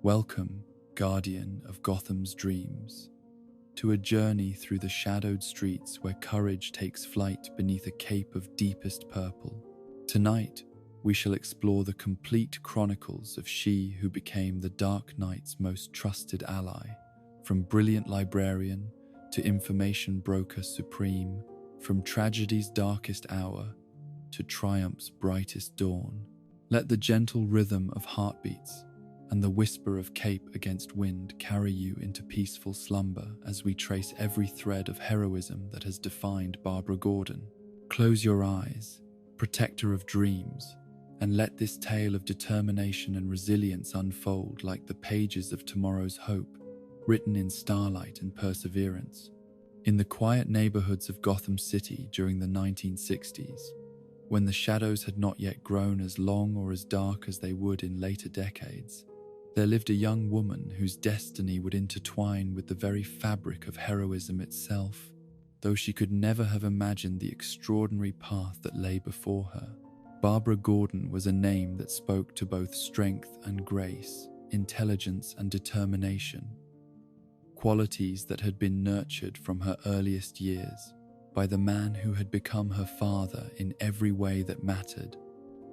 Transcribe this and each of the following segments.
Welcome, guardian of Gotham's dreams, to a journey through the shadowed streets where courage takes flight beneath a cape of deepest purple. Tonight, we shall explore the complete chronicles of she who became the Dark Knight's most trusted ally, from brilliant librarian to information broker supreme, from tragedy's darkest hour to triumph's brightest dawn. Let the gentle rhythm of heartbeats and the whisper of cape against wind carry you into peaceful slumber as we trace every thread of heroism that has defined Barbara Gordon. Close your eyes, protector of dreams, and let this tale of determination and resilience unfold like the pages of tomorrow's hope, written in starlight and perseverance. In the quiet neighborhoods of Gotham City during the 1960s, when the shadows had not yet grown as long or as dark as they would in later decades, there lived a young woman whose destiny would intertwine with the very fabric of heroism itself, though she could never have imagined the extraordinary path that lay before her. Barbara Gordon was a name that spoke to both strength and grace, intelligence and determination, qualities that had been nurtured from her earliest years by the man who had become her father in every way that mattered,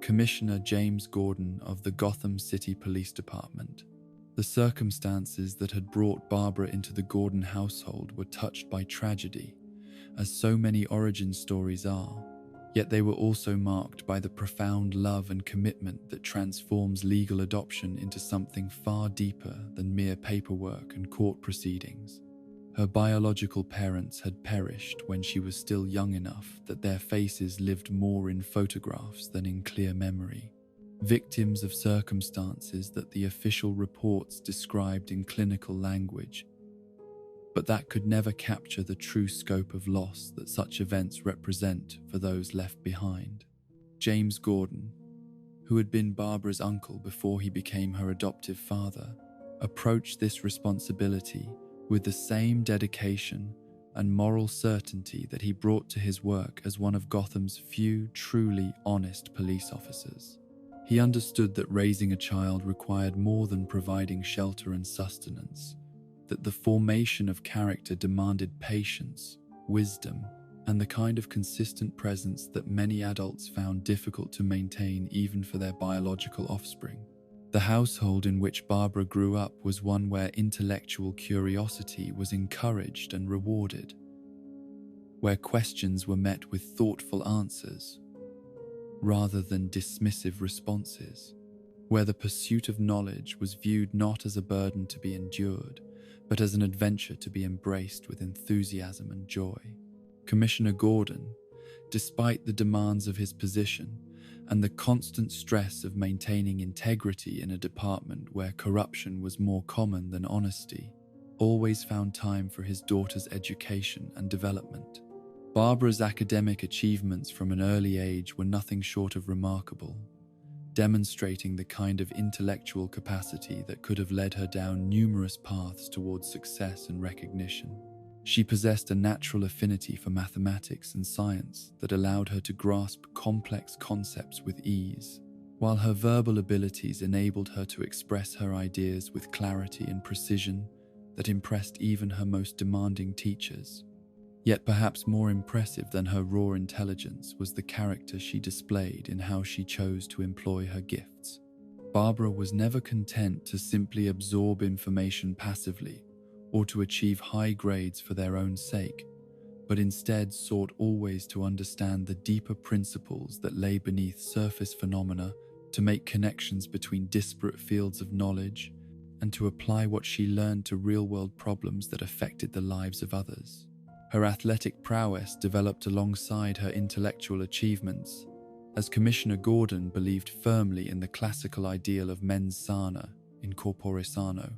Commissioner James Gordon of the Gotham City Police Department. The circumstances that had brought Barbara into the Gordon household were touched by tragedy, as so many origin stories are, yet they were also marked by the profound love and commitment that transforms legal adoption into something far deeper than mere paperwork and court proceedings. Her biological parents had perished when she was still young enough that their faces lived more in photographs than in clear memory, victims of circumstances that the official reports described in clinical language, but that could never capture the true scope of loss that such events represent for those left behind. James Gordon, who had been Barbara's uncle before he became her adoptive father, approached this responsibility with the same dedication and moral certainty that he brought to his work as one of Gotham's few truly honest police officers. He understood that raising a child required more than providing shelter and sustenance, that the formation of character demanded patience, wisdom, and the kind of consistent presence that many adults found difficult to maintain even for their biological offspring. The household in which Barbara grew up was one where intellectual curiosity was encouraged and rewarded, where questions were met with thoughtful answers rather than dismissive responses, where the pursuit of knowledge was viewed not as a burden to be endured, but as an adventure to be embraced with enthusiasm and joy. Commissioner Gordon, despite the demands of his position and the constant stress of maintaining integrity in a department where corruption was more common than honesty, always found time for his daughter's education and development. Barbara's academic achievements from an early age were nothing short of remarkable, demonstrating the kind of intellectual capacity that could have led her down numerous paths towards success and recognition. She possessed a natural affinity for mathematics and science that allowed her to grasp complex concepts with ease, while her verbal abilities enabled her to express her ideas with clarity and precision that impressed even her most demanding teachers. Yet perhaps more impressive than her raw intelligence was the character she displayed in how she chose to employ her gifts. Barbara was never content to simply absorb information passively or to achieve high grades for their own sake, but instead sought always to understand the deeper principles that lay beneath surface phenomena, to make connections between disparate fields of knowledge, and to apply what she learned to real-world problems that affected the lives of others. Her athletic prowess developed alongside her intellectual achievements, as Commissioner Gordon believed firmly in the classical ideal of mens sana in corpore sano,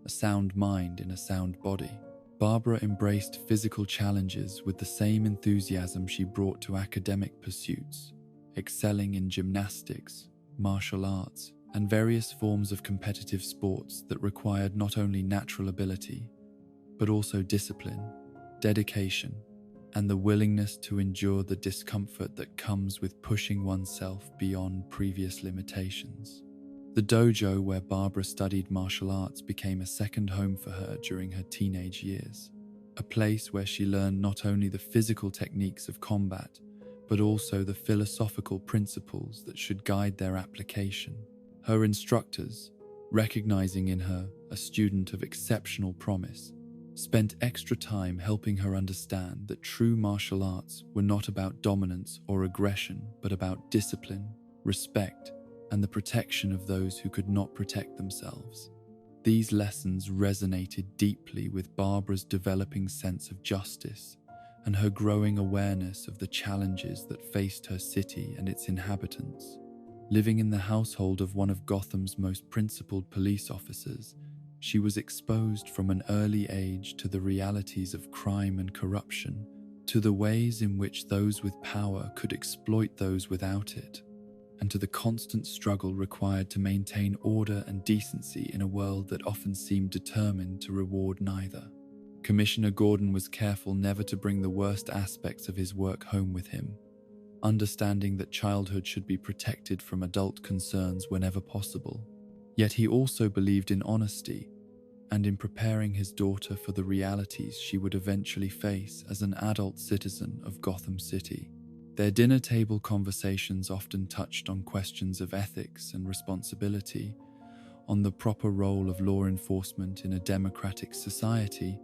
a sound mind in a sound body. Barbara embraced physical challenges with the same enthusiasm she brought to academic pursuits, excelling in gymnastics, martial arts, and various forms of competitive sports that required not only natural ability, but also discipline, dedication, and the willingness to endure the discomfort that comes with pushing oneself beyond previous limitations. The dojo where Barbara studied martial arts became a second home for her during her teenage years, a place where she learned not only the physical techniques of combat, but also the philosophical principles that should guide their application. Her instructors, recognizing in her a student of exceptional promise, spent extra time helping her understand that true martial arts were not about dominance or aggression, but about discipline, respect, and the protection of those who could not protect themselves. These lessons resonated deeply with Barbara's developing sense of justice and her growing awareness of the challenges that faced her city and its inhabitants. Living in the household of one of Gotham's most principled police officers, she was exposed from an early age to the realities of crime and corruption, to the ways in which those with power could exploit those without it, and to the constant struggle required to maintain order and decency in a world that often seemed determined to reward neither. Commissioner Gordon was careful never to bring the worst aspects of his work home with him, understanding that childhood should be protected from adult concerns whenever possible. Yet he also believed in honesty and in preparing his daughter for the realities she would eventually face as an adult citizen of Gotham City. Their dinner table conversations often touched on questions of ethics and responsibility, on the proper role of law enforcement in a democratic society,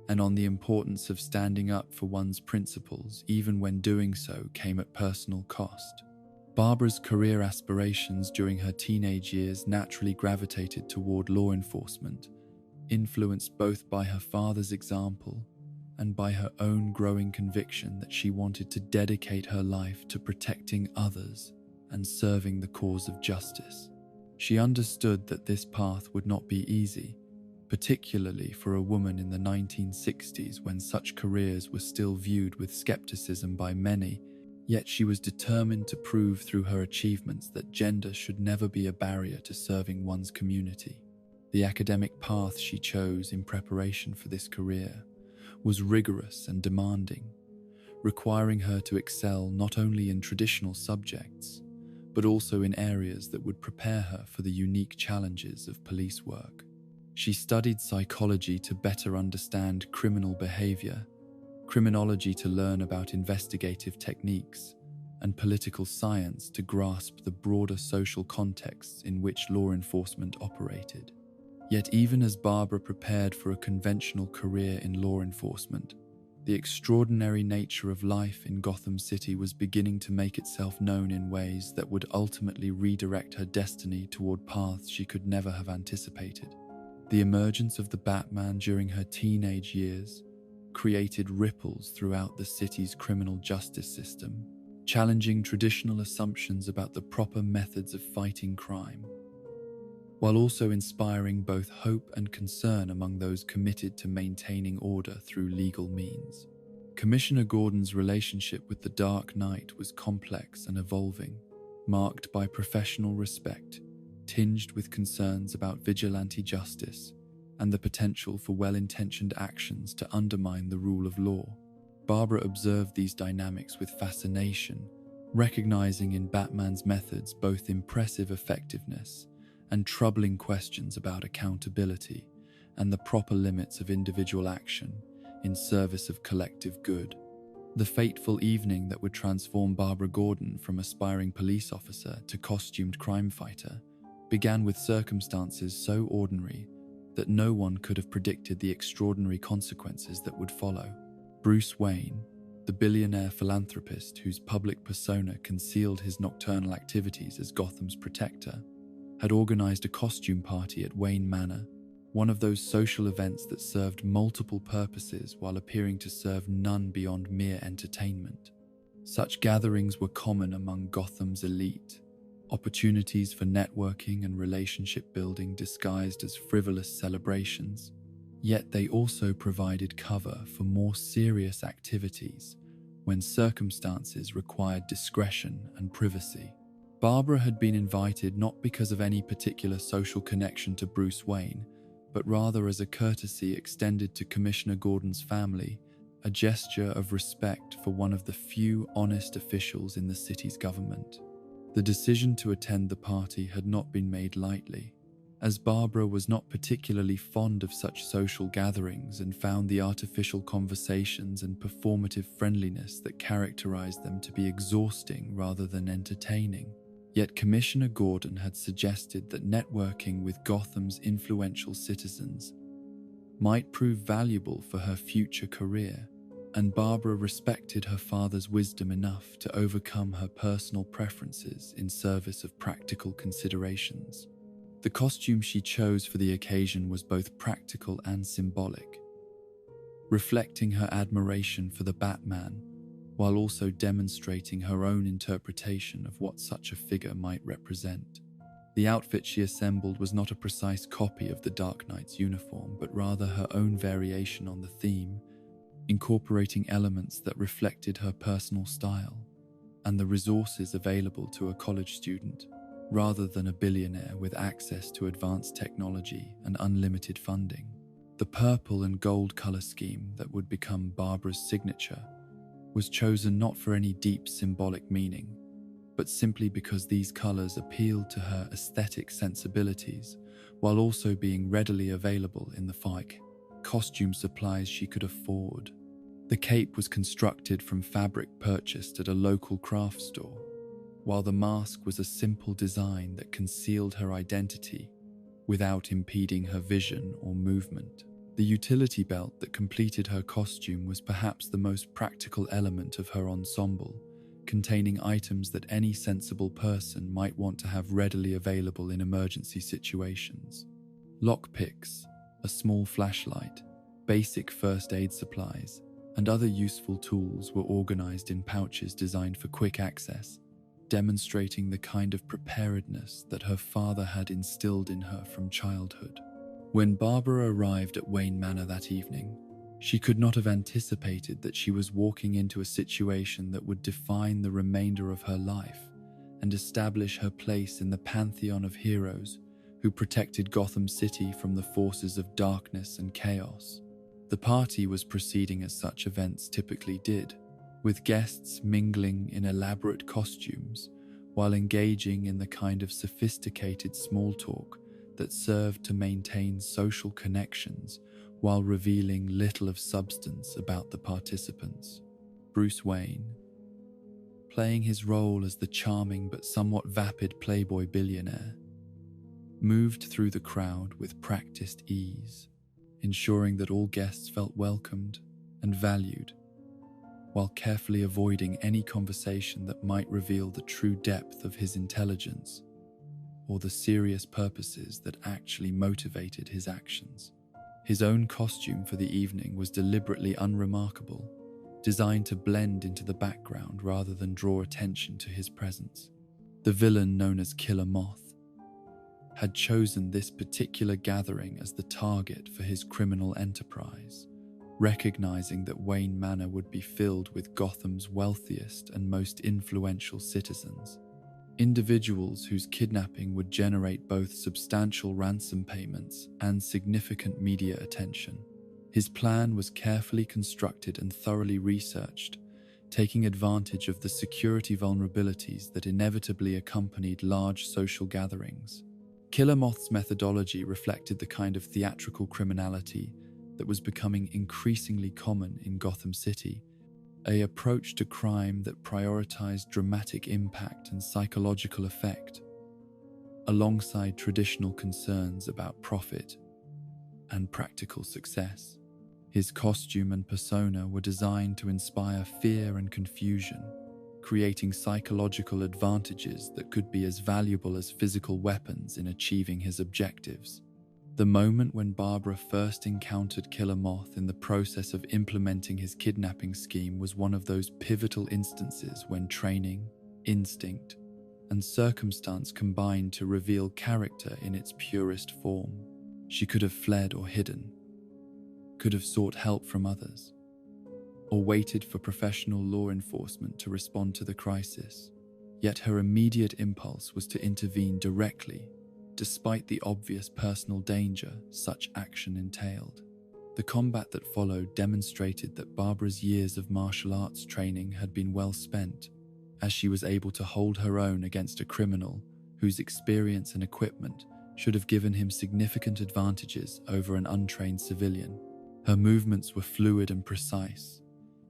and on the importance of standing up for one's principles even when doing so came at personal cost. Barbara's career aspirations during her teenage years naturally gravitated toward law enforcement, influenced both by her father's example and by her own growing conviction that she wanted to dedicate her life to protecting others and serving the cause of justice. She understood that this path would not be easy, particularly for a woman in the 1960s when such careers were still viewed with skepticism by many, yet she was determined to prove through her achievements that gender should never be a barrier to serving one's community. The academic path she chose in preparation for this career was rigorous and demanding, requiring her to excel not only in traditional subjects, but also in areas that would prepare her for the unique challenges of police work. She studied psychology to better understand criminal behavior, criminology to learn about investigative techniques, and political science to grasp the broader social contexts in which law enforcement operated. Yet even as Barbara prepared for a conventional career in law enforcement, the extraordinary nature of life in Gotham City was beginning to make itself known in ways that would ultimately redirect her destiny toward paths she could never have anticipated. The emergence of the Batman during her teenage years created ripples throughout the city's criminal justice system, challenging traditional assumptions about the proper methods of fighting crime, while also inspiring both hope and concern among those committed to maintaining order through legal means. Commissioner Gordon's relationship with the Dark Knight was complex and evolving, marked by professional respect, tinged with concerns about vigilante justice, and the potential for well-intentioned actions to undermine the rule of law. Barbara observed these dynamics with fascination, recognizing in Batman's methods both impressive effectiveness and troubling questions about accountability and the proper limits of individual action in service of collective good. The fateful evening that would transform Barbara Gordon from aspiring police officer to costumed crime fighter began with circumstances so ordinary that no one could have predicted the extraordinary consequences that would follow. Bruce Wayne, the billionaire philanthropist whose public persona concealed his nocturnal activities as Gotham's protector, had organized a costume party at Wayne Manor, one of those social events that served multiple purposes while appearing to serve none beyond mere entertainment. Such gatherings were common among Gotham's elite, opportunities for networking and relationship building disguised as frivolous celebrations, yet they also provided cover for more serious activities when circumstances required discretion and privacy. Barbara had been invited not because of any particular social connection to Bruce Wayne, but rather as a courtesy extended to Commissioner Gordon's family, a gesture of respect for one of the few honest officials in the city's government. The decision to attend the party had not been made lightly, as Barbara was not particularly fond of such social gatherings and found the artificial conversations and performative friendliness that characterized them to be exhausting rather than entertaining. Yet Commissioner Gordon had suggested that networking with Gotham's influential citizens might prove valuable for her future career, and Barbara respected her father's wisdom enough to overcome her personal preferences in service of practical considerations. The costume she chose for the occasion was both practical and symbolic, reflecting her admiration for the Batman, while also demonstrating her own interpretation of what such a figure might represent. The outfit she assembled was not a precise copy of the Dark Knight's uniform, but rather her own variation on the theme, incorporating elements that reflected her personal style and the resources available to a college student, rather than a billionaire with access to advanced technology and unlimited funding. The purple and gold color scheme that would become Barbara's signature was chosen not for any deep symbolic meaning, but simply because these colors appealed to her aesthetic sensibilities, while also being readily available in the costume supplies she could afford. The cape was constructed from fabric purchased at a local craft store, while the mask was a simple design that concealed her identity without impeding her vision or movement. The utility belt that completed her costume was perhaps the most practical element of her ensemble, containing items that any sensible person might want to have readily available in emergency situations. Lockpicks, a small flashlight, basic first aid supplies, and other useful tools were organized in pouches designed for quick access, demonstrating the kind of preparedness that her father had instilled in her from childhood. When Barbara arrived at Wayne Manor that evening, she could not have anticipated that she was walking into a situation that would define the remainder of her life and establish her place in the pantheon of heroes who protected Gotham City from the forces of darkness and chaos. The party was proceeding as such events typically did, with guests mingling in elaborate costumes while engaging in the kind of sophisticated small talk that served to maintain social connections while revealing little of substance about the participants. Bruce Wayne, playing his role as the charming but somewhat vapid playboy billionaire, moved through the crowd with practiced ease, ensuring that all guests felt welcomed and valued, while carefully avoiding any conversation that might reveal the true depth of his intelligence or the serious purposes that actually motivated his actions. His own costume for the evening was deliberately unremarkable, designed to blend into the background rather than draw attention to his presence. The villain known as Killer Moth had chosen this particular gathering as the target for his criminal enterprise, recognizing that Wayne Manor would be filled with Gotham's wealthiest and most influential citizens, individuals whose kidnapping would generate both substantial ransom payments and significant media attention. His plan was carefully constructed and thoroughly researched, taking advantage of the security vulnerabilities that inevitably accompanied large social gatherings. Killer Moth's methodology reflected the kind of theatrical criminality that was becoming increasingly common in Gotham City, an approach to crime that prioritized dramatic impact and psychological effect, alongside traditional concerns about profit and practical success. His costume and persona were designed to inspire fear and confusion, creating psychological advantages that could be as valuable as physical weapons in achieving his objectives. The moment when Barbara first encountered Killer Moth in the process of implementing his kidnapping scheme was one of those pivotal instances when training, instinct, and circumstance combined to reveal character in its purest form. She could have fled or hidden, could have sought help from others, or waited for professional law enforcement to respond to the crisis. Yet her immediate impulse was to intervene directly, despite the obvious personal danger such action entailed. The combat that followed demonstrated that Barbara's years of martial arts training had been well spent, as she was able to hold her own against a criminal whose experience and equipment should have given him significant advantages over an untrained civilian. Her movements were fluid and precise,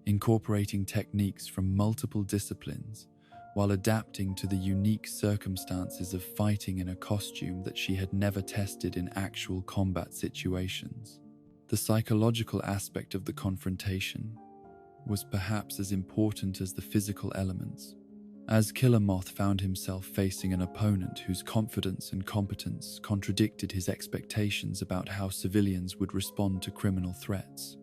incorporating techniques from multiple disciplines while adapting to the unique circumstances of fighting in a costume that she had never tested in actual combat situations. The psychological aspect of the confrontation was perhaps as important as the physical elements, as Killer Moth found himself facing an opponent whose confidence and competence contradicted his expectations about how civilians would respond to criminal threats.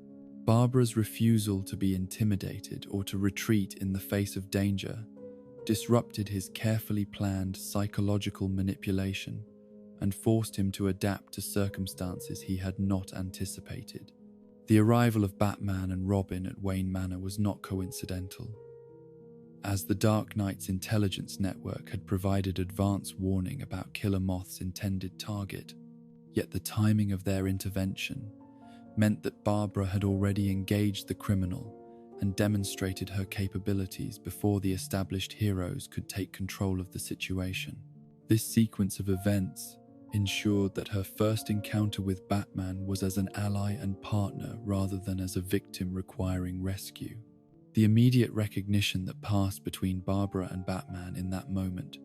Barbara's refusal to be intimidated or to retreat in the face of danger disrupted his carefully planned psychological manipulation and forced him to adapt to circumstances he had not anticipated. The arrival of Batman and Robin at Wayne Manor was not coincidental, as the Dark Knight's intelligence network had provided advance warning about Killer Moth's intended target. Yet the timing of their intervention meant that Barbara had already engaged the criminal and demonstrated her capabilities before the established heroes could take control of the situation. This sequence of events ensured that her first encounter with Batman was as an ally and partner rather than as a victim requiring rescue. The immediate recognition that passed between Barbara and Batman in that moment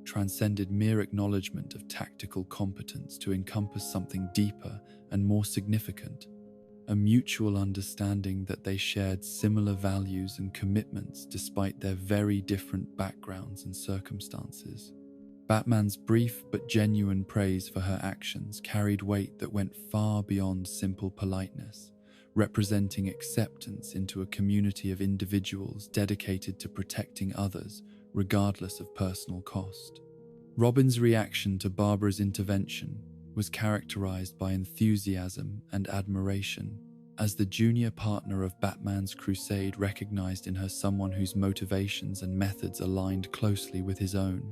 transcended mere acknowledgement of tactical competence to encompass something deeper and more significant, a mutual understanding that they shared similar values and commitments despite their very different backgrounds and circumstances. Batman's brief but genuine praise for her actions carried weight that went far beyond simple politeness, representing acceptance into a community of individuals dedicated to protecting others regardless of personal cost. Robin's reaction to Barbara's intervention was characterized by enthusiasm and admiration, as the junior partner of Batman's crusade recognized in her someone whose motivations and methods aligned closely with his own.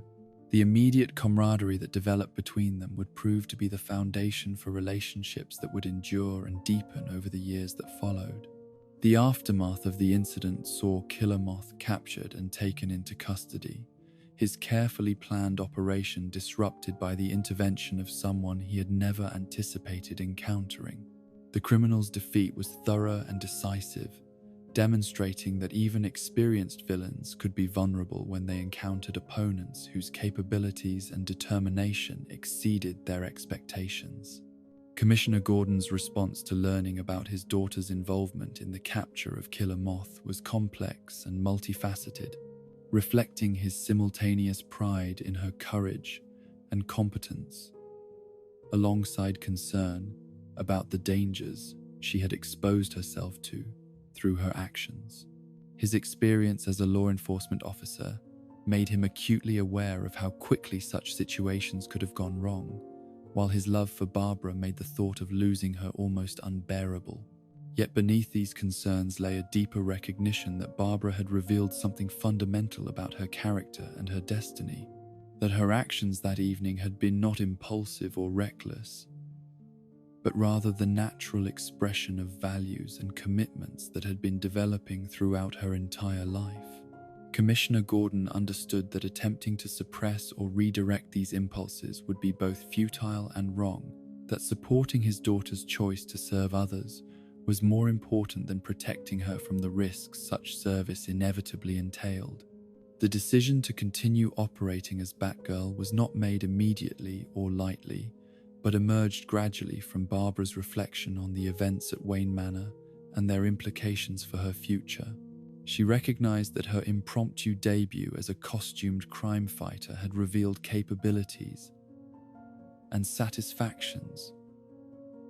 The immediate camaraderie that developed between them would prove to be the foundation for relationships that would endure and deepen over the years that followed. The aftermath of the incident saw Killer Moth captured and taken into custody, his carefully planned operation disrupted by the intervention of someone he had never anticipated encountering. The criminal's defeat was thorough and decisive, demonstrating that even experienced villains could be vulnerable when they encountered opponents whose capabilities and determination exceeded their expectations. Commissioner Gordon's response to learning about his daughter's involvement in the capture of Killer Moth was complex and multifaceted, reflecting his simultaneous pride in her courage and competence, alongside concern about the dangers she had exposed herself to through her actions. His experience as a law enforcement officer made him acutely aware of how quickly such situations could have gone wrong, while his love for Barbara made the thought of losing her almost unbearable. Yet beneath these concerns lay a deeper recognition that Barbara had revealed something fundamental about her character and her destiny, that her actions that evening had been not impulsive or reckless, but rather the natural expression of values and commitments that had been developing throughout her entire life. Commissioner Gordon understood that attempting to suppress or redirect these impulses would be both futile and wrong, that supporting his daughter's choice to serve others was more important than protecting her from the risks such service inevitably entailed. The decision to continue operating as Batgirl was not made immediately or lightly, but emerged gradually from Barbara's reflection on the events at Wayne Manor and their implications for her future. She recognized that her impromptu debut as a costumed crime fighter had revealed capabilities and satisfactions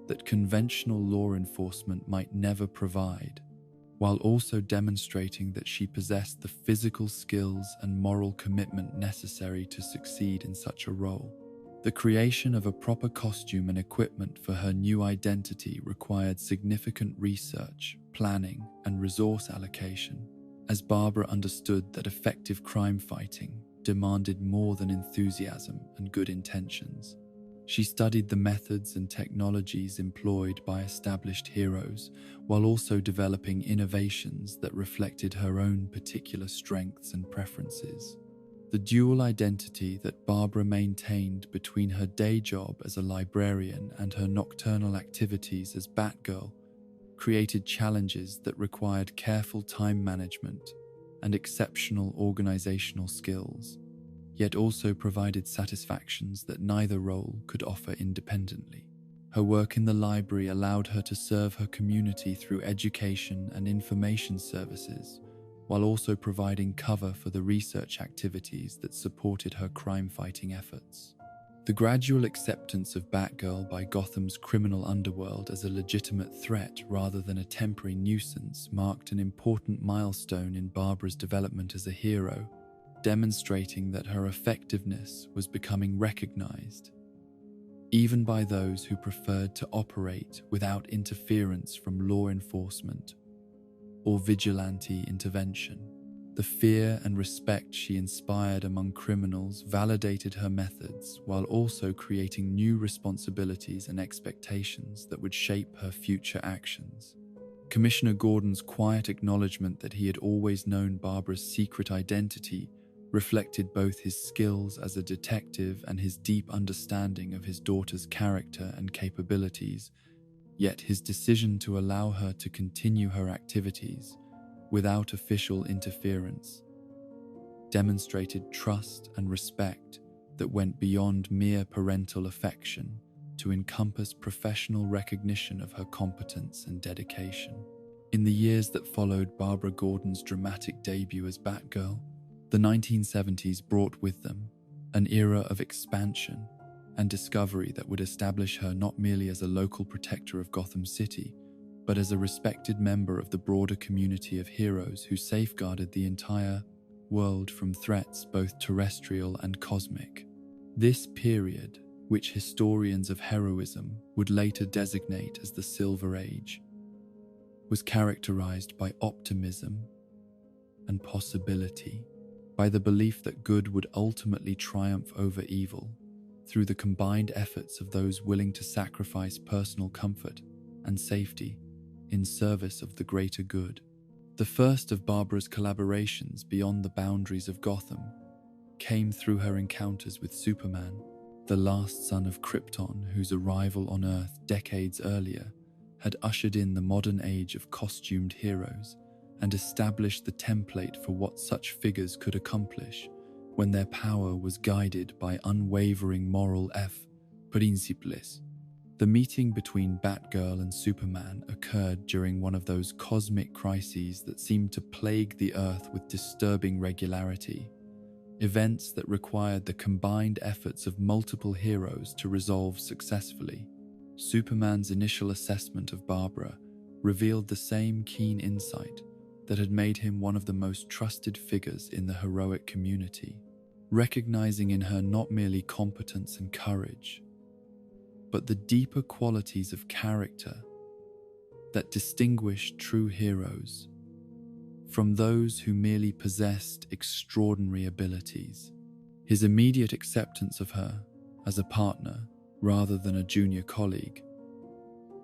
that conventional law enforcement might never provide, while also demonstrating that she possessed the physical skills and moral commitment necessary to succeed in such a role. The creation of a proper costume and equipment for her new identity required significant research, planning, and resource allocation, as Barbara understood that effective crime fighting demanded more than enthusiasm and good intentions. She studied the methods and technologies employed by established heroes, while also developing innovations that reflected her own particular strengths and preferences. The dual identity that Barbara maintained between her day job as a librarian and her nocturnal activities as Batgirl created challenges that required careful time management and exceptional organizational skills, yet also provided satisfactions that neither role could offer independently. Her work in the library allowed her to serve her community through education and information services, while also providing cover for the research activities that supported her crime-fighting efforts. The gradual acceptance of Batgirl by Gotham's criminal underworld as a legitimate threat rather than a temporary nuisance marked an important milestone in Barbara's development as a hero, demonstrating that her effectiveness was becoming recognized, even by those who preferred to operate without interference from law enforcement or vigilante intervention. The fear and respect she inspired among criminals validated her methods while also creating new responsibilities and expectations that would shape her future actions. Commissioner Gordon's quiet acknowledgement that he had always known Barbara's secret identity reflected both his skills as a detective and his deep understanding of his daughter's character and capabilities, yet his decision to allow her to continue her activities without official interference demonstrated trust and respect that went beyond mere parental affection to encompass professional recognition of her competence and dedication. In the years that followed Barbara Gordon's dramatic debut as Batgirl, the 1970s brought with them an era of expansion and discovery that would establish her not merely as a local protector of Gotham City, but as a respected member of the broader community of heroes who safeguarded the entire world from threats both terrestrial and cosmic. This period, which historians of heroism would later designate as the Silver Age, was characterized by optimism and possibility, by the belief that good would ultimately triumph over evil through the combined efforts of those willing to sacrifice personal comfort and safety in service of the greater good. The first of Barbara's collaborations beyond the boundaries of Gotham came through her encounters with Superman, the last son of Krypton, whose arrival on Earth decades earlier had ushered in the modern age of costumed heroes and established the template for what such figures could accomplish when their power was guided by unwavering moral principles. The meeting between Batgirl and Superman occurred during one of those cosmic crises that seemed to plague the Earth with disturbing regularity, events that required the combined efforts of multiple heroes to resolve successfully. Superman's initial assessment of Barbara revealed the same keen insight that had made him one of the most trusted figures in the heroic community, recognizing in her not merely competence and courage, but the deeper qualities of character that distinguish true heroes from those who merely possessed extraordinary abilities. His immediate acceptance of her as a partner rather than a junior colleague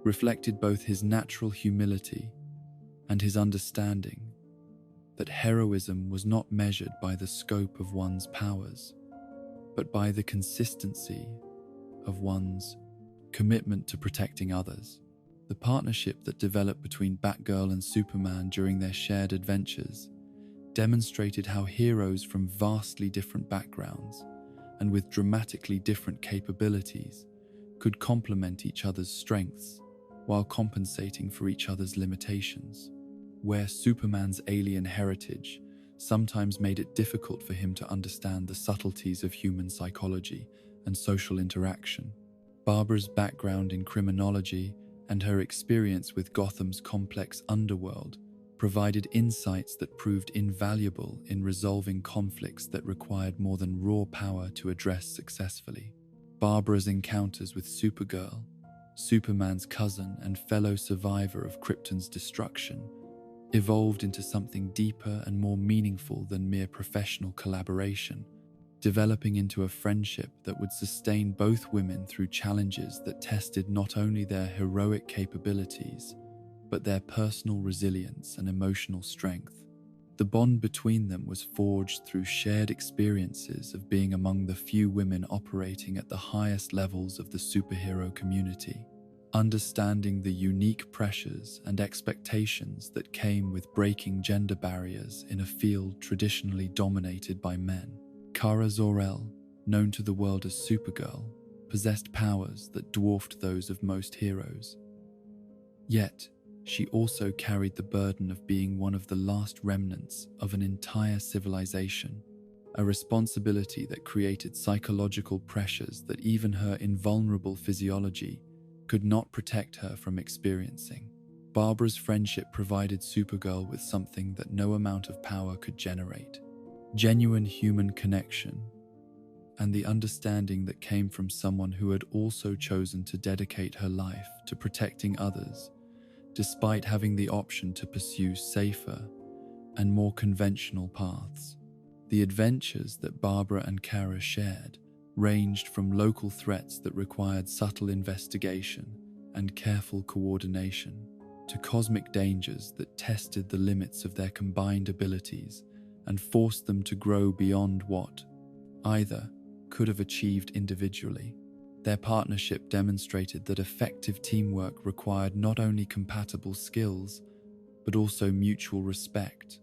reflected both his natural humility and his understanding that heroism was not measured by the scope of one's powers, but by the consistency of one's commitment to protecting others. The partnership that developed between Batgirl and Superman during their shared adventures demonstrated how heroes from vastly different backgrounds and with dramatically different capabilities could complement each other's strengths while compensating for each other's limitations. Where Superman's alien heritage sometimes made it difficult for him to understand the subtleties of human psychology and social interaction, Barbara's background in criminology and her experience with Gotham's complex underworld provided insights that proved invaluable in resolving conflicts that required more than raw power to address successfully. Barbara's encounters with Supergirl, Superman's cousin and fellow survivor of Krypton's destruction, evolved into something deeper and more meaningful than mere professional collaboration. developing into a friendship that would sustain both women through challenges that tested not only their heroic capabilities, but their personal resilience and emotional strength. The bond between them was forged through shared experiences of being among the few women operating at the highest levels of the superhero community, understanding the unique pressures and expectations that came with breaking gender barriers in a field traditionally dominated by men. Kara Zor-El, known to the world as Supergirl, possessed powers that dwarfed those of most heroes. Yet, she also carried the burden of being one of the last remnants of an entire civilization, a responsibility that created psychological pressures that even her invulnerable physiology could not protect her from experiencing. Barbara's friendship provided Supergirl with something that no amount of power could generate: genuine human connection, and the understanding that came from someone who had also chosen to dedicate her life to protecting others, despite having the option to pursue safer and more conventional paths. The adventures that Barbara and Kara shared ranged from local threats that required subtle investigation and careful coordination, to cosmic dangers that tested the limits of their combined abilities and forced them to grow beyond what either could have achieved individually. Their partnership demonstrated that effective teamwork required not only compatible skills, but also mutual respect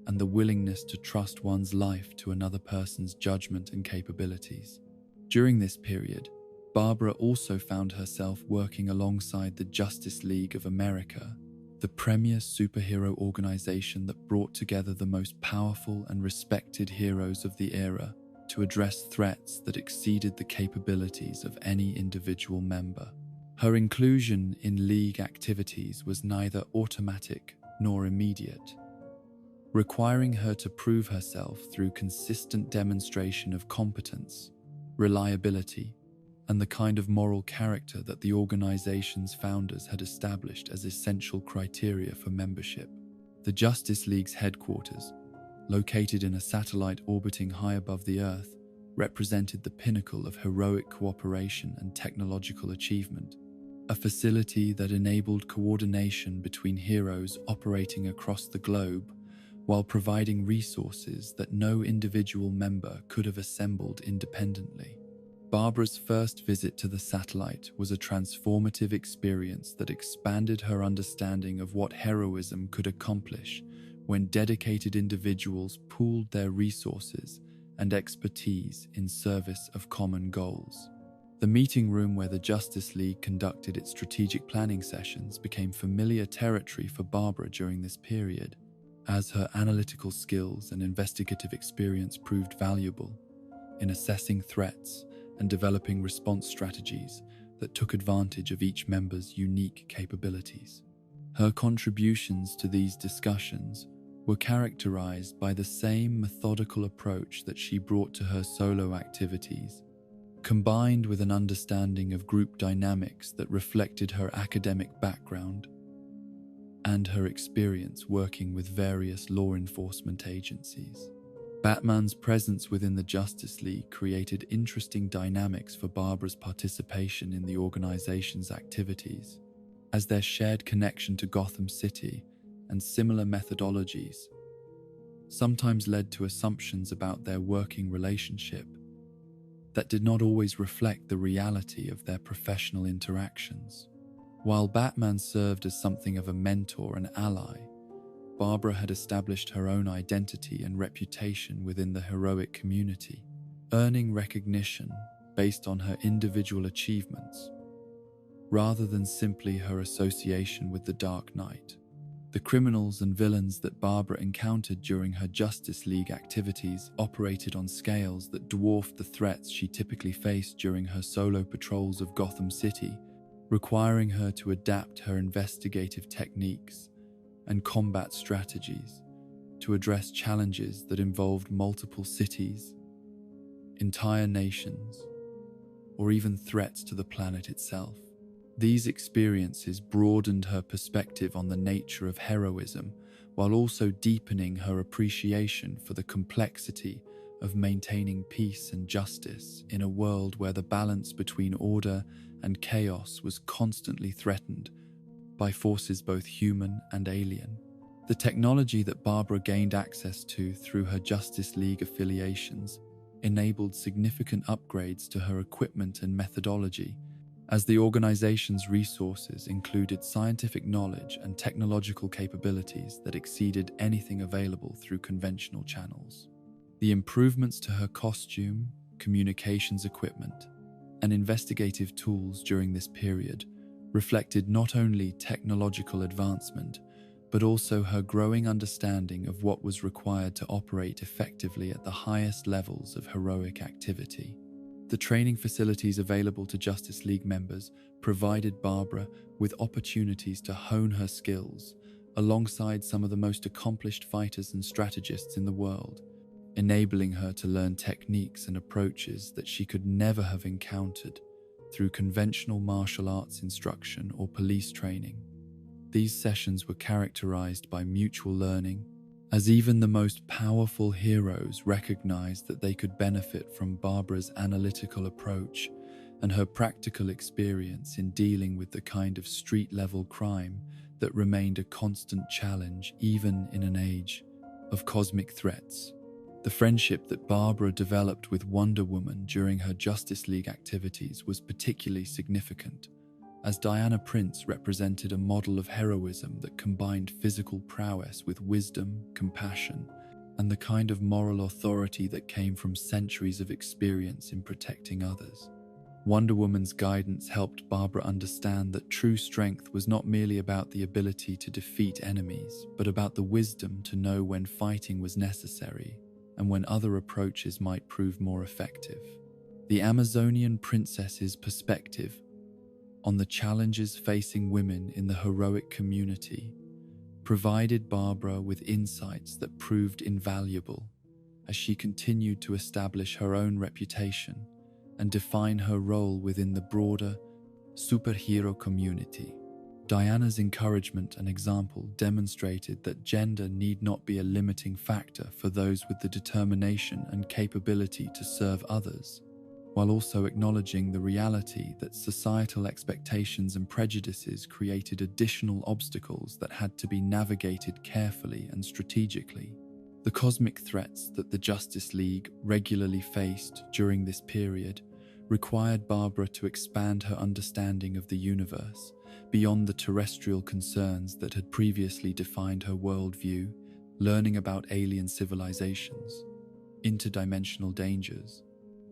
and the willingness to trust one's life to another person's judgment and capabilities. During this period, Barbara also found herself working alongside the Justice League of America, the premier superhero organization that brought together the most powerful and respected heroes of the era to address threats that exceeded the capabilities of any individual member. Her inclusion in League activities was neither automatic nor immediate, requiring her to prove herself through consistent demonstration of competence, reliability, and the kind of moral character that the organization's founders had established as essential criteria for membership. The Justice League's headquarters, located in a satellite orbiting high above the Earth, represented the pinnacle of heroic cooperation and technological achievement, a facility that enabled coordination between heroes operating across the globe while providing resources that no individual member could have assembled independently. Barbara's first visit to the satellite was a transformative experience that expanded her understanding of what heroism could accomplish when dedicated individuals pooled their resources and expertise in service of common goals. The meeting room where the Justice League conducted its strategic planning sessions became familiar territory for Barbara during this period, as her analytical skills and investigative experience proved valuable in assessing threats and developing response strategies that took advantage of each member's unique capabilities. Her contributions to these discussions were characterized by the same methodical approach that she brought to her solo activities, combined with an understanding of group dynamics that reflected her academic background and her experience working with various law enforcement agencies. Batman's presence within the Justice League created interesting dynamics for Barbara's participation in the organization's activities, as their shared connection to Gotham City and similar methodologies sometimes led to assumptions about their working relationship that did not always reflect the reality of their professional interactions. While Batman served as something of a mentor and ally, Barbara had established her own identity and reputation within the heroic community, earning recognition based on her individual achievements, rather than simply her association with the Dark Knight. The criminals and villains that Barbara encountered during her Justice League activities operated on scales that dwarfed the threats she typically faced during her solo patrols of Gotham City, requiring her to adapt her investigative techniques and combat strategies to address challenges that involved multiple cities, entire nations, or even threats to the planet itself. These experiences broadened her perspective on the nature of heroism, while also deepening her appreciation for the complexity of maintaining peace and justice in a world where the balance between order and chaos was constantly threatened by forces both human and alien. The technology that Barbara gained access to through her Justice League affiliations enabled significant upgrades to her equipment and methodology, as the organization's resources included scientific knowledge and technological capabilities that exceeded anything available through conventional channels. The improvements to her costume, communications equipment, and investigative tools during this period reflected not only technological advancement, but also her growing understanding of what was required to operate effectively at the highest levels of heroic activity. The training facilities available to Justice League members provided Barbara with opportunities to hone her skills alongside some of the most accomplished fighters and strategists in the world, enabling her to learn techniques and approaches that she could never have encountered through conventional martial arts instruction or police training. These sessions were characterized by mutual learning, as even the most powerful heroes recognized that they could benefit from Barbara's analytical approach and her practical experience in dealing with the kind of street-level crime that remained a constant challenge even in an age of cosmic threats. The friendship that Barbara developed with Wonder Woman during her Justice League activities was particularly significant, as Diana Prince represented a model of heroism that combined physical prowess with wisdom, compassion, and the kind of moral authority that came from centuries of experience in protecting others. Wonder Woman's guidance helped Barbara understand that true strength was not merely about the ability to defeat enemies, but about the wisdom to know when fighting was necessary and when other approaches might prove more effective. The Amazonian princess's perspective on the challenges facing women in the heroic community provided Barbara with insights that proved invaluable as she continued to establish her own reputation and define her role within the broader superhero community. Diana's encouragement and example demonstrated that gender need not be a limiting factor for those with the determination and capability to serve others, while also acknowledging the reality that societal expectations and prejudices created additional obstacles that had to be navigated carefully and strategically. The cosmic threats that the Justice League regularly faced during this period required Barbara to expand her understanding of the universe beyond the terrestrial concerns that had previously defined her worldview, learning about alien civilizations, interdimensional dangers,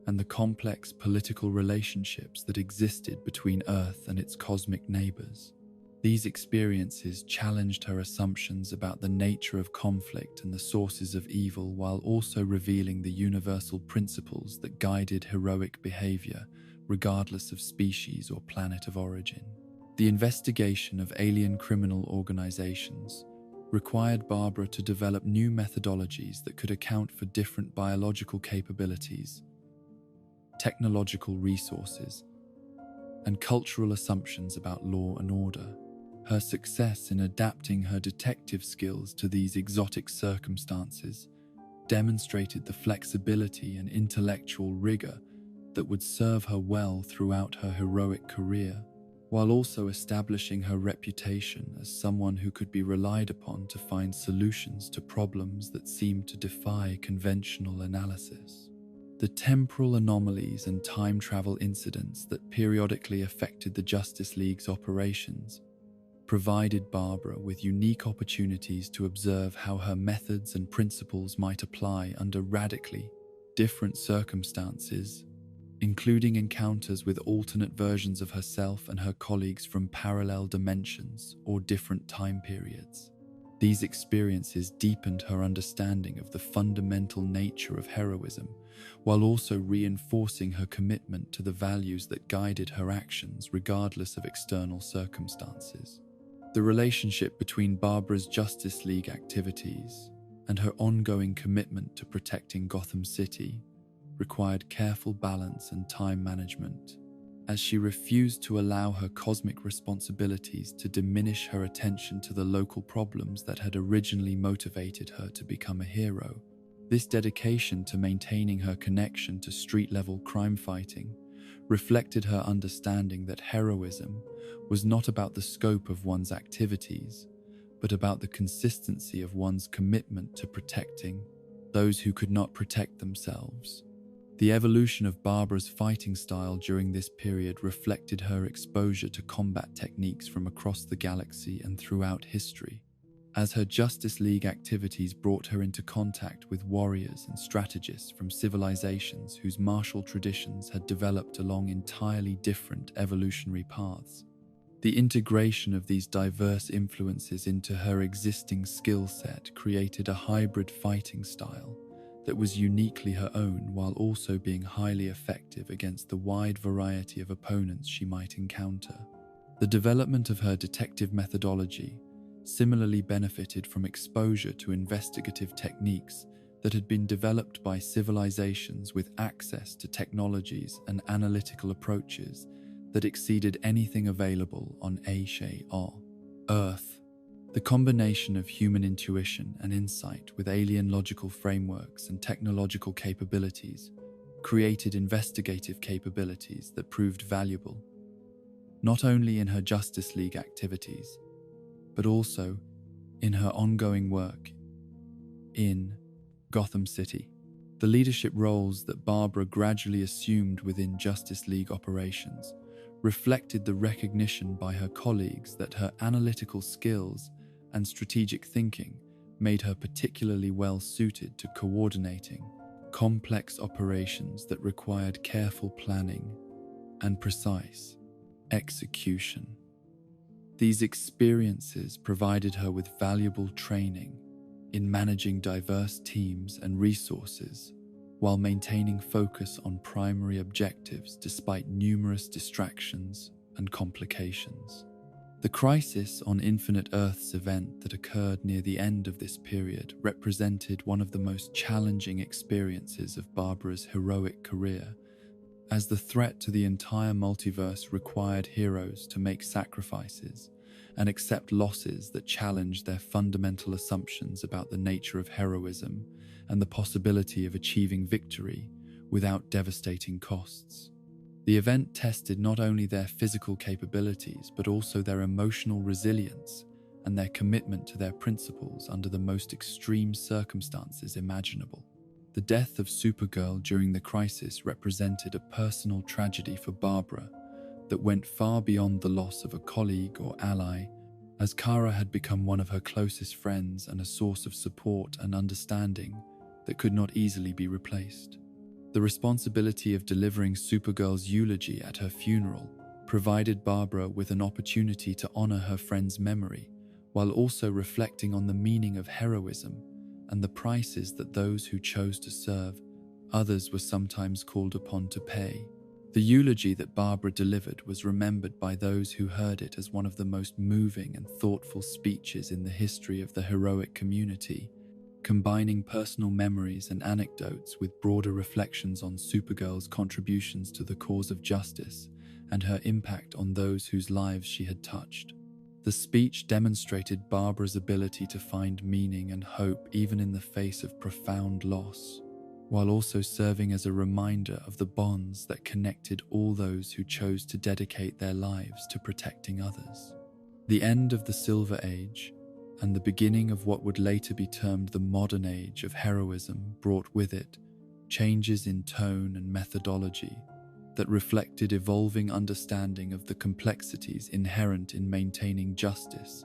and the complex political relationships that existed between Earth and its cosmic neighbors. These experiences challenged her assumptions about the nature of conflict and the sources of evil, while also revealing the universal principles that guided heroic behavior, regardless of species or planet of origin. The investigation of alien criminal organizations required Barbara to develop new methodologies that could account for different biological capabilities, technological resources, and cultural assumptions about law and order. Her success in adapting her detective skills to these exotic circumstances demonstrated the flexibility and intellectual rigor that would serve her well throughout her heroic career, while also establishing her reputation as someone who could be relied upon to find solutions to problems that seemed to defy conventional analysis. The temporal anomalies and time travel incidents that periodically affected the Justice League's operations provided Barbara with unique opportunities to observe how her methods and principles might apply under radically different circumstances, including encounters with alternate versions of herself and her colleagues from parallel dimensions or different time periods. These experiences deepened her understanding of the fundamental nature of heroism, while also reinforcing her commitment to the values that guided her actions regardless of external circumstances. The relationship between Barbara's Justice League activities and her ongoing commitment to protecting Gotham City required careful balance and time management, as she refused to allow her cosmic responsibilities to diminish her attention to the local problems that had originally motivated her to become a hero. This dedication to maintaining her connection to street-level crime fighting reflected her understanding that heroism was not about the scope of one's activities, but about the consistency of one's commitment to protecting those who could not protect themselves. The evolution of Barbara's fighting style during this period reflected her exposure to combat techniques from across the galaxy and throughout history, as her Justice League activities brought her into contact with warriors and strategists from civilizations whose martial traditions had developed along entirely different evolutionary paths. The integration of these diverse influences into her existing skill set created a hybrid fighting style that was uniquely her own while also being highly effective against the wide variety of opponents she might encounter. The development of her detective methodology similarly benefited from exposure to investigative techniques that had been developed by civilizations with access to technologies and analytical approaches that exceeded anything available on Earth. The combination of human intuition and insight with alien logical frameworks and technological capabilities created investigative capabilities that proved valuable, not only in her Justice League activities, but also in her ongoing work in Gotham City. The leadership roles that Barbara gradually assumed within Justice League operations reflected the recognition by her colleagues that her analytical skills and strategic thinking made her particularly well suited to coordinating complex operations that required careful planning and precise execution. These experiences provided her with valuable training in managing diverse teams and resources while maintaining focus on primary objectives despite numerous distractions and complications. The crisis on Infinite Earths event that occurred near the end of this period represented one of the most challenging experiences of Barbara's heroic career, as the threat to the entire multiverse required heroes to make sacrifices and accept losses that challenged their fundamental assumptions about the nature of heroism and the possibility of achieving victory without devastating costs. The event tested not only their physical capabilities, but also their emotional resilience and their commitment to their principles under the most extreme circumstances imaginable. The death of Supergirl during the crisis represented a personal tragedy for Barbara that went far beyond the loss of a colleague or ally, as Kara had become one of her closest friends and a source of support and understanding that could not easily be replaced. The responsibility of delivering Supergirl's eulogy at her funeral provided Barbara with an opportunity to honor her friend's memory, while also reflecting on the meaning of heroism and the prices that those who chose to serve others were sometimes called upon to pay. The eulogy that Barbara delivered was remembered by those who heard it as one of the most moving and thoughtful speeches in the history of the heroic community, combining personal memories and anecdotes with broader reflections on Supergirl's contributions to the cause of justice and her impact on those whose lives she had touched. The speech demonstrated Barbara's ability to find meaning and hope even in the face of profound loss, while also serving as a reminder of the bonds that connected all those who chose to dedicate their lives to protecting others. The end of the Silver Age and the beginning of what would later be termed the modern age of heroism brought with it changes in tone and methodology that reflected evolving understanding of the complexities inherent in maintaining justice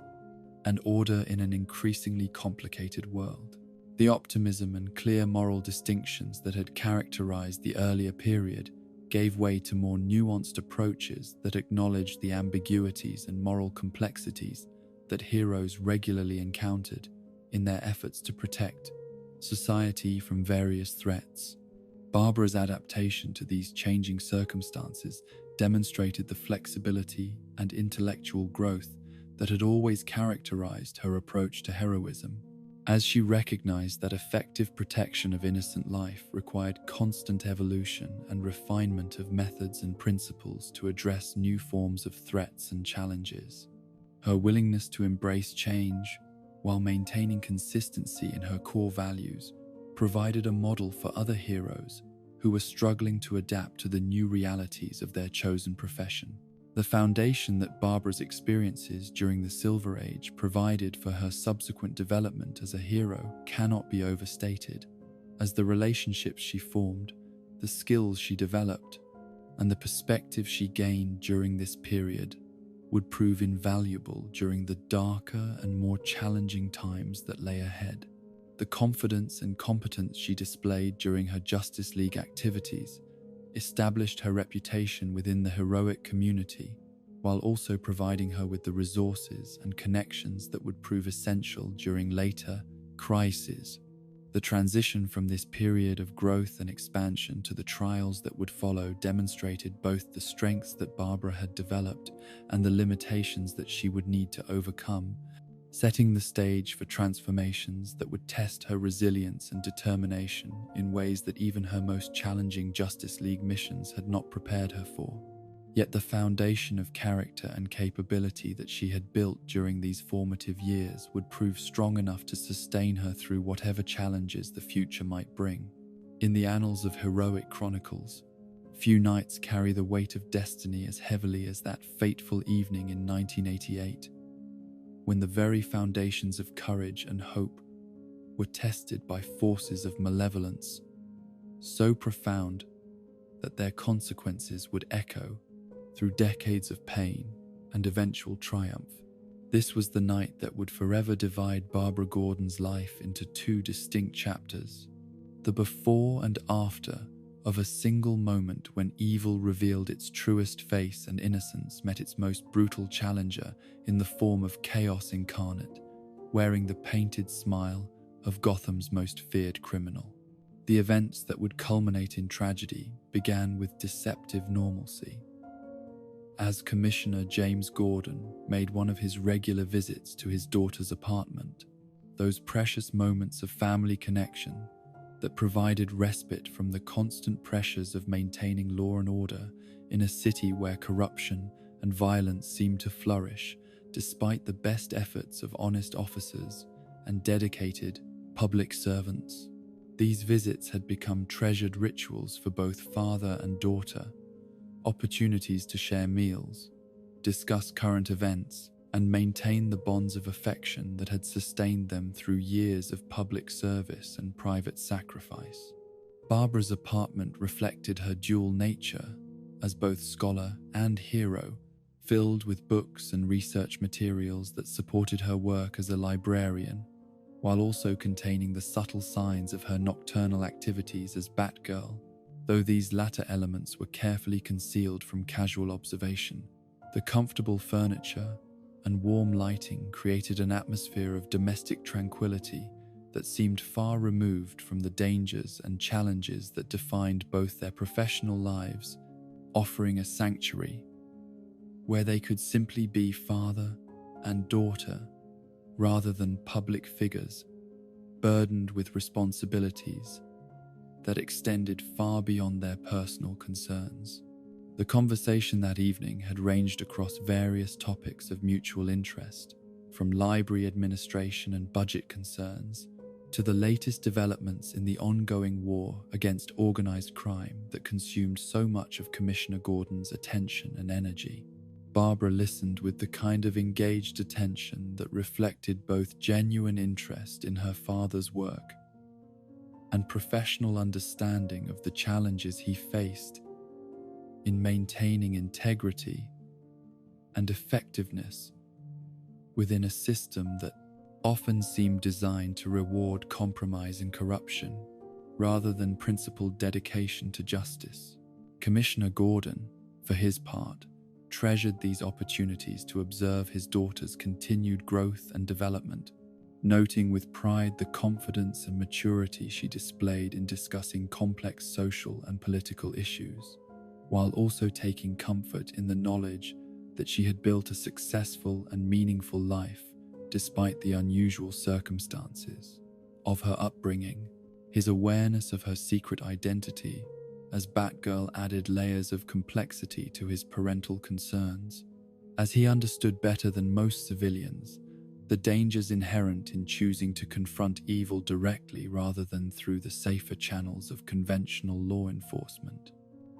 and order in an increasingly complicated world. The optimism and clear moral distinctions that had characterized the earlier period gave way to more nuanced approaches that acknowledged the ambiguities and moral complexities that heroes regularly encountered in their efforts to protect society from various threats. Barbara's adaptation to these changing circumstances demonstrated the flexibility and intellectual growth that had always characterized her approach to heroism, as she recognized that effective protection of innocent life required constant evolution and refinement of methods and principles to address new forms of threats and challenges. Her willingness to embrace change while maintaining consistency in her core values provided a model for other heroes who were struggling to adapt to the new realities of their chosen profession. The foundation that Barbara's experiences during the Silver Age provided for her subsequent development as a hero cannot be overstated, as the relationships she formed, the skills she developed, and the perspective she gained during this period would prove invaluable during the darker and more challenging times that lay ahead. The confidence and competence she displayed during her Justice League activities established her reputation within the heroic community, while also providing her with the resources and connections that would prove essential during later crises. The transition from this period of growth and expansion to the trials that would follow demonstrated both the strengths that Barbara had developed and the limitations that she would need to overcome, setting the stage for transformations that would test her resilience and determination in ways that even her most challenging Justice League missions had not prepared her for. Yet the foundation of character and capability that she had built during these formative years would prove strong enough to sustain her through whatever challenges the future might bring. In the annals of heroic chronicles, few nights carry the weight of destiny as heavily as that fateful evening in 1988, when the very foundations of courage and hope were tested by forces of malevolence so profound that their consequences would echo through decades of pain and eventual triumph. This was the night that would forever divide Barbara Gordon's life into two distinct chapters: the before and after of a single moment when evil revealed its truest face and innocence met its most brutal challenger in the form of chaos incarnate, wearing the painted smile of Gotham's most feared criminal. The events that would culminate in tragedy began with deceptive normalcy. As Commissioner James Gordon made one of his regular visits to his daughter's apartment, those precious moments of family connection that provided respite from the constant pressures of maintaining law and order in a city where corruption and violence seemed to flourish despite the best efforts of honest officers and dedicated public servants. These visits had become treasured rituals for both father and daughter, opportunities to share meals, discuss current events, and maintain the bonds of affection that had sustained them through years of public service and private sacrifice. Barbara's apartment reflected her dual nature as both scholar and hero, filled with books and research materials that supported her work as a librarian, while also containing the subtle signs of her nocturnal activities as Batgirl, though these latter elements were carefully concealed from casual observation. The comfortable furniture and warm lighting created an atmosphere of domestic tranquility that seemed far removed from the dangers and challenges that defined both their professional lives, offering a sanctuary where they could simply be father and daughter rather than public figures burdened with responsibilities that extended far beyond their personal concerns. The conversation that evening had ranged across various topics of mutual interest, from library administration and budget concerns to the latest developments in the ongoing war against organized crime that consumed so much of Commissioner Gordon's attention and energy. Barbara listened with the kind of engaged attention that reflected both genuine interest in her father's work and professional understanding of the challenges he faced in maintaining integrity and effectiveness within a system that often seemed designed to reward compromise and corruption rather than principled dedication to justice. Commissioner Gordon, for his part, treasured these opportunities to observe his daughter's continued growth and development, noting with pride the confidence and maturity she displayed in discussing complex social and political issues, while also taking comfort in the knowledge that she had built a successful and meaningful life despite the unusual circumstances of her upbringing. His awareness of her secret identity as Batgirl added layers of complexity to his parental concerns, as he understood better than most civilians the dangers inherent in choosing to confront evil directly rather than through the safer channels of conventional law enforcement.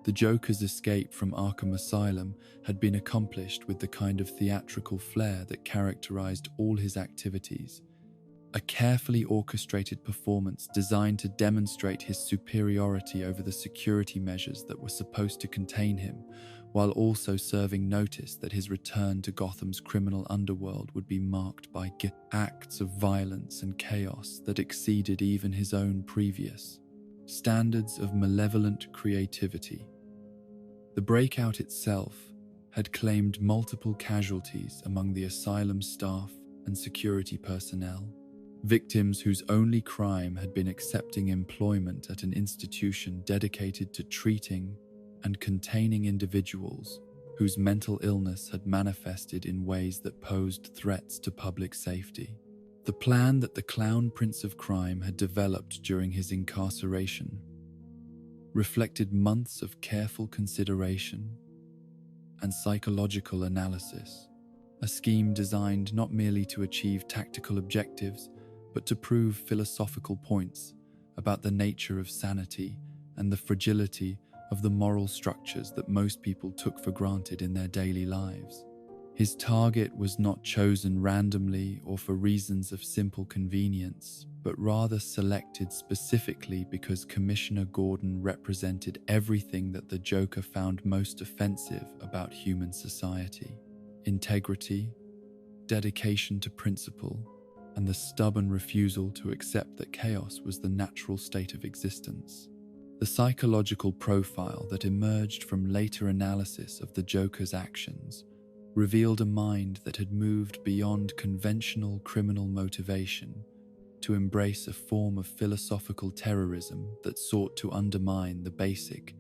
The Joker's escape from Arkham Asylum had been accomplished with the kind of theatrical flair that characterized all his activities, a carefully orchestrated performance designed to demonstrate his superiority over the security measures that were supposed to contain him, while also serving notice that his return to Gotham's criminal underworld would be marked by acts of violence and chaos that exceeded even his own previous standards of malevolent creativity. The breakout itself had claimed multiple casualties among the asylum staff and security personnel, victims whose only crime had been accepting employment at an institution dedicated to treating and containing individuals whose mental illness had manifested in ways that posed threats to public safety. The plan that the Clown Prince of Crime had developed during his incarceration reflected months of careful consideration and psychological analysis, a scheme designed not merely to achieve tactical objectives, but to prove philosophical points about the nature of sanity and the fragility of the moral structures that most people took for granted in their daily lives. His target was not chosen randomly or for reasons of simple convenience, but rather selected specifically because Commissioner Gordon represented everything that the Joker found most offensive about human society: integrity, dedication to principle, and the stubborn refusal to accept that chaos was the natural state of existence. The psychological profile that emerged from later analysis of the Joker's actions revealed a mind that had moved beyond conventional criminal motivation to embrace a form of philosophical terrorism that sought to undermine the basic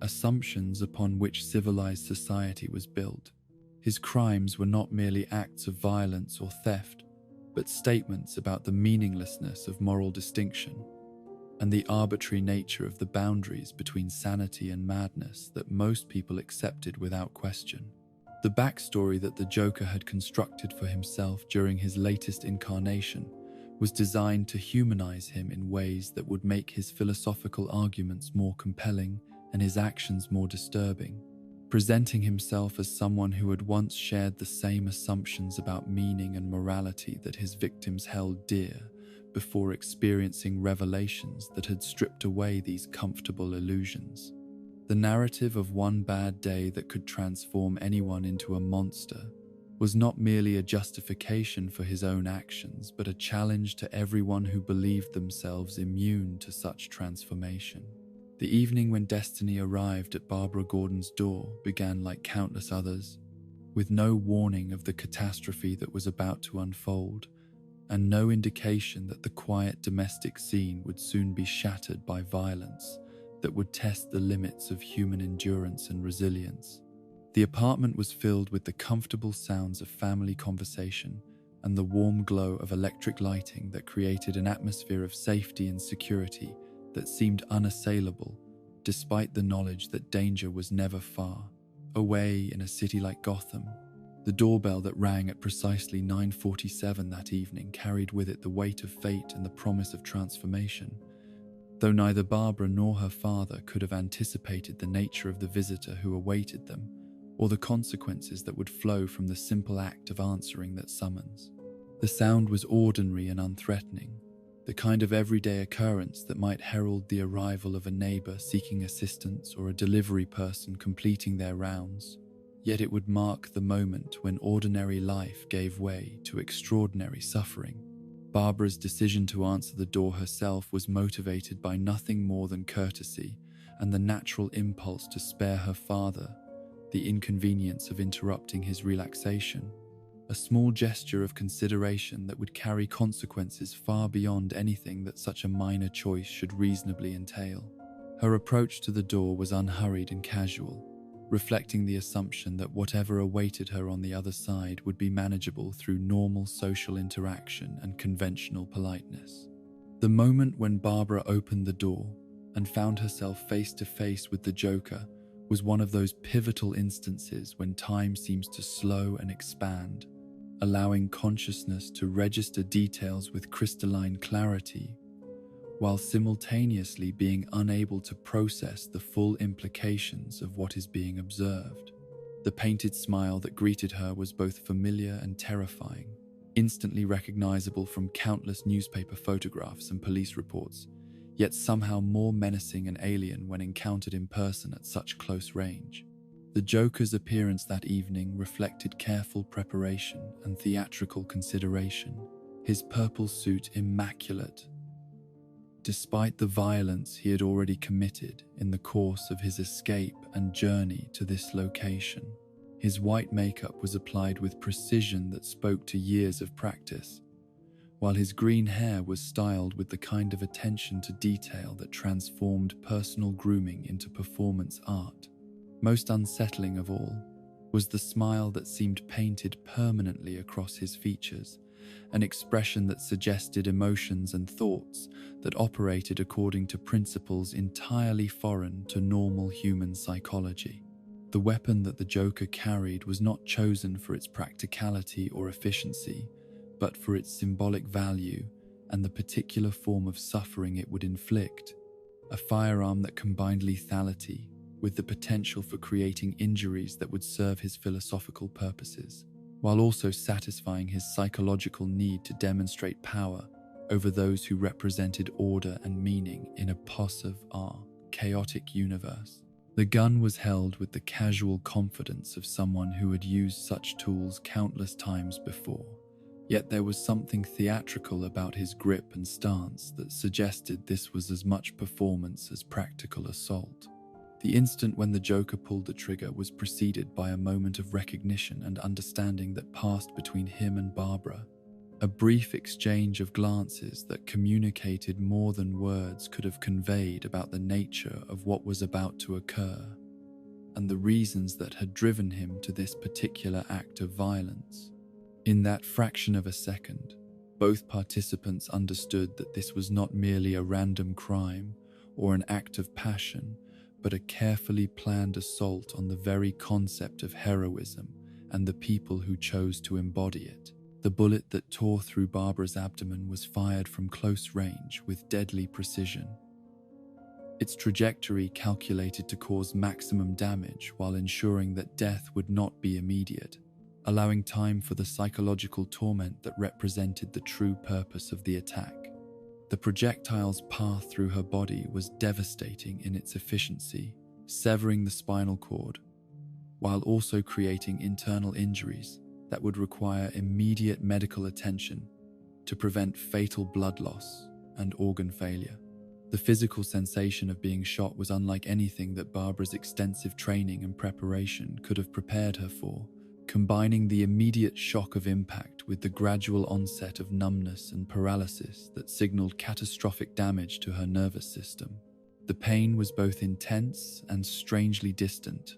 assumptions upon which civilized society was built. His crimes were not merely acts of violence or theft, but statements about the meaninglessness of moral distinction and the arbitrary nature of the boundaries between sanity and madness that most people accepted without question. The backstory that the Joker had constructed for himself during his latest incarnation was designed to humanize him in ways that would make his philosophical arguments more compelling and his actions more disturbing, presenting himself as someone who had once shared the same assumptions about meaning and morality that his victims held dear before experiencing revelations that had stripped away these comfortable illusions. The narrative of one bad day that could transform anyone into a monster was not merely a justification for his own actions, but a challenge to everyone who believed themselves immune to such transformation. The evening when Destiny arrived at Barbara Gordon's door began like countless others, with no warning of the catastrophe that was about to unfold, and no indication that the quiet domestic scene would soon be shattered by violence that would test the limits of human endurance and resilience. The apartment was filled with the comfortable sounds of family conversation and the warm glow of electric lighting that created an atmosphere of safety and security that seemed unassailable, despite the knowledge that danger was never far away in a city like Gotham. The doorbell that rang at precisely 9:47 that evening carried with it the weight of fate and the promise of transformation. Though neither Barbara nor her father could have anticipated the nature of the visitor who awaited them, or the consequences that would flow from the simple act of answering that summons. The sound was ordinary and unthreatening, the kind of everyday occurrence that might herald the arrival of a neighbor seeking assistance or a delivery person completing their rounds. Yet it would mark the moment when ordinary life gave way to extraordinary suffering. Barbara's decision to answer the door herself was motivated by nothing more than courtesy and the natural impulse to spare her father the inconvenience of interrupting his relaxation, a small gesture of consideration that would carry consequences far beyond anything that such a minor choice should reasonably entail. Her approach to the door was unhurried and casual, reflecting the assumption that whatever awaited her on the other side would be manageable through normal social interaction and conventional politeness. The moment when Barbara opened the door and found herself face to face with the Joker was one of those pivotal instances when time seems to slow and expand, allowing consciousness to register details with crystalline clarity, while simultaneously being unable to process the full implications of what is being observed. The painted smile that greeted her was both familiar and terrifying, instantly recognizable from countless newspaper photographs and police reports, yet somehow more menacing and alien when encountered in person at such close range. The Joker's appearance that evening reflected careful preparation and theatrical consideration, his purple suit immaculate, despite the violence he had already committed in the course of his escape and journey to this location. His white makeup was applied with precision that spoke to years of practice, while his green hair was styled with the kind of attention to detail that transformed personal grooming into performance art. Most unsettling of all was the smile that seemed painted permanently across his features, an expression that suggested emotions and thoughts that operated according to principles entirely foreign to normal human psychology. The weapon that the Joker carried was not chosen for its practicality or efficiency, but for its symbolic value and the particular form of suffering it would inflict. A firearm that combined lethality with the potential for creating injuries that would serve his philosophical purposes, while also satisfying his psychological need to demonstrate power over those who represented order and meaning in a chaotic universe. The gun was held with the casual confidence of someone who had used such tools countless times before, yet there was something theatrical about his grip and stance that suggested this was as much performance as practical assault. The instant when the Joker pulled the trigger was preceded by a moment of recognition and understanding that passed between him and Barbara. A brief exchange of glances that communicated more than words could have conveyed about the nature of what was about to occur, and the reasons that had driven him to this particular act of violence. In that fraction of a second, both participants understood that this was not merely a random crime or an act of passion, but a carefully planned assault on the very concept of heroism and the people who chose to embody it. The bullet that tore through Barbara's abdomen was fired from close range with deadly precision, its trajectory calculated to cause maximum damage while ensuring that death would not be immediate, allowing time for the psychological torment that represented the true purpose of the attack. The projectile's path through her body was devastating in its efficiency, severing the spinal cord, while also creating internal injuries that would require immediate medical attention to prevent fatal blood loss and organ failure. The physical sensation of being shot was unlike anything that Barbara's extensive training and preparation could have prepared her for, combining the immediate shock of impact with the gradual onset of numbness and paralysis that signaled catastrophic damage to her nervous system. The pain was both intense and strangely distant,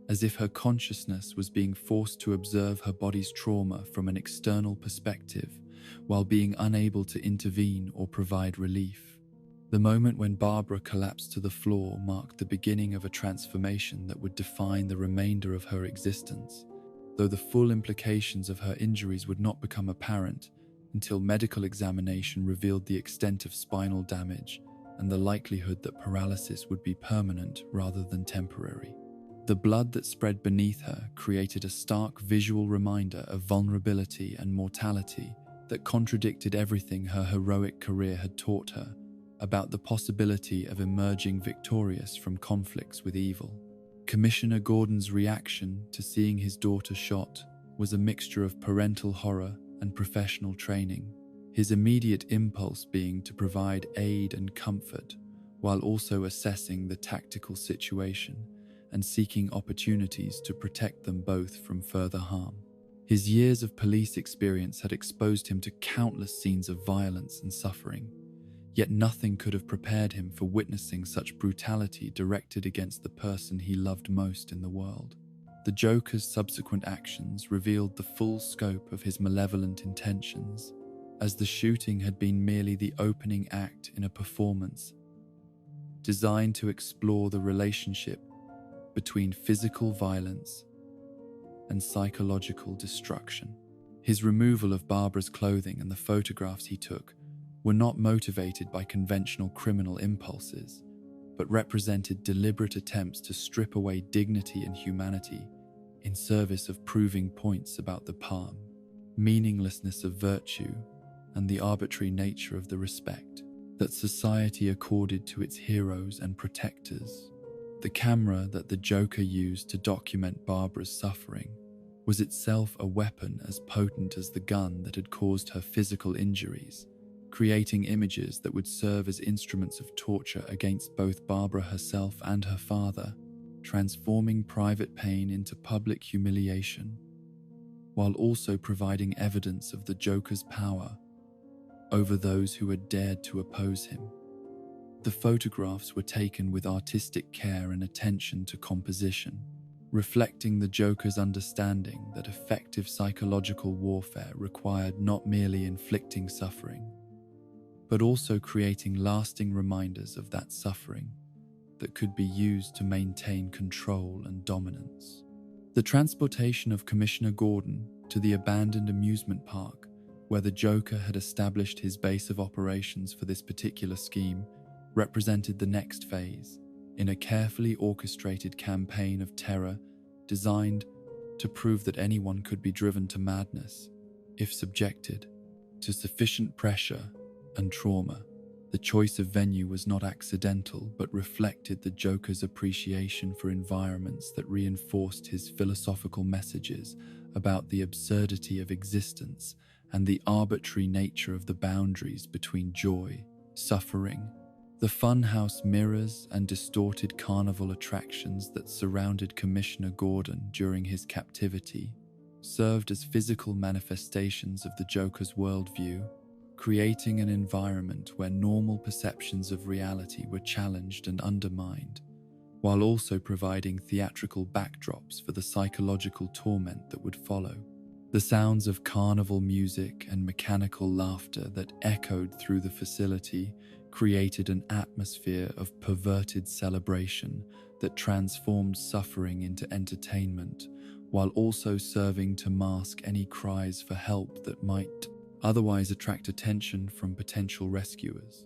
as if her consciousness was being forced to observe her body's trauma from an external perspective while being unable to intervene or provide relief. The moment when Barbara collapsed to the floor marked the beginning of a transformation that would define the remainder of her existence, though the full implications of her injuries would not become apparent until medical examination revealed the extent of spinal damage and the likelihood that paralysis would be permanent rather than temporary. The blood that spread beneath her created a stark visual reminder of vulnerability and mortality that contradicted everything her heroic career had taught her about the possibility of emerging victorious from conflicts with evil. Commissioner Gordon's reaction to seeing his daughter shot was a mixture of parental horror and professional training, his immediate impulse being to provide aid and comfort while also assessing the tactical situation and seeking opportunities to protect them both from further harm. His years of police experience had exposed him to countless scenes of violence and suffering, yet nothing could have prepared him for witnessing such brutality directed against the person he loved most in the world. The Joker's subsequent actions revealed the full scope of his malevolent intentions, as the shooting had been merely the opening act in a performance designed to explore the relationship between physical violence and psychological destruction. His removal of Barbara's clothing and the photographs he took were not motivated by conventional criminal impulses, but represented deliberate attempts to strip away dignity and humanity in service of proving points about the palm, meaninglessness of virtue, and the arbitrary nature of the respect that society accorded to its heroes and protectors. The camera that the Joker used to document Barbara's suffering was itself a weapon as potent as the gun that had caused her physical injuries, creating images that would serve as instruments of torture against both Barbara herself and her father, transforming private pain into public humiliation, while also providing evidence of the Joker's power over those who had dared to oppose him. The photographs were taken with artistic care and attention to composition, reflecting the Joker's understanding that effective psychological warfare required not merely inflicting suffering, but also creating lasting reminders of that suffering that could be used to maintain control and dominance. The transportation of Commissioner Gordon to the abandoned amusement park, where the Joker had established his base of operations for this particular scheme, represented the next phase in a carefully orchestrated campaign of terror designed to prove that anyone could be driven to madness if subjected to sufficient pressure and trauma. The choice of venue was not accidental, but reflected the Joker's appreciation for environments that reinforced his philosophical messages about the absurdity of existence and the arbitrary nature of the boundaries between joy, suffering. The funhouse mirrors and distorted carnival attractions that surrounded Commissioner Gordon during his captivity served as physical manifestations of the Joker's worldview, creating an environment where normal perceptions of reality were challenged and undermined, while also providing theatrical backdrops for the psychological torment that would follow. The sounds of carnival music and mechanical laughter that echoed through the facility created an atmosphere of perverted celebration that transformed suffering into entertainment, while also serving to mask any cries for help that might otherwise attract attention from potential rescuers.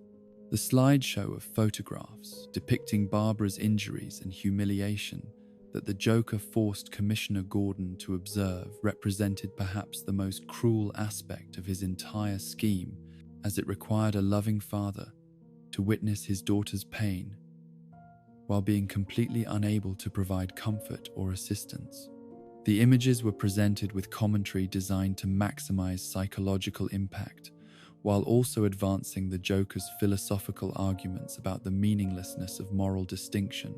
The slideshow of photographs depicting Barbara's injuries and humiliation that the Joker forced Commissioner Gordon to observe represented perhaps the most cruel aspect of his entire scheme, as it required a loving father to witness his daughter's pain while being completely unable to provide comfort or assistance. The images were presented with commentary designed to maximize psychological impact, while also advancing the Joker's philosophical arguments about the meaninglessness of moral distinction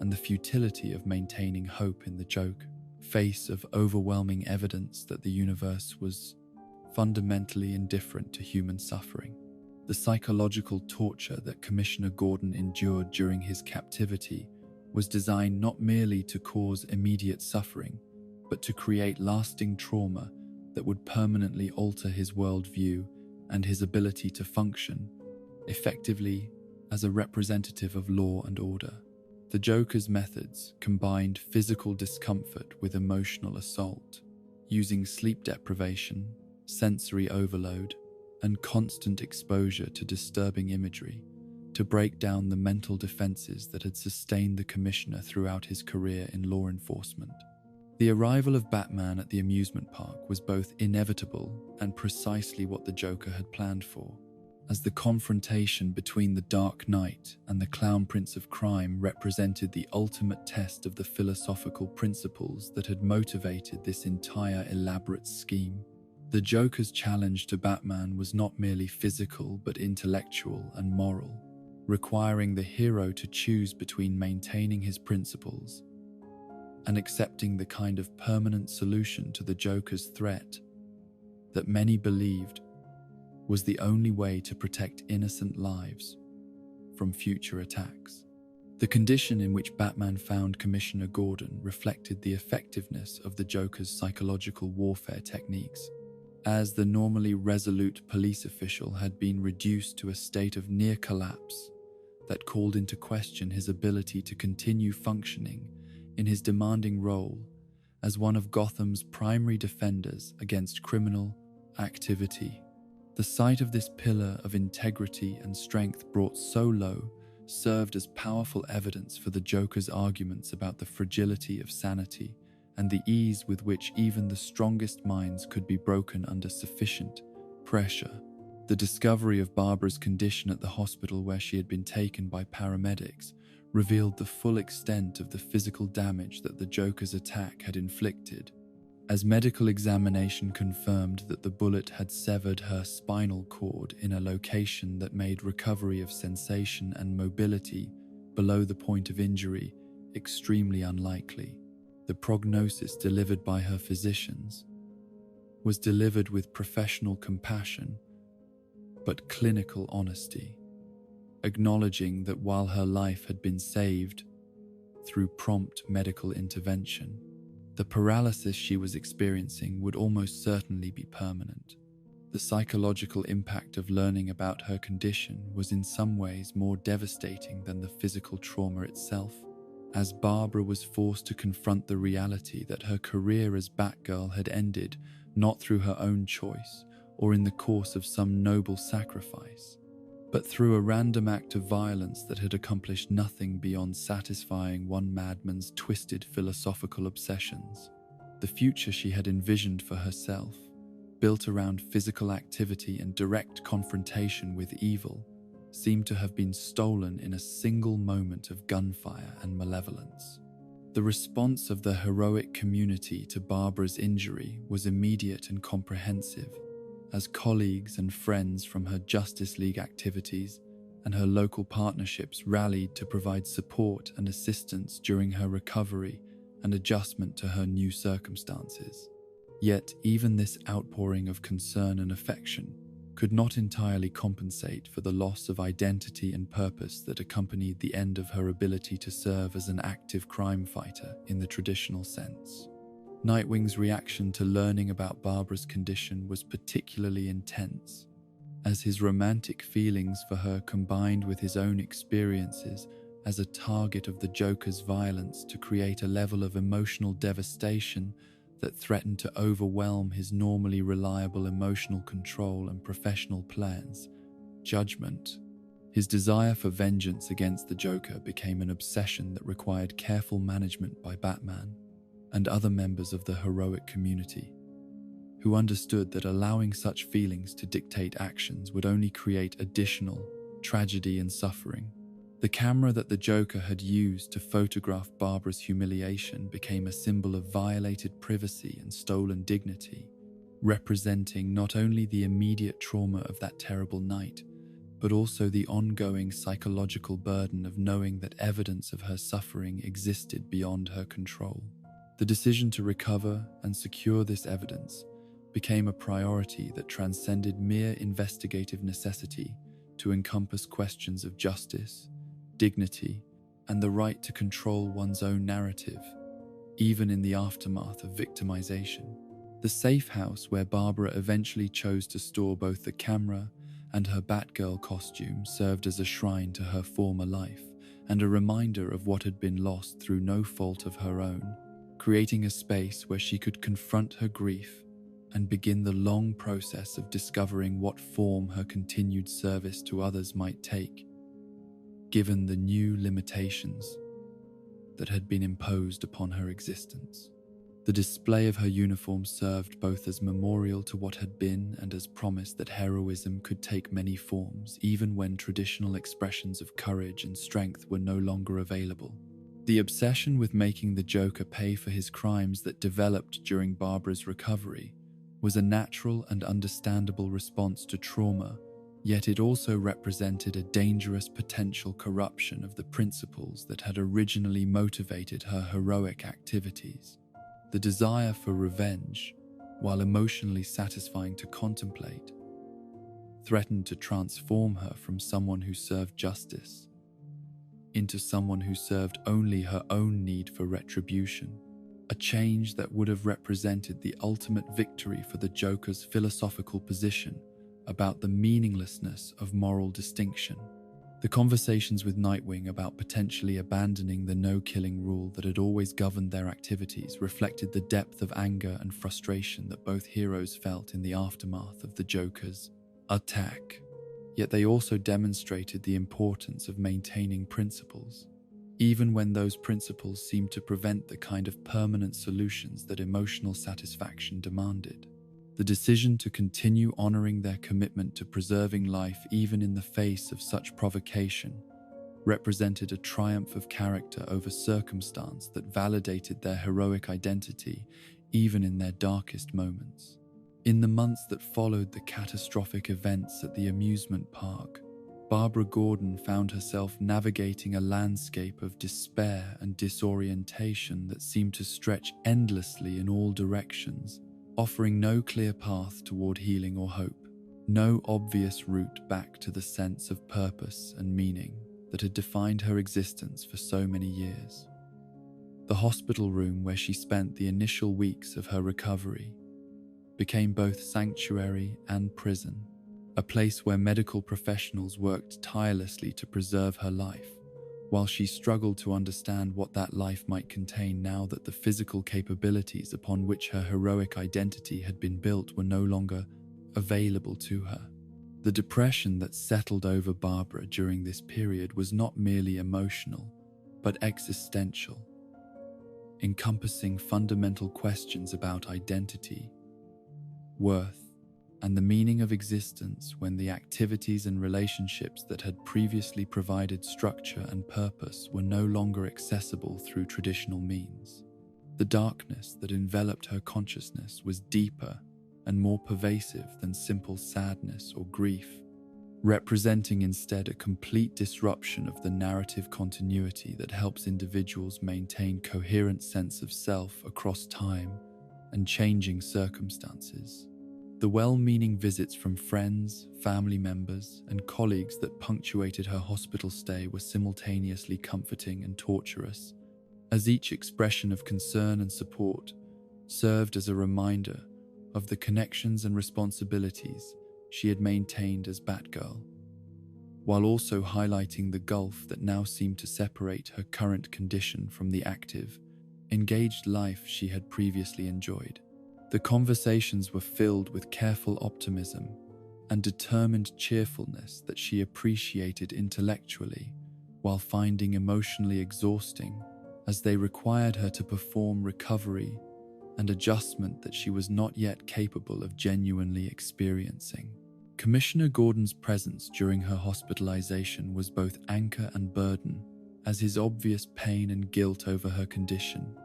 and the futility of maintaining hope in the face of overwhelming evidence that the universe was fundamentally indifferent to human suffering. The psychological torture that Commissioner Gordon endured during his captivity was designed not merely to cause immediate suffering, but to create lasting trauma that would permanently alter his worldview and his ability to function effectively as a representative of law and order. The Joker's methods combined physical discomfort with emotional assault, using sleep deprivation, sensory overload, and constant exposure to disturbing imagery to break down the mental defenses that had sustained the Commissioner throughout his career in law enforcement. The arrival of Batman at the amusement park was both inevitable and precisely what the Joker had planned for, as the confrontation between the Dark Knight and the Clown Prince of Crime represented the ultimate test of the philosophical principles that had motivated this entire elaborate scheme. The Joker's challenge to Batman was not merely physical but intellectual and moral, requiring the hero to choose between maintaining his principles and accepting the kind of permanent solution to the Joker's threat that many believed was the only way to protect innocent lives from future attacks. The condition in which Batman found Commissioner Gordon reflected the effectiveness of the Joker's psychological warfare techniques, as the normally resolute police official had been reduced to a state of near collapse that called into question his ability to continue functioning in his demanding role as one of Gotham's primary defenders against criminal activity. The sight of this pillar of integrity and strength brought so low served as powerful evidence for the Joker's arguments about the fragility of sanity and the ease with which even the strongest minds could be broken under sufficient pressure. The discovery of Barbara's condition at the hospital where she had been taken by paramedics revealed the full extent of the physical damage that the Joker's attack had inflicted, as medical examination confirmed that the bullet had severed her spinal cord in a location that made recovery of sensation and mobility below the point of injury extremely unlikely. The prognosis delivered by her physicians was delivered with professional compassion but clinical honesty, acknowledging that while her life had been saved through prompt medical intervention, the paralysis she was experiencing would almost certainly be permanent. The psychological impact of learning about her condition was in some ways more devastating than the physical trauma itself, as Barbara was forced to confront the reality that her career as Batgirl had ended not through her own choice or in the course of some noble sacrifice, but through a random act of violence that had accomplished nothing beyond satisfying one madman's twisted philosophical obsessions. The future she had envisioned for herself, built around physical activity and direct confrontation with evil, seemed to have been stolen in a single moment of gunfire and malevolence. The response of the heroic community to Barbara's injury was immediate and comprehensive, as colleagues and friends from her Justice League activities and her local partnerships rallied to provide support and assistance during her recovery and adjustment to her new circumstances. Yet even this outpouring of concern and affection could not entirely compensate for the loss of identity and purpose that accompanied the end of her ability to serve as an active crime fighter in the traditional sense. Nightwing's reaction to learning about Barbara's condition was particularly intense, as his romantic feelings for her combined with his own experiences as a target of the Joker's violence to create a level of emotional devastation that threatened to overwhelm his normally reliable emotional control and professional plans. Judgment. His desire for vengeance against the Joker became an obsession that required careful management by Batman and other members of the heroic community, who understood that allowing such feelings to dictate actions would only create additional tragedy and suffering. The camera that the Joker had used to photograph Barbara's humiliation became a symbol of violated privacy and stolen dignity, representing not only the immediate trauma of that terrible night, but also the ongoing psychological burden of knowing that evidence of her suffering existed beyond her control. The decision to recover and secure this evidence became a priority that transcended mere investigative necessity to encompass questions of justice, dignity, and the right to control one's own narrative, even in the aftermath of victimization. The safe house where Barbara eventually chose to store both the camera and her Batgirl costume served as a shrine to her former life and a reminder of what had been lost through no fault of her own, creating a space where she could confront her grief and begin the long process of discovering what form her continued service to others might take, given the new limitations that had been imposed upon her existence. The display of her uniform served both as memorial to what had been and as promise that heroism could take many forms, even when traditional expressions of courage and strength were no longer available. The obsession with making the Joker pay for his crimes that developed during Barbara's recovery was a natural and understandable response to trauma, yet it also represented a dangerous potential corruption of the principles that had originally motivated her heroic activities. The desire for revenge, while emotionally satisfying to contemplate, threatened to transform her from someone who served justice into someone who served only her own need for retribution, a change that would have represented the ultimate victory for the Joker's philosophical position about the meaninglessness of moral distinction. The conversations with Nightwing about potentially abandoning the no-killing rule that had always governed their activities reflected the depth of anger and frustration that both heroes felt in the aftermath of the Joker's attack. Yet they also demonstrated the importance of maintaining principles, even when those principles seemed to prevent the kind of permanent solutions that emotional satisfaction demanded. The decision to continue honoring their commitment to preserving life even in the face of such provocation represented a triumph of character over circumstance that validated their heroic identity even in their darkest moments. In the months that followed the catastrophic events at the amusement park, Barbara Gordon found herself navigating a landscape of despair and disorientation that seemed to stretch endlessly in all directions, offering no clear path toward healing or hope, no obvious route back to the sense of purpose and meaning that had defined her existence for so many years. The hospital room where she spent the initial weeks of her recovery became both sanctuary and prison, a place where medical professionals worked tirelessly to preserve her life, while she struggled to understand what that life might contain now that the physical capabilities upon which her heroic identity had been built were no longer available to her. The depression that settled over Barbara during this period was not merely emotional, but existential, encompassing fundamental questions about identity, worth, and the meaning of existence when the activities and relationships that had previously provided structure and purpose were no longer accessible through traditional means. The darkness that enveloped her consciousness was deeper and more pervasive than simple sadness or grief, representing instead a complete disruption of the narrative continuity that helps individuals maintain coherent sense of self across time and changing circumstances. The well-meaning visits from friends, family members, and colleagues that punctuated her hospital stay were simultaneously comforting and torturous, as each expression of concern and support served as a reminder of the connections and responsibilities she had maintained as Batgirl, while also highlighting the gulf that now seemed to separate her current condition from the active, engaged life she had previously enjoyed. The conversations were filled with careful optimism and determined cheerfulness that she appreciated intellectually, while finding emotionally exhausting, as they required her to perform recovery and adjustment that she was not yet capable of genuinely experiencing. Commissioner Gordon's presence during her hospitalization was both anchor and burden, as his obvious pain and guilt over her condition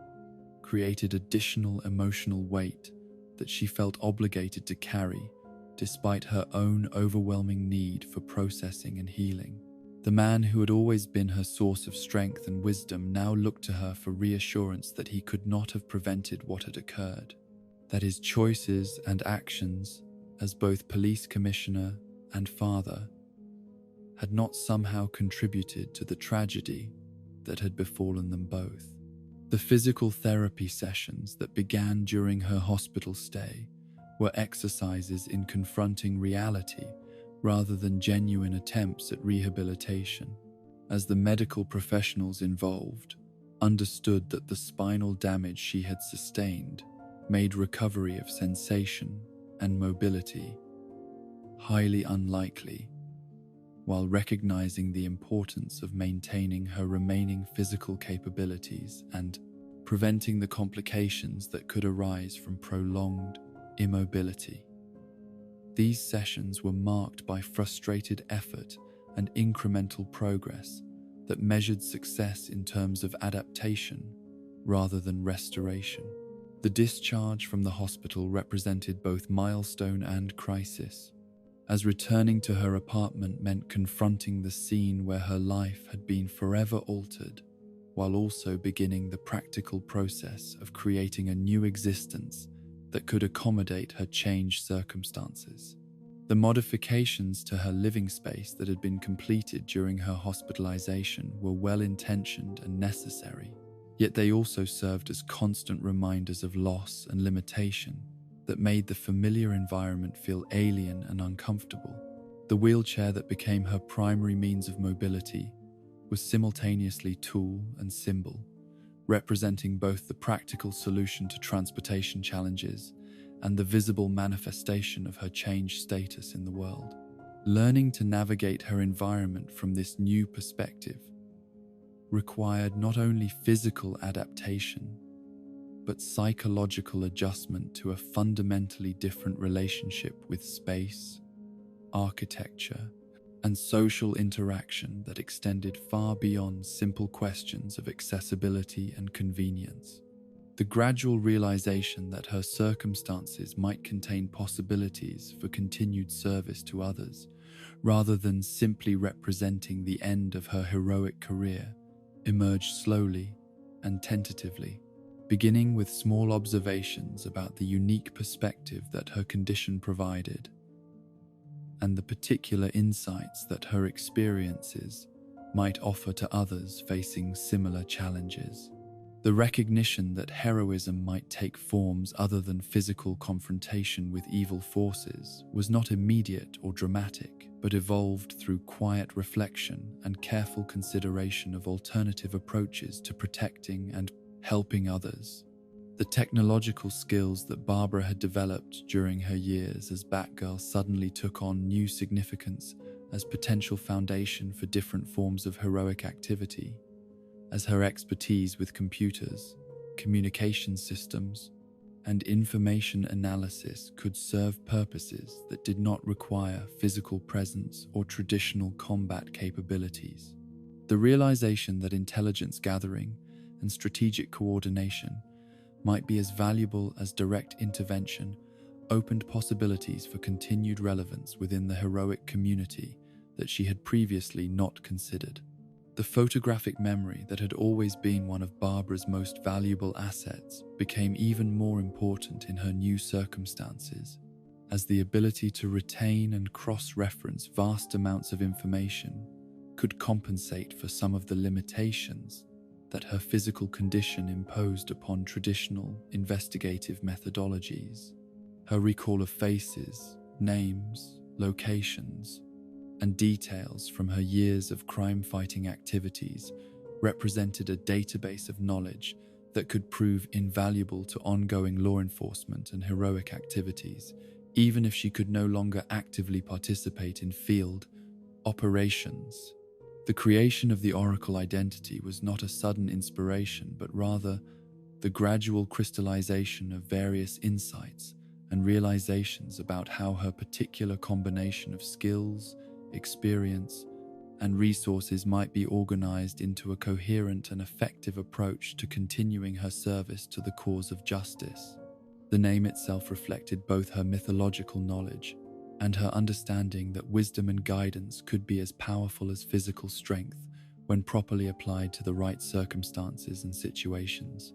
created additional emotional weight that she felt obligated to carry despite her own overwhelming need for processing and healing. The man who had always been her source of strength and wisdom now looked to her for reassurance that he could not have prevented what had occurred, that his choices and actions as both police commissioner and father had not somehow contributed to the tragedy that had befallen them both. The physical therapy sessions that began during her hospital stay were exercises in confronting reality rather than genuine attempts at rehabilitation, as the medical professionals involved understood that the spinal damage she had sustained made recovery of sensation and mobility highly unlikely, while recognizing the importance of maintaining her remaining physical capabilities and preventing the complications that could arise from prolonged immobility. These sessions were marked by frustrated effort and incremental progress that measured success in terms of adaptation rather than restoration. The discharge from the hospital represented both milestone and crisis, as returning to her apartment meant confronting the scene where her life had been forever altered, while also beginning the practical process of creating a new existence that could accommodate her changed circumstances. The modifications to her living space that had been completed during her hospitalization were well-intentioned and necessary, yet they also served as constant reminders of loss and limitation that made the familiar environment feel alien and uncomfortable. The wheelchair that became her primary means of mobility was simultaneously tool and symbol, representing both the practical solution to transportation challenges and the visible manifestation of her changed status in the world. Learning to navigate her environment from this new perspective required not only physical adaptation, but psychological adjustment to a fundamentally different relationship with space, architecture, and social interaction that extended far beyond simple questions of accessibility and convenience. The gradual realization that her circumstances might contain possibilities for continued service to others, rather than simply representing the end of her heroic career, emerged slowly and tentatively, beginning with small observations about the unique perspective that her condition provided, and the particular insights that her experiences might offer to others facing similar challenges. The recognition that heroism might take forms other than physical confrontation with evil forces was not immediate or dramatic, but evolved through quiet reflection and careful consideration of alternative approaches to protecting and helping others. The technological skills that Barbara had developed during her years as Batgirl suddenly took on new significance as potential foundation for different forms of heroic activity, as her expertise with computers, communication systems, and information analysis could serve purposes that did not require physical presence or traditional combat capabilities. The realization that intelligence gathering and strategic coordination might be as valuable as direct intervention opened possibilities for continued relevance within the heroic community that she had previously not considered. The photographic memory that had always been one of Barbara's most valuable assets became even more important in her new circumstances, as the ability to retain and cross-reference vast amounts of information could compensate for some of the limitations that her physical condition imposed upon traditional investigative methodologies. Her recall of faces, names, locations, and details from her years of crime-fighting activities represented a database of knowledge that could prove invaluable to ongoing law enforcement and heroic activities, even if she could no longer actively participate in field operations. The creation of the Oracle identity was not a sudden inspiration, but rather the gradual crystallization of various insights and realizations about how her particular combination of skills, experience, and resources might be organized into a coherent and effective approach to continuing her service to the cause of justice. The name itself reflected both her mythological knowledge and her understanding that wisdom and guidance could be as powerful as physical strength when properly applied to the right circumstances and situations.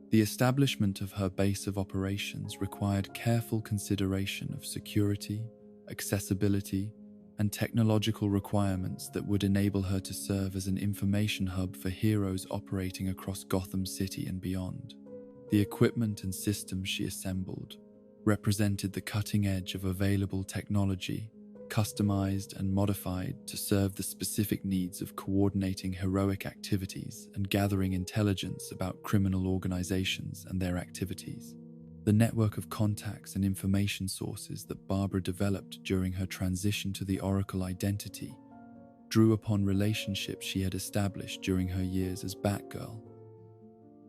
The establishment of her base of operations required careful consideration of security, accessibility, and technological requirements that would enable her to serve as an information hub for heroes operating across Gotham City and beyond. The equipment and systems she assembled represented the cutting edge of available technology, customized and modified to serve the specific needs of coordinating heroic activities and gathering intelligence about criminal organizations and their activities. The network of contacts and information sources that Barbara developed during her transition to the Oracle identity drew upon relationships she had established during her years as Batgirl,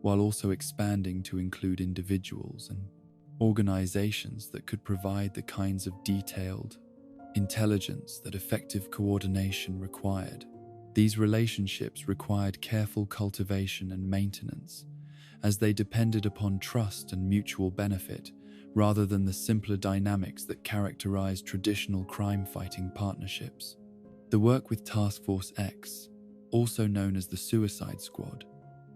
while also expanding to include individuals and organizations that could provide the kinds of detailed intelligence that effective coordination required. These relationships required careful cultivation and maintenance, as they depended upon trust and mutual benefit, rather than the simpler dynamics that characterized traditional crime-fighting partnerships. The work with Task Force X, also known as the Suicide Squad,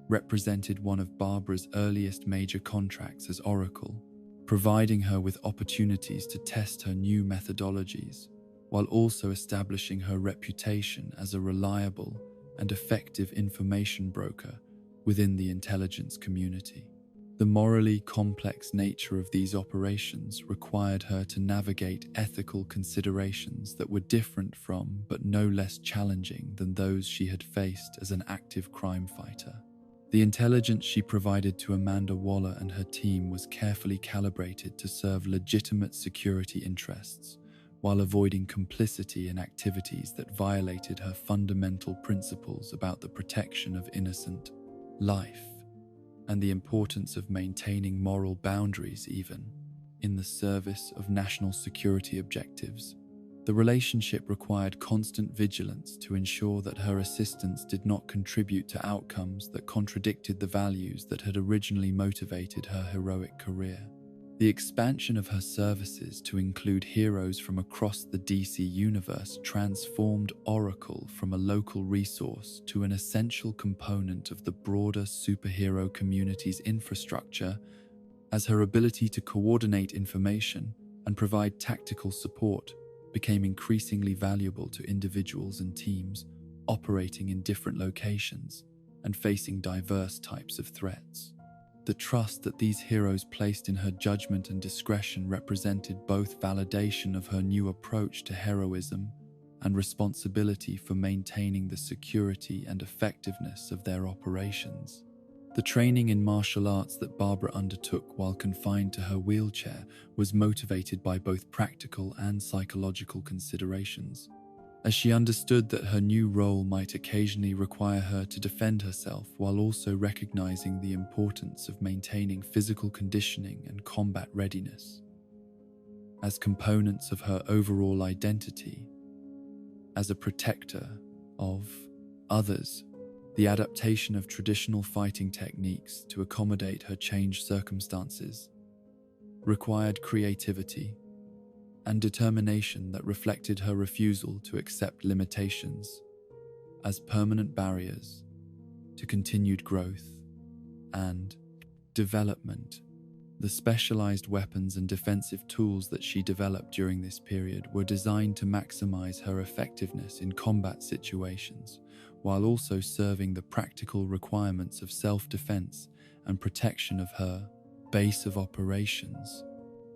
represented one of Barbara's earliest major contracts as Oracle, providing her with opportunities to test her new methodologies, while also establishing her reputation as a reliable and effective information broker within the intelligence community. The morally complex nature of these operations required her to navigate ethical considerations that were different from, but no less challenging than, those she had faced as an active crime fighter. The intelligence she provided to Amanda Waller and her team was carefully calibrated to serve legitimate security interests, while avoiding complicity in activities that violated her fundamental principles about the protection of innocent life and the importance of maintaining moral boundaries even in the service of national security objectives. The relationship required constant vigilance to ensure that her assistance did not contribute to outcomes that contradicted the values that had originally motivated her heroic career. The expansion of her services to include heroes from across the DC universe transformed Oracle from a local resource to an essential component of the broader superhero community's infrastructure, as her ability to coordinate information and provide tactical support became increasingly valuable to individuals and teams operating in different locations and facing diverse types of threats. The trust that these heroes placed in her judgment and discretion represented both validation of her new approach to heroism and responsibility for maintaining the security and effectiveness of their operations. The training in martial arts that Barbara undertook while confined to her wheelchair was motivated by both practical and psychological considerations, as she understood that her new role might occasionally require her to defend herself while also recognizing the importance of maintaining physical conditioning and combat readiness as components of her overall identity as a protector of others. The adaptation of traditional fighting techniques to accommodate her changed circumstances required creativity and determination that reflected her refusal to accept limitations as permanent barriers to continued growth and development. The specialized weapons and defensive tools that she developed during this period were designed to maximize her effectiveness in combat situations, while also serving the practical requirements of self-defense and protection of her base of operations.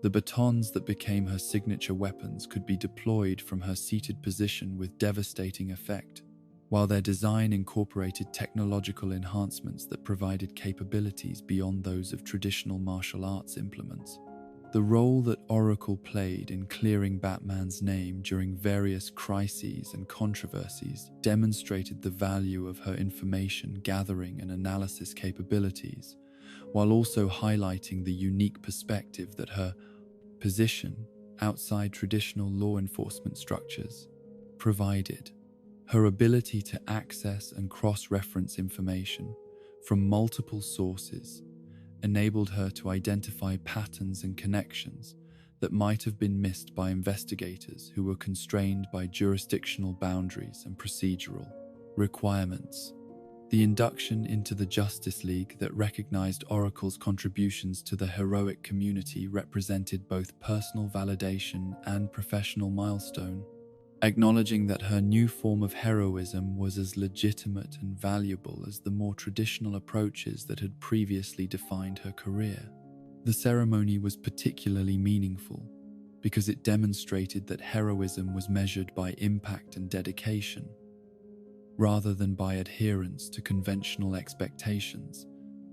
The batons that became her signature weapons could be deployed from her seated position with devastating effect, while their design incorporated technological enhancements that provided capabilities beyond those of traditional martial arts implements. The role that Oracle played in clearing Batman's name during various crises and controversies demonstrated the value of her information gathering and analysis capabilities, while also highlighting the unique perspective that her position outside traditional law enforcement structures provided. Her ability to access and cross-reference information from multiple sources enabled her to identify patterns and connections that might have been missed by investigators who were constrained by jurisdictional boundaries and procedural requirements. The induction into the Justice League that recognized Oracle's contributions to the heroic community represented both personal validation and professional milestone, acknowledging that her new form of heroism was as legitimate and valuable as the more traditional approaches that had previously defined her career. The ceremony was particularly meaningful because it demonstrated that heroism was measured by impact and dedication, rather than by adherence to conventional expectations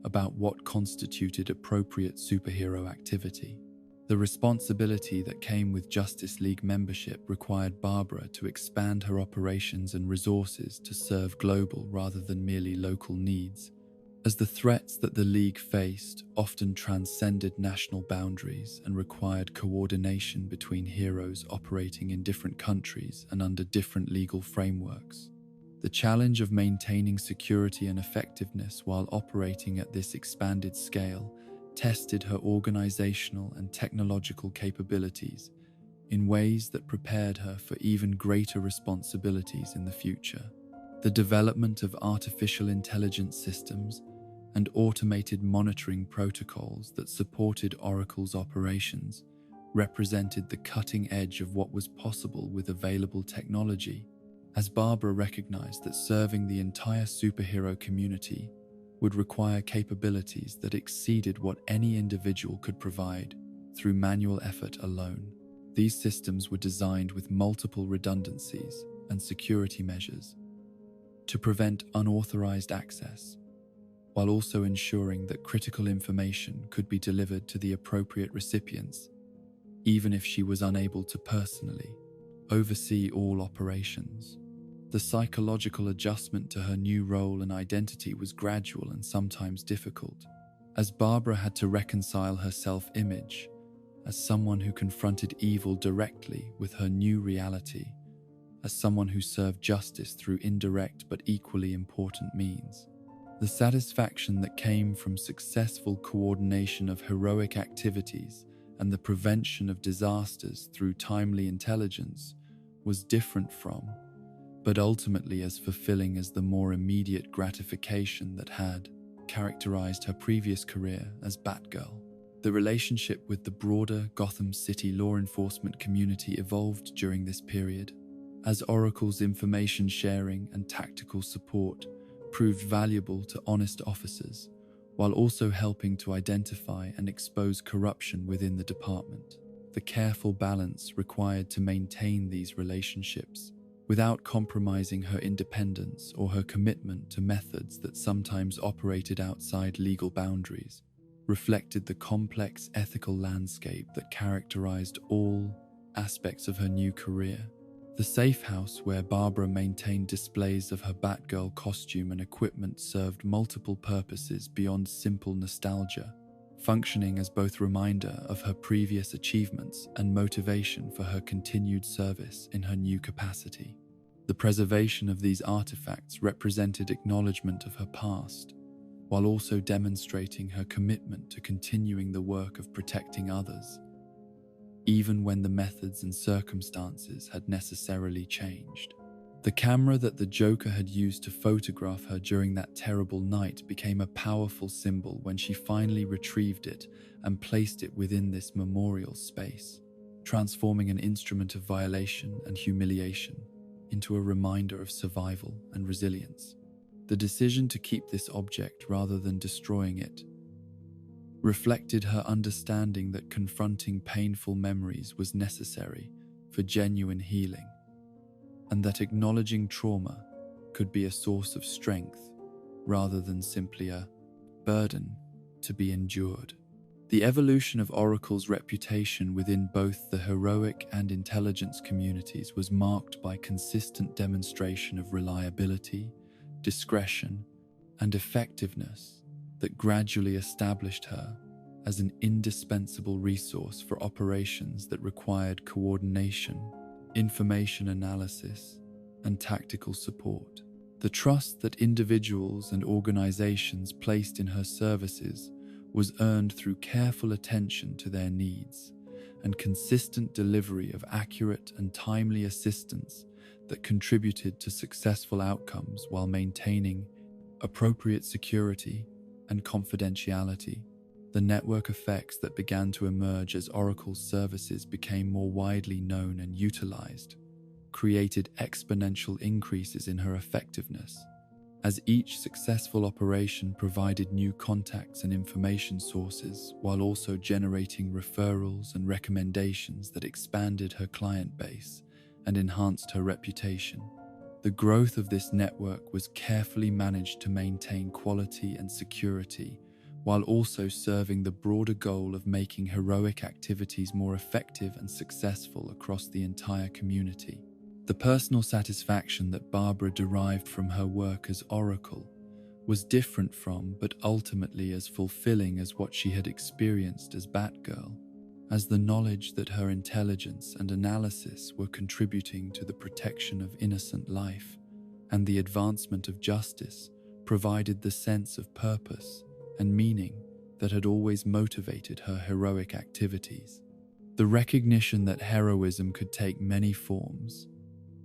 about what constituted appropriate superhero activity. The responsibility that came with Justice League membership required Barbara to expand her operations and resources to serve global rather than merely local needs, as the threats that the League faced often transcended national boundaries and required coordination between heroes operating in different countries and under different legal frameworks. The challenge of maintaining security and effectiveness while operating at this expanded scale tested her organizational and technological capabilities in ways that prepared her for even greater responsibilities in the future. The development of artificial intelligence systems and automated monitoring protocols that supported Oracle's operations represented the cutting edge of what was possible with available technology, as Barbara recognized that serving the entire superhero community would require capabilities that exceeded what any individual could provide through manual effort alone. These systems were designed with multiple redundancies and security measures to prevent unauthorized access, while also ensuring that critical information could be delivered to the appropriate recipients, even if she was unable to personally oversee all operations. The psychological adjustment to her new role and identity was gradual and sometimes difficult, as Barbara had to reconcile her self-image as someone who confronted evil directly with her new reality, as someone who served justice through indirect but equally important means. The satisfaction that came from successful coordination of heroic activities and the prevention of disasters through timely intelligence was different from, but ultimately as fulfilling as the more immediate gratification that had characterized her previous career as Batgirl. The relationship with the broader Gotham City law enforcement community evolved during this period, as Oracle's information sharing and tactical support proved valuable to honest officers, while also helping to identify and expose corruption within the department. The careful balance required to maintain these relationships without compromising her independence or her commitment to methods that sometimes operated outside legal boundaries reflected the complex ethical landscape that characterized all aspects of her new career. The safe house where Barbara maintained displays of her Batgirl costume and equipment served multiple purposes beyond simple nostalgia, functioning as both reminder of her previous achievements and motivation for her continued service in her new capacity. The preservation of these artifacts represented acknowledgement of her past, while also demonstrating her commitment to continuing the work of protecting others, even when the methods and circumstances had necessarily changed. The camera that the Joker had used to photograph her during that terrible night became a powerful symbol when she finally retrieved it and placed it within this memorial space, transforming an instrument of violation and humiliation into a reminder of survival and resilience. The decision to keep this object rather than destroying it reflected her understanding that confronting painful memories was necessary for genuine healing, and that acknowledging trauma could be a source of strength rather than simply a burden to be endured. The evolution of Oracle's reputation within both the heroic and intelligence communities was marked by consistent demonstration of reliability, discretion, and effectiveness that gradually established her as an indispensable resource for operations that required coordination, information analysis, and tactical support. The trust that individuals and organizations placed in her services was earned through careful attention to their needs and consistent delivery of accurate and timely assistance that contributed to successful outcomes while maintaining appropriate security and confidentiality. The network effects that began to emerge as Oracle's services became more widely known and utilized created exponential increases in her effectiveness, as each successful operation provided new contacts and information sources while also generating referrals and recommendations that expanded her client base and enhanced her reputation. The growth of this network was carefully managed to maintain quality and security, while also serving the broader goal of making heroic activities more effective and successful across the entire community. The personal satisfaction that Barbara derived from her work as Oracle was different from, but ultimately as fulfilling as what she had experienced as Batgirl, as the knowledge that her intelligence and analysis were contributing to the protection of innocent life and the advancement of justice provided the sense of purpose and meaning that had always motivated her heroic activities. The recognition that heroism could take many forms,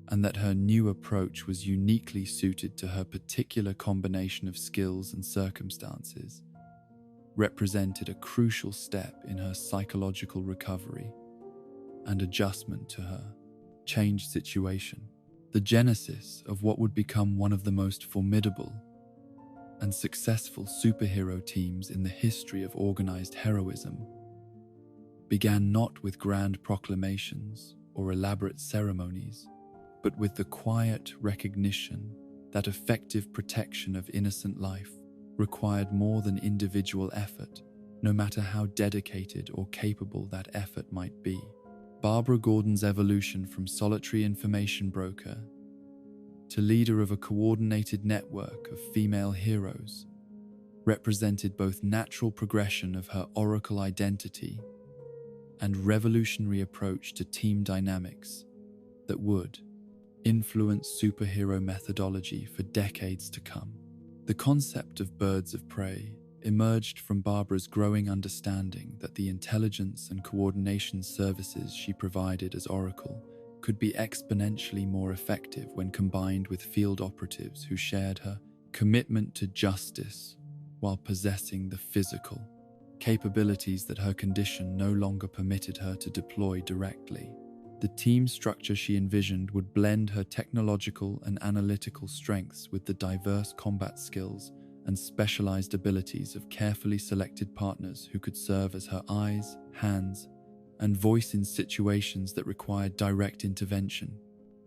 and that her new approach was uniquely suited to her particular combination of skills and circumstances, represented a crucial step in her psychological recovery and adjustment to her changed situation. The genesis of what would become one of the most formidable and successful superhero teams in the history of organized heroism began not with grand proclamations or elaborate ceremonies, but with the quiet recognition that effective protection of innocent life required more than individual effort, no matter how dedicated or capable that effort might be. Barbara Gordon's evolution from solitary information broker to leader of a coordinated network of female heroes represented both natural progression of her Oracle identity and revolutionary approach to team dynamics that would influence superhero methodology for decades to come. The concept of birds of prey emerged from Barbara's growing understanding that the intelligence and coordination services she provided as Oracle could be exponentially more effective when combined with field operatives who shared her commitment to justice while possessing the physical capabilities that her condition no longer permitted her to deploy directly. The team structure she envisioned would blend her technological and analytical strengths with the diverse combat skills and specialized abilities of carefully selected partners who could serve as her eyes, hands, and voice in situations that required direct intervention.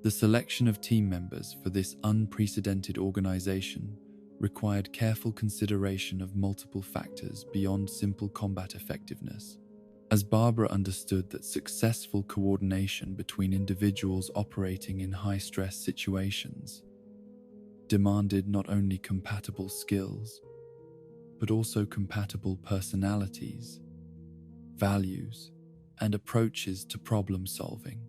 The selection of team members for this unprecedented organization required careful consideration of multiple factors beyond simple combat effectiveness, as Barbara understood that successful coordination between individuals operating in high-stress situations demanded not only compatible skills, but also compatible personalities, values, and approaches to problem solving.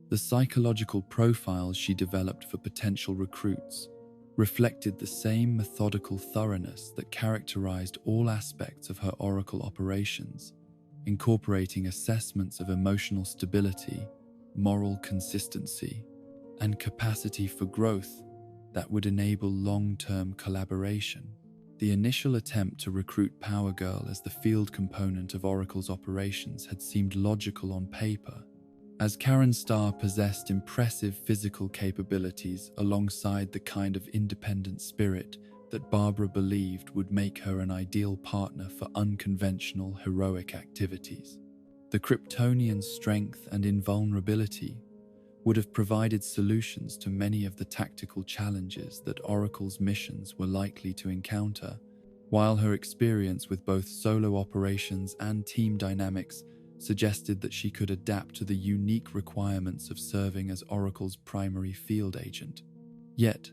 The psychological profiles she developed for potential recruits reflected the same methodical thoroughness that characterized all aspects of her Oracle operations, incorporating assessments of emotional stability, moral consistency, and capacity for growth that would enable long-term collaboration. The initial attempt to recruit Power Girl as the field component of Oracle's operations had seemed logical on paper, as Karen Starr possessed impressive physical capabilities alongside the kind of independent spirit that Barbara believed would make her an ideal partner for unconventional heroic activities. The Kryptonian strength and invulnerability would have provided solutions to many of the tactical challenges that Oracle's missions were likely to encounter, while her experience with both solo operations and team dynamics suggested that she could adapt to the unique requirements of serving as Oracle's primary field agent. Yet,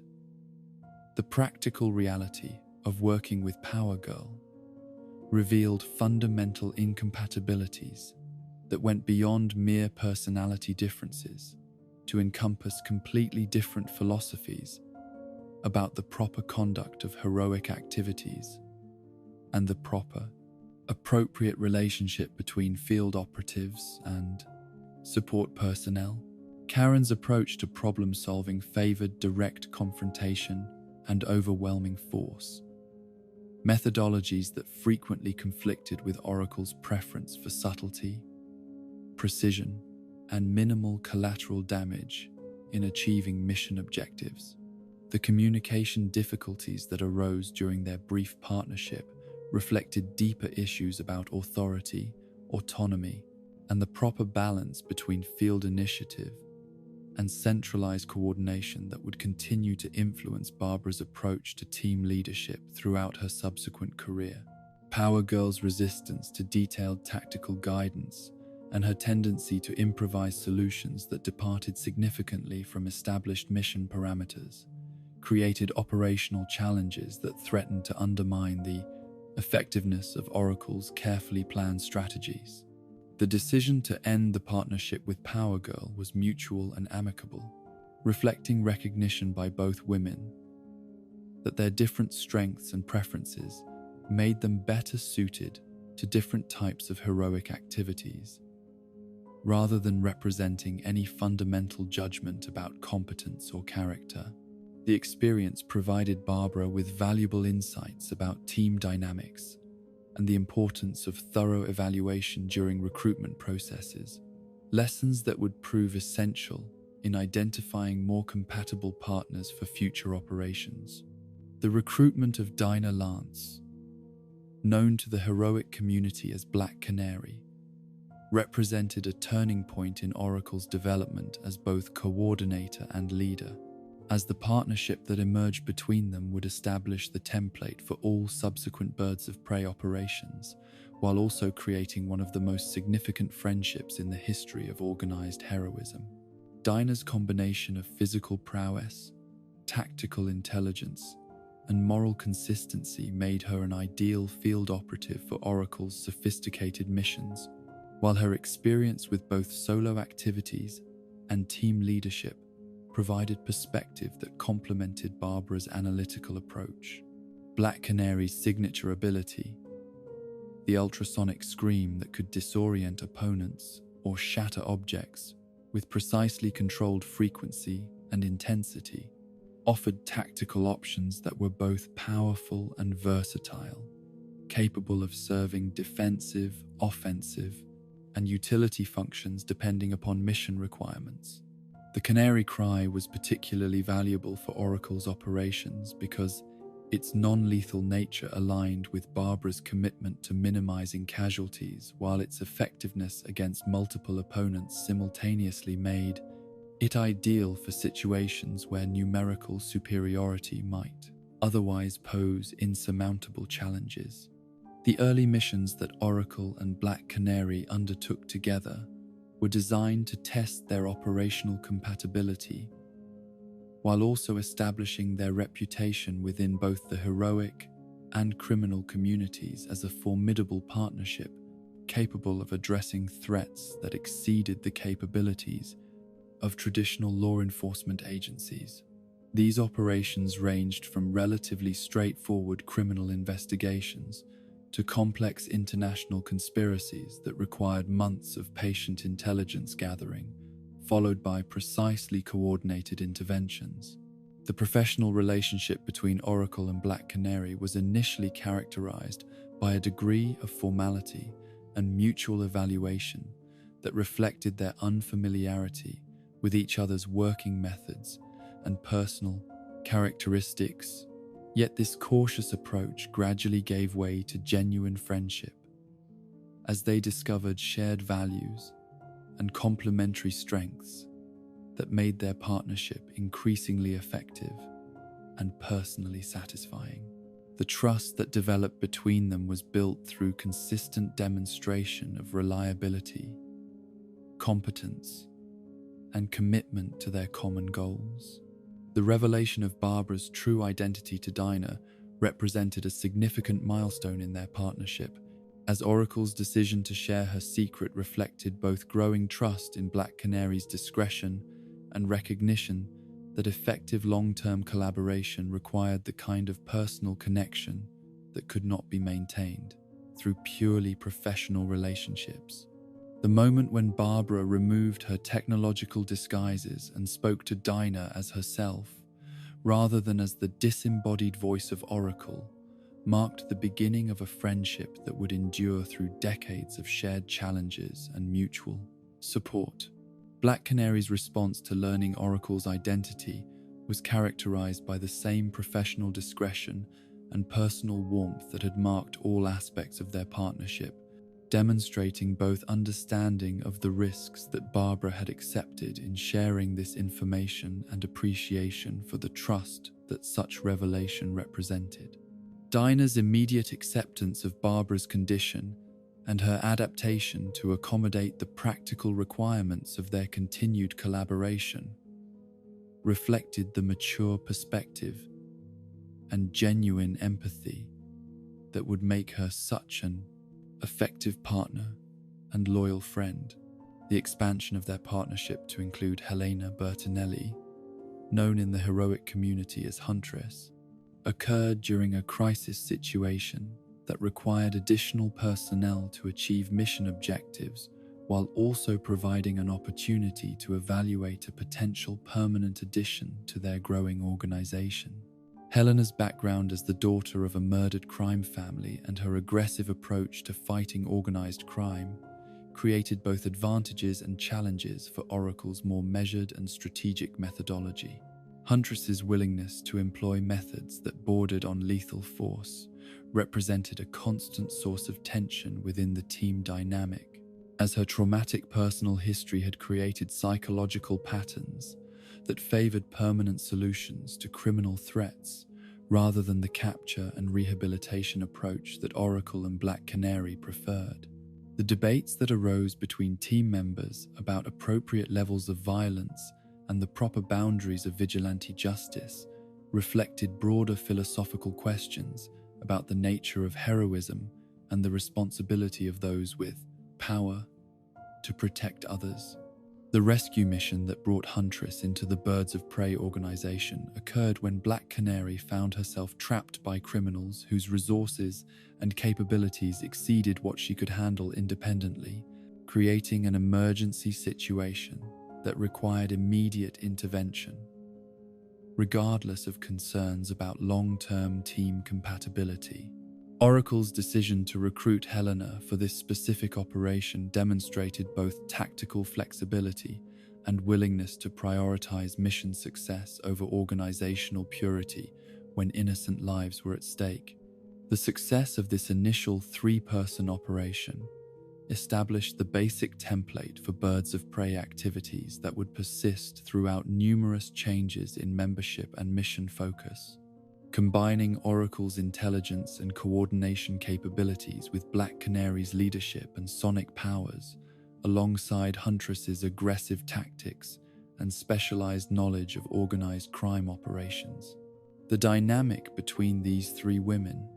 the practical reality of working with Power Girl revealed fundamental incompatibilities that went beyond mere personality differences to encompass completely different philosophies about the proper conduct of heroic activities and the proper, appropriate relationship between field operatives and support personnel. Karen's approach to problem-solving favored direct confrontation and overwhelming force, methodologies that frequently conflicted with Oracle's preference for subtlety, precision, and minimal collateral damage in achieving mission objectives. The communication difficulties that arose during their brief partnership reflected deeper issues about authority, autonomy, and the proper balance between field initiative and centralized coordination that would continue to influence Barbara's approach to team leadership throughout her subsequent career. Power Girl's resistance to detailed tactical guidance and her tendency to improvise solutions that departed significantly from established mission parameters created operational challenges that threatened to undermine the effectiveness of Oracle's carefully planned strategies. The decision to end the partnership with Power Girl was mutual and amicable, reflecting recognition by both women that their different strengths and preferences made them better suited to different types of heroic activities, rather than representing any fundamental judgment about competence or character. The experience provided Barbara with valuable insights about team dynamics and the importance of thorough evaluation during recruitment processes, lessons that would prove essential in identifying more compatible partners for future operations. The recruitment of Dinah Lance, known to the heroic community as Black Canary, represented a turning point in Oracle's development as both coordinator and leader, as the partnership that emerged between them would establish the template for all subsequent Birds of Prey operations, while also creating one of the most significant friendships in the history of organized heroism. Dinah's combination of physical prowess, tactical intelligence, and moral consistency made her an ideal field operative for Oracle's sophisticated missions, while her experience with both solo activities and team leadership provided perspective that complemented Barbara's analytical approach. Black Canary's signature ability, the ultrasonic scream that could disorient opponents or shatter objects with precisely controlled frequency and intensity, offered tactical options that were both powerful and versatile, capable of serving defensive, offensive, and utility functions depending upon mission requirements. The Canary Cry was particularly valuable for Oracle's operations because its non-lethal nature aligned with Barbara's commitment to minimizing casualties, while its effectiveness against multiple opponents simultaneously made it ideal for situations where numerical superiority might otherwise pose insurmountable challenges. The early missions that Oracle and Black Canary undertook together were designed to test their operational compatibility, while also establishing their reputation within both the heroic and criminal communities as a formidable partnership capable of addressing threats that exceeded the capabilities of traditional law enforcement agencies. These operations ranged from relatively straightforward criminal investigations to complex international conspiracies that required months of patient intelligence gathering, followed by precisely coordinated interventions. The professional relationship between Oracle and Black Canary was initially characterized by a degree of formality and mutual evaluation that reflected their unfamiliarity with each other's working methods and personal characteristics. Yet this cautious approach gradually gave way to genuine friendship, as they discovered shared values and complementary strengths that made their partnership increasingly effective and personally satisfying. The trust that developed between them was built through consistent demonstration of reliability, competence, and commitment to their common goals. The revelation of Barbara's true identity to Dinah represented a significant milestone in their partnership, as Oracle's decision to share her secret reflected both growing trust in Black Canary's discretion and recognition that effective long-term collaboration required the kind of personal connection that could not be maintained through purely professional relationships. The moment when Barbara removed her technological disguises and spoke to Dinah as herself, rather than as the disembodied voice of Oracle, marked the beginning of a friendship that would endure through decades of shared challenges and mutual support. Black Canary's response to learning Oracle's identity was characterized by the same professional discretion and personal warmth that had marked all aspects of their partnership, demonstrating both understanding of the risks that Barbara had accepted in sharing this information and appreciation for the trust that such revelation represented. Dinah's immediate acceptance of Barbara's condition and her adaptation to accommodate the practical requirements of their continued collaboration reflected the mature perspective and genuine empathy that would make her such an effective partner and loyal friend. The expansion of their partnership to include Helena Bertinelli, known in the heroic community as Huntress, occurred during a crisis situation that required additional personnel to achieve mission objectives, while also providing an opportunity to evaluate a potential permanent addition to their growing organization. Helena's background as the daughter of a murdered crime family and her aggressive approach to fighting organized crime created both advantages and challenges for Oracle's more measured and strategic methodology. Huntress's willingness to employ methods that bordered on lethal force represented a constant source of tension within the team dynamic, as her traumatic personal history had created psychological patterns that favored permanent solutions to criminal threats rather than the capture and rehabilitation approach that Oracle and Black Canary preferred. The debates that arose between team members about appropriate levels of violence and the proper boundaries of vigilante justice reflected broader philosophical questions about the nature of heroism and the responsibility of those with power to protect others. The rescue mission that brought Huntress into the Birds of Prey organization occurred when Black Canary found herself trapped by criminals whose resources and capabilities exceeded what she could handle independently, creating an emergency situation that required immediate intervention. Regardless of concerns about long-term team compatibility, Oracle's decision to recruit Helena for this specific operation demonstrated both tactical flexibility and willingness to prioritize mission success over organizational purity when innocent lives were at stake. The success of this initial three-person operation established the basic template for Birds of Prey activities that would persist throughout numerous changes in membership and mission focus. Combining Oracle's intelligence and coordination capabilities with Black Canary's leadership and sonic powers, alongside Huntress's aggressive tactics and specialized knowledge of organized crime operations. The dynamic between these three women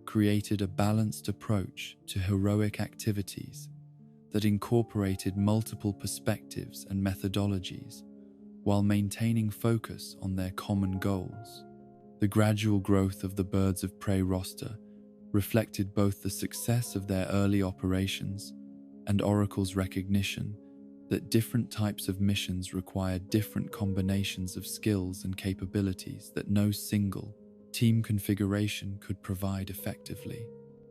created a balanced approach to heroic activities that incorporated multiple perspectives and methodologies while maintaining focus on their common goals. The gradual growth of the Birds of Prey roster reflected both the success of their early operations and Oracle's recognition that different types of missions required different combinations of skills and capabilities that no single team configuration could provide effectively.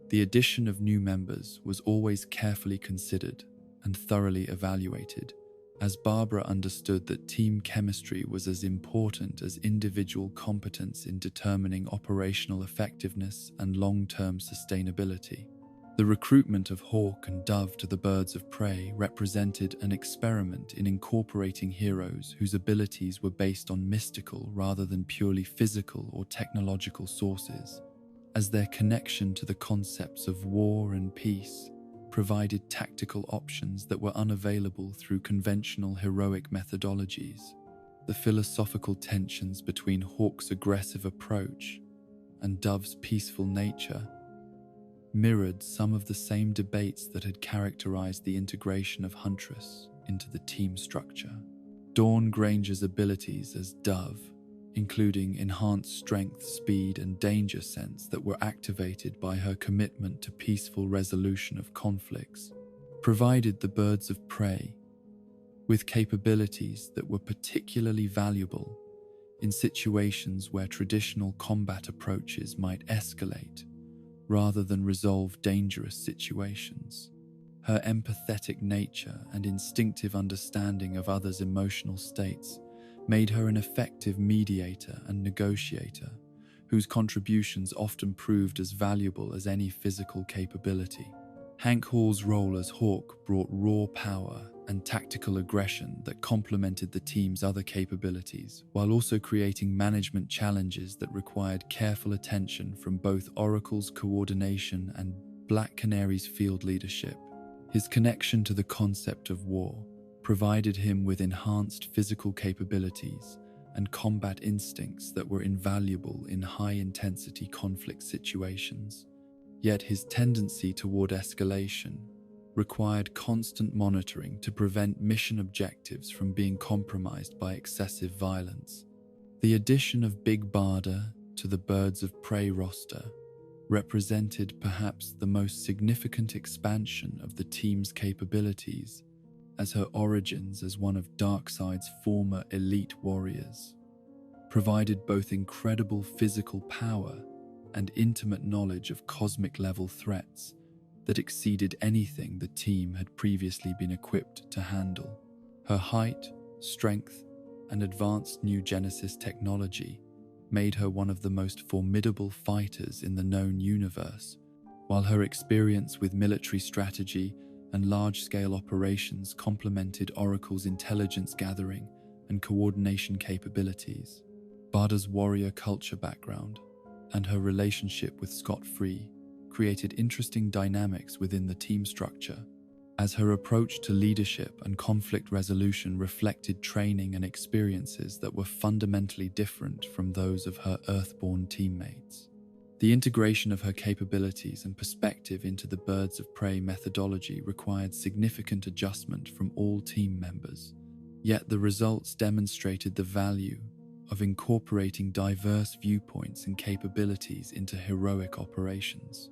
The addition of new members was always carefully considered and thoroughly evaluated, as Barbara understood that team chemistry was as important as individual competence in determining operational effectiveness and long-term sustainability. The recruitment of Hawk and Dove to the Birds of Prey represented an experiment in incorporating heroes whose abilities were based on mystical rather than purely physical or technological sources, as their connection to the concepts of war and peace provided tactical options that were unavailable through conventional heroic methodologies. The philosophical tensions between Hawk's aggressive approach and Dove's peaceful nature mirrored some of the same debates that had characterized the integration of Huntress into the team structure. Dawn Granger's abilities as Dove, including enhanced strength, speed, and danger sense that were activated by her commitment to peaceful resolution of conflicts, provided the Birds of Prey with capabilities that were particularly valuable in situations where traditional combat approaches might escalate rather than resolve dangerous situations. Her empathetic nature and instinctive understanding of others' emotional states made her an effective mediator and negotiator, whose contributions often proved as valuable as any physical capability. Hank Hall's role as Hawk brought raw power and tactical aggression that complemented the team's other capabilities, while also creating management challenges that required careful attention from both Oracle's coordination and Black Canary's field leadership. His connection to the concept of war provided him with enhanced physical capabilities and combat instincts that were invaluable in high-intensity conflict situations. Yet his tendency toward escalation required constant monitoring to prevent mission objectives from being compromised by excessive violence. The addition of Big Barda to the Birds of Prey roster represented perhaps the most significant expansion of the team's capabilities, as her origins as one of Darkseid's former elite warriors provided both incredible physical power and intimate knowledge of cosmic-level threats that exceeded anything the team had previously been equipped to handle. Her height, strength, and advanced New Genesis technology made her one of the most formidable fighters in the known universe, while her experience with military strategy and large-scale operations complemented Oracle's intelligence gathering and coordination capabilities. Bada's warrior culture background and her relationship with Scott Free created interesting dynamics within the team structure, as her approach to leadership and conflict resolution reflected training and experiences that were fundamentally different from those of her Earthborn teammates. The integration of her capabilities and perspective into the Birds of Prey methodology required significant adjustment from all team members, yet the results demonstrated the value of incorporating diverse viewpoints and capabilities into heroic operations.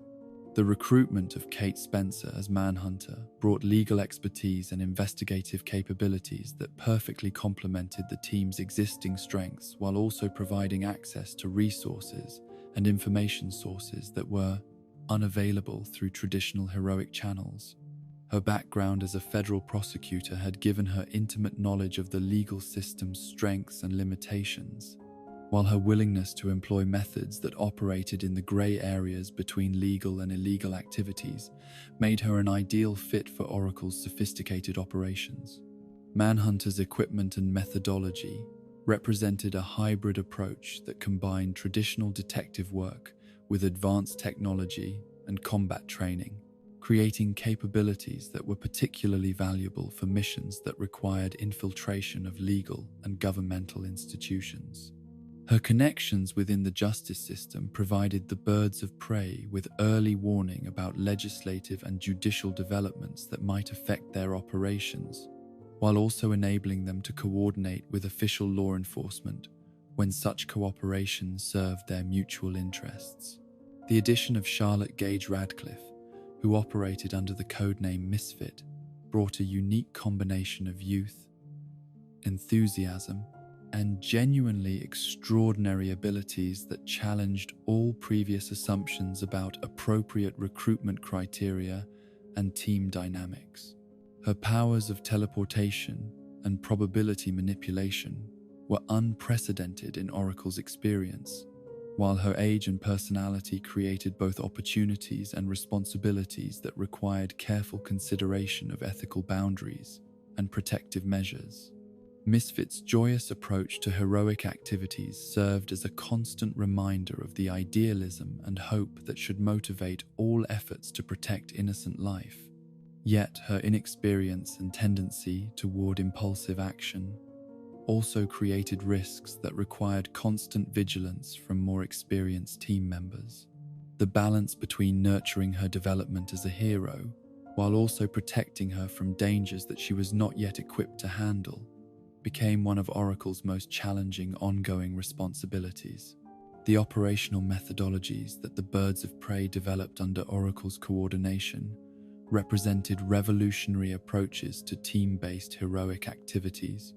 The recruitment of Kate Spencer as Manhunter brought legal expertise and investigative capabilities that perfectly complemented the team's existing strengths, while also providing access to resources and information sources that were unavailable through traditional heroic channels. Her background as a federal prosecutor had given her intimate knowledge of the legal system's strengths and limitations, while her willingness to employ methods that operated in the gray areas between legal and illegal activities made her an ideal fit for Oracle's sophisticated operations. Manhunter's equipment and methodology represented a hybrid approach that combined traditional detective work with advanced technology and combat training, creating capabilities that were particularly valuable for missions that required infiltration of legal and governmental institutions. Her connections within the justice system provided the Birds of Prey with early warning about legislative and judicial developments that might affect their operations, while also enabling them to coordinate with official law enforcement when such cooperation served their mutual interests. The addition of Charlotte Gage Radcliffe, who operated under the codename Misfit, brought a unique combination of youth, enthusiasm, and genuinely extraordinary abilities that challenged all previous assumptions about appropriate recruitment criteria and team dynamics. Her powers of teleportation and probability manipulation were unprecedented in Oracle's experience, while her age and personality created both opportunities and responsibilities that required careful consideration of ethical boundaries and protective measures. Misfit's joyous approach to heroic activities served as a constant reminder of the idealism and hope that should motivate all efforts to protect innocent life. Yet her inexperience and tendency toward impulsive action also created risks that required constant vigilance from more experienced team members. The balance between nurturing her development as a hero while also protecting her from dangers that she was not yet equipped to handle became one of Oracle's most challenging ongoing responsibilities. The operational methodologies that the Birds of Prey developed under Oracle's coordination represented revolutionary approaches to team-based heroic activities,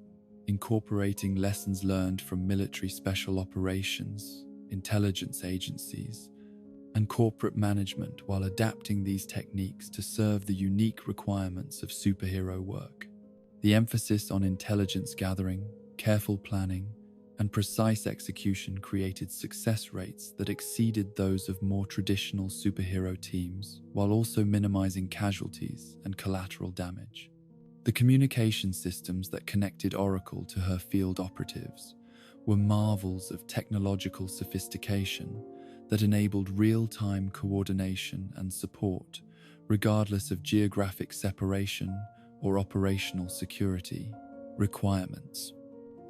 incorporating lessons learned from military special operations, intelligence agencies, and corporate management, while adapting these techniques to serve the unique requirements of superhero work. The emphasis on intelligence gathering, careful planning, and precise execution created success rates that exceeded those of more traditional superhero teams, while also minimizing casualties and collateral damage. The communication systems that connected Oracle to her field operatives were marvels of technological sophistication that enabled real-time coordination and support, regardless of geographic separation or operational security requirements.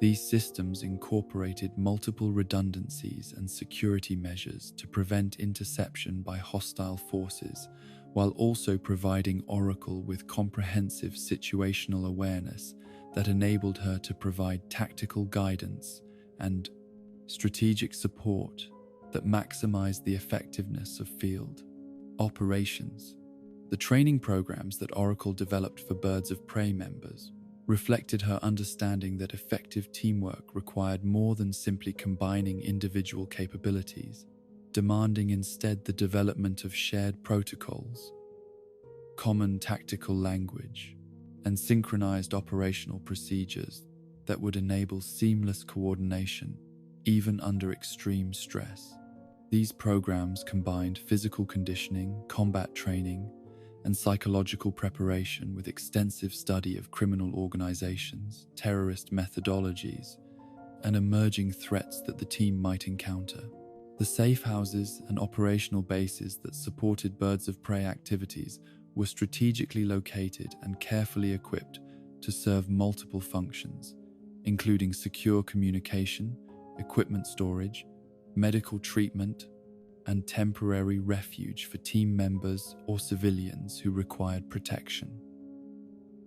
These systems incorporated multiple redundancies and security measures to prevent interception by hostile forces, while also providing Oracle with comprehensive situational awareness that enabled her to provide tactical guidance and strategic support that maximized the effectiveness of field operations. The training programs that Oracle developed for Birds of Prey members reflected her understanding that effective teamwork required more than simply combining individual capabilities, demanding instead the development of shared protocols, common tactical language, and synchronized operational procedures. that would enable seamless coordination, even under extreme stress. These programs combined physical conditioning, combat training, and psychological preparation with extensive study of criminal organizations, terrorist methodologies, and emerging threats that the team might encounter. The safe houses and operational bases that supported birds of prey activities were strategically located and carefully equipped to serve multiple functions, including secure communication, equipment storage, medical treatment, and temporary refuge for team members or civilians who required protection.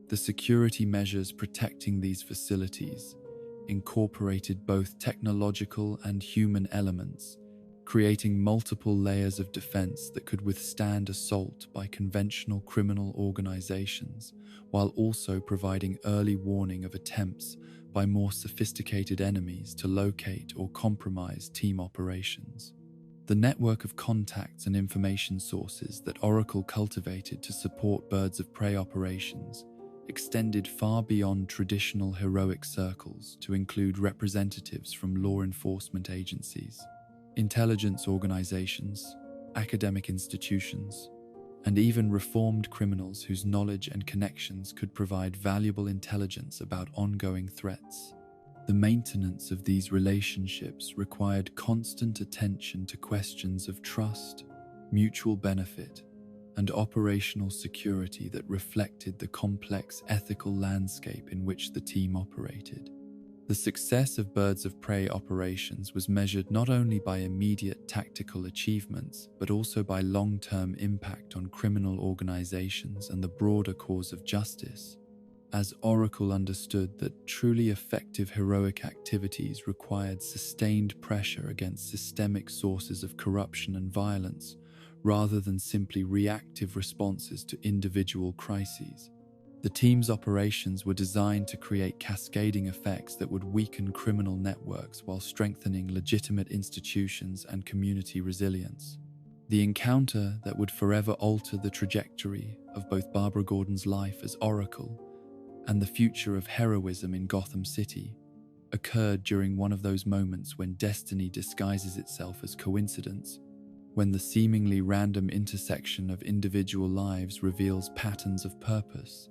The security measures protecting these facilities incorporated both technological and human elements, creating multiple layers of defense that could withstand assault by conventional criminal organizations, while also providing early warning of attempts by more sophisticated enemies to locate or compromise team operations. The network of contacts and information sources that Oracle cultivated to support birds of prey operations extended far beyond traditional heroic circles to include representatives from law enforcement agencies, intelligence organizations, academic institutions, and even reformed criminals whose knowledge and connections could provide valuable intelligence about ongoing threats. The maintenance of these relationships required constant attention to questions of trust, mutual benefit, and operational security that reflected the complex ethical landscape in which the team operated. The success of birds of prey operations was measured not only by immediate tactical achievements, but also by long-term impact on criminal organizations and the broader cause of justice, as Oracle understood that truly effective heroic activities required sustained pressure against systemic sources of corruption and violence, rather than simply reactive responses to individual crises. The team's operations were designed to create cascading effects that would weaken criminal networks while strengthening legitimate institutions and community resilience. The encounter that would forever alter the trajectory of both Barbara Gordon's life as Oracle and the future of heroism in Gotham City occurred during one of those moments when destiny disguises itself as coincidence, when the seemingly random intersection of individual lives reveals patterns of purpose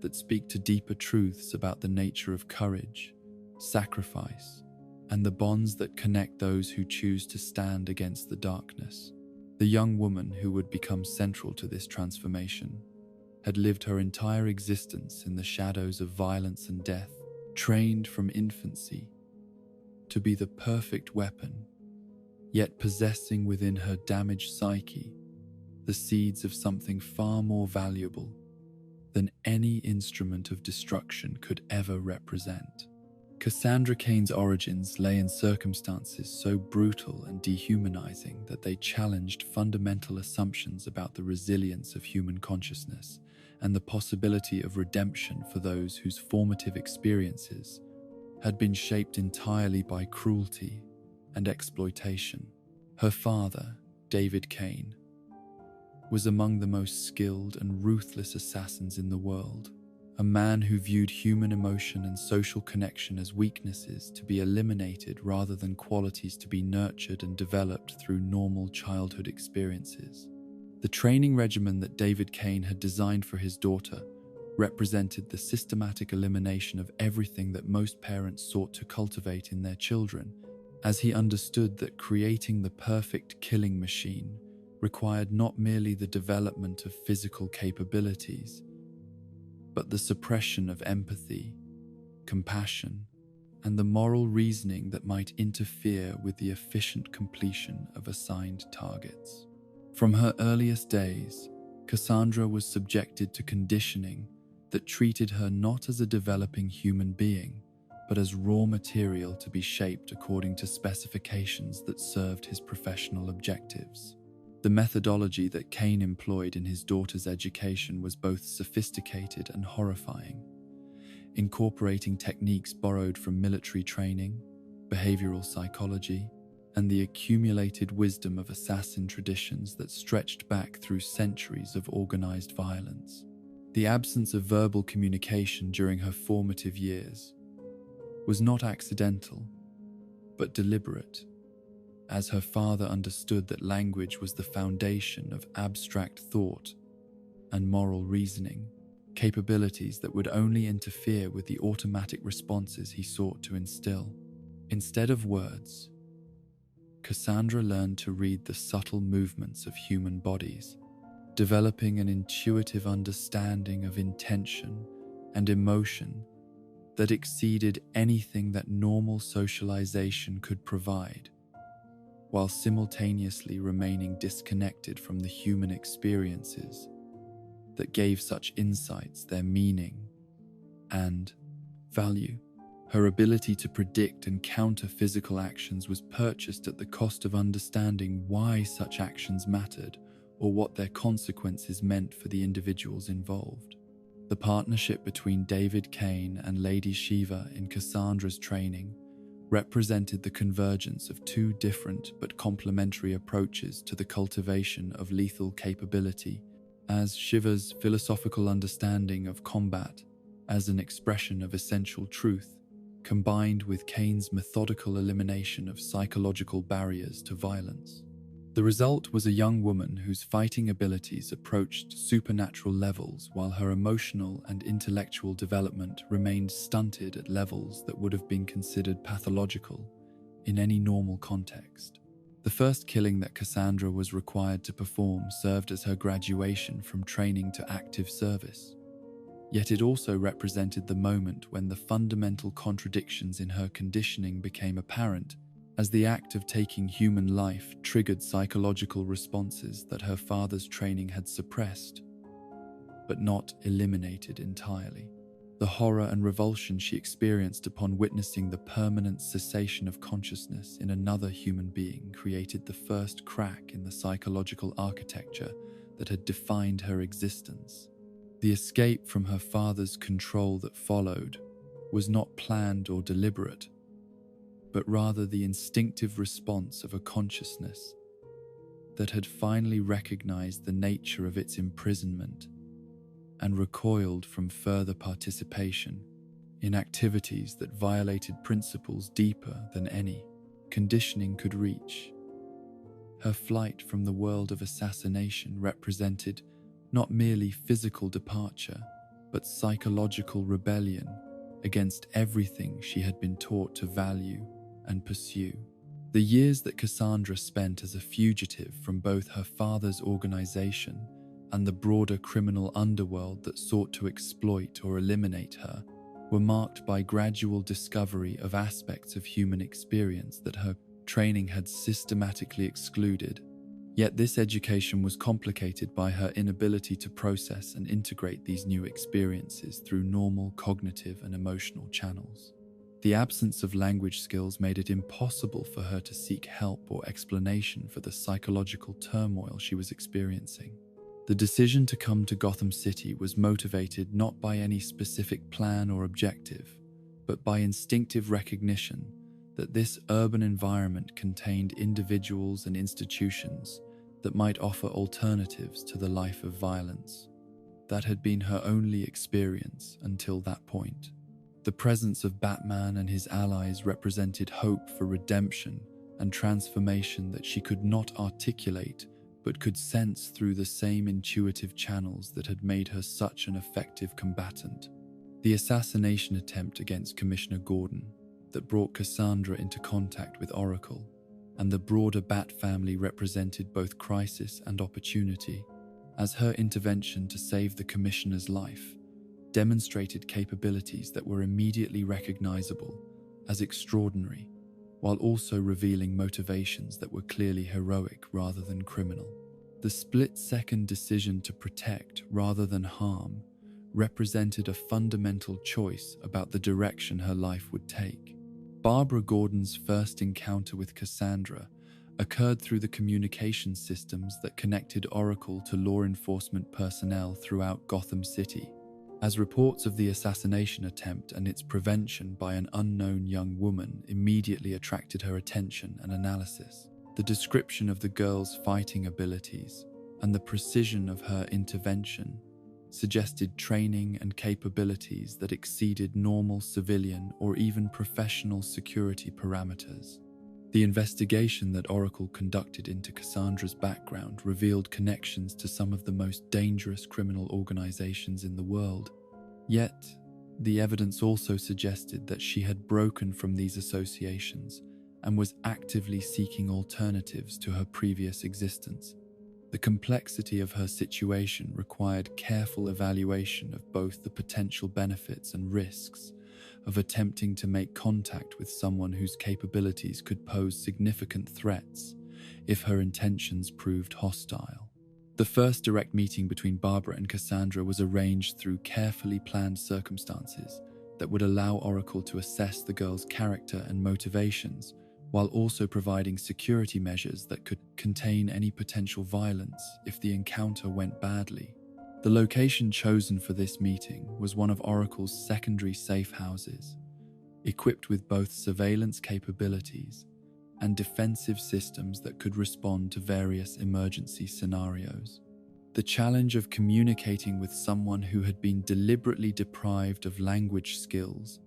that speak to deeper truths about the nature of courage, sacrifice, and the bonds that connect those who choose to stand against the darkness. The young woman who would become central to this transformation had lived her entire existence in the shadows of violence and death, trained from infancy to be the perfect weapon, yet possessing within her damaged psyche the seeds of something far more valuable than any instrument of destruction could ever represent. Cassandra Cain's origins lay in circumstances so brutal and dehumanizing that they challenged fundamental assumptions about the resilience of human consciousness and the possibility of redemption for those whose formative experiences had been shaped entirely by cruelty and exploitation. Her father, David Cain, was among the most skilled and ruthless assassins in the world, a man who viewed human emotion and social connection as weaknesses to be eliminated rather than qualities to be nurtured and developed through normal childhood experiences. The training regimen that David Cain had designed for his daughter represented the systematic elimination of everything that most parents sought to cultivate in their children, as he understood that creating the perfect killing machine required not merely the development of physical capabilities, but the suppression of empathy, compassion, and the moral reasoning that might interfere with the efficient completion of assigned targets. From her earliest days, Cassandra was subjected to conditioning that treated her not as a developing human being, but as raw material to be shaped according to specifications that served his professional objectives. The methodology that Cain employed in his daughter's education was both sophisticated and horrifying, incorporating techniques borrowed from military training, behavioral psychology, and the accumulated wisdom of assassin traditions that stretched back through centuries of organized violence. The absence of verbal communication during her formative years was not accidental, but deliberate, as her father understood that language was the foundation of abstract thought and moral reasoning, capabilities that would only interfere with the automatic responses he sought to instill. Instead of words, Cassandra learned to read the subtle movements of human bodies, developing an intuitive understanding of intention and emotion that exceeded anything that normal socialization could provide, while simultaneously remaining disconnected from the human experiences that gave such insights their meaning and value. Her ability to predict and counter physical actions was purchased at the cost of understanding why such actions mattered or what their consequences meant for the individuals involved. The partnership between David Kane and Lady Shiva in Cassandra's training represented the convergence of two different but complementary approaches to the cultivation of lethal capability, as Shiva's philosophical understanding of combat as an expression of essential truth, combined with Kane's methodical elimination of psychological barriers to violence. The result was a young woman whose fighting abilities approached supernatural levels while her emotional and intellectual development remained stunted at levels that would have been considered pathological in any normal context. The first killing that Cassandra was required to perform served as her graduation from training to active service. Yet it also represented the moment when the fundamental contradictions in her conditioning became apparent, as the act of taking human life triggered psychological responses that her father's training had suppressed, but not eliminated entirely. The horror and revulsion she experienced upon witnessing the permanent cessation of consciousness in another human being created the first crack in the psychological architecture that had defined her existence. The escape from her father's control that followed was not planned or deliberate, but rather the instinctive response of a consciousness that had finally recognized the nature of its imprisonment and recoiled from further participation in activities that violated principles deeper than any conditioning could reach. Her flight from the world of assassination represented not merely physical departure, but psychological rebellion against everything she had been taught to value and pursue. The years that Cassandra spent as a fugitive from both her father's organization and the broader criminal underworld that sought to exploit or eliminate her were marked by gradual discovery of aspects of human experience that her training had systematically excluded. Yet this education was complicated by her inability to process and integrate these new experiences through normal cognitive and emotional channels. The absence of language skills made it impossible for her to seek help or explanation for the psychological turmoil she was experiencing. The decision to come to Gotham City was motivated not by any specific plan or objective, but by instinctive recognition that this urban environment contained individuals and institutions that might offer alternatives to the life of violence that had been her only experience until that point. The presence of Batman and his allies represented hope for redemption and transformation that she could not articulate but could sense through the same intuitive channels that had made her such an effective combatant. The assassination attempt against Commissioner Gordon that brought Cassandra into contact with Oracle and the broader Bat family represented both crisis and opportunity, as her intervention to save the Commissioner's life demonstrated capabilities that were immediately recognizable as extraordinary, while also revealing motivations that were clearly heroic rather than criminal. The split-second decision to protect rather than harm represented a fundamental choice about the direction her life would take. Barbara Gordon's first encounter with Cassandra occurred through the communication systems that connected Oracle to law enforcement personnel throughout Gotham City. As reports of the assassination attempt and its prevention by an unknown young woman immediately attracted her attention and analysis, the description of the girl's fighting abilities and the precision of her intervention suggested training and capabilities that exceeded normal civilian or even professional security parameters. The investigation that Oracle conducted into Cassandra's background revealed connections to some of the most dangerous criminal organizations in the world. Yet, the evidence also suggested that she had broken from these associations and was actively seeking alternatives to her previous existence. The complexity of her situation required careful evaluation of both the potential benefits and risks of attempting to make contact with someone whose capabilities could pose significant threats if her intentions proved hostile. The first direct meeting between Barbara and Cassandra was arranged through carefully planned circumstances that would allow Oracle to assess the girl's character and motivations, while also providing security measures that could contain any potential violence if the encounter went badly. The location chosen for this meeting was one of Oracle's secondary safe houses, equipped with both surveillance capabilities and defensive systems that could respond to various emergency scenarios. The challenge of communicating with someone who had been deliberately deprived of language skills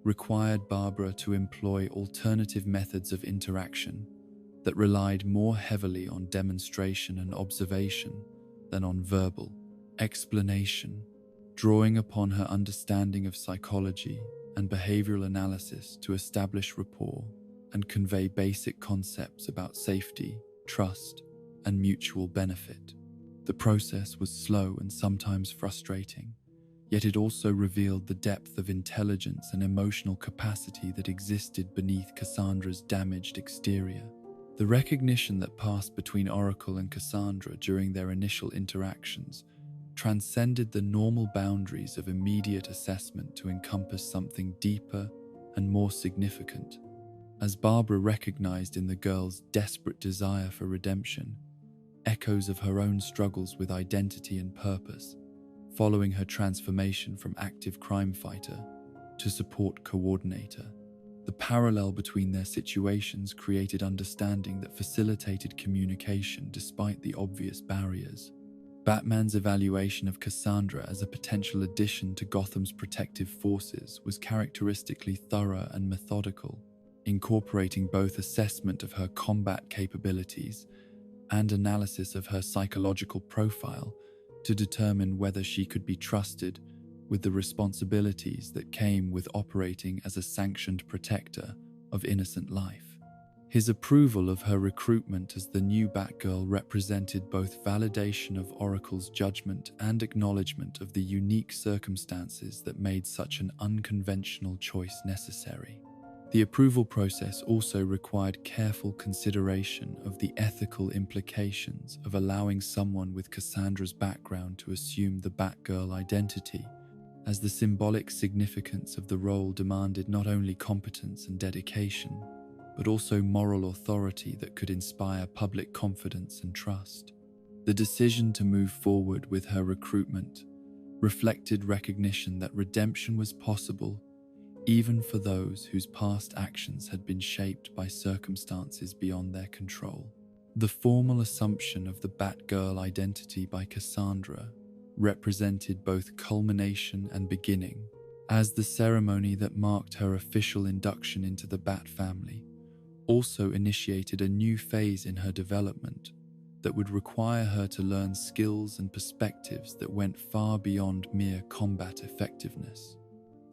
required Barbara to employ alternative methods of interaction that relied more heavily on demonstration and observation than on verbal explanation, drawing upon her understanding of psychology and behavioral analysis to establish rapport and convey basic concepts about safety, trust, and mutual benefit. The process was slow and sometimes frustrating, yet it also revealed the depth of intelligence and emotional capacity that existed beneath Cassandra's damaged exterior. The recognition that passed between Oracle and Cassandra during their initial interactions transcended the normal boundaries of immediate assessment to encompass something deeper and more significant. As Barbara recognized in the girl's desperate desire for redemption echoes of her own struggles with identity and purpose, following her transformation from active crime fighter to support coordinator. The parallel between their situations created understanding that facilitated communication despite the obvious barriers. Batman's evaluation of Cassandra as a potential addition to Gotham's protective forces was characteristically thorough and methodical, incorporating both assessment of her combat capabilities and analysis of her psychological profile to determine whether she could be trusted with the responsibilities that came with operating as a sanctioned protector of innocent life. His approval of her recruitment as the new Batgirl represented both validation of Oracle's judgment and acknowledgement of the unique circumstances that made such an unconventional choice necessary. The approval process also required careful consideration of the ethical implications of allowing someone with Cassandra's background to assume the Batgirl identity, as the symbolic significance of the role demanded not only competence and dedication, but also moral authority that could inspire public confidence and trust. The decision to move forward with her recruitment reflected recognition that redemption was possible even for those whose past actions had been shaped by circumstances beyond their control. The formal assumption of the Batgirl identity by Cassandra represented both culmination and beginning, as the ceremony that marked her official induction into the Bat family also initiated a new phase in her development that would require her to learn skills and perspectives that went far beyond mere combat effectiveness.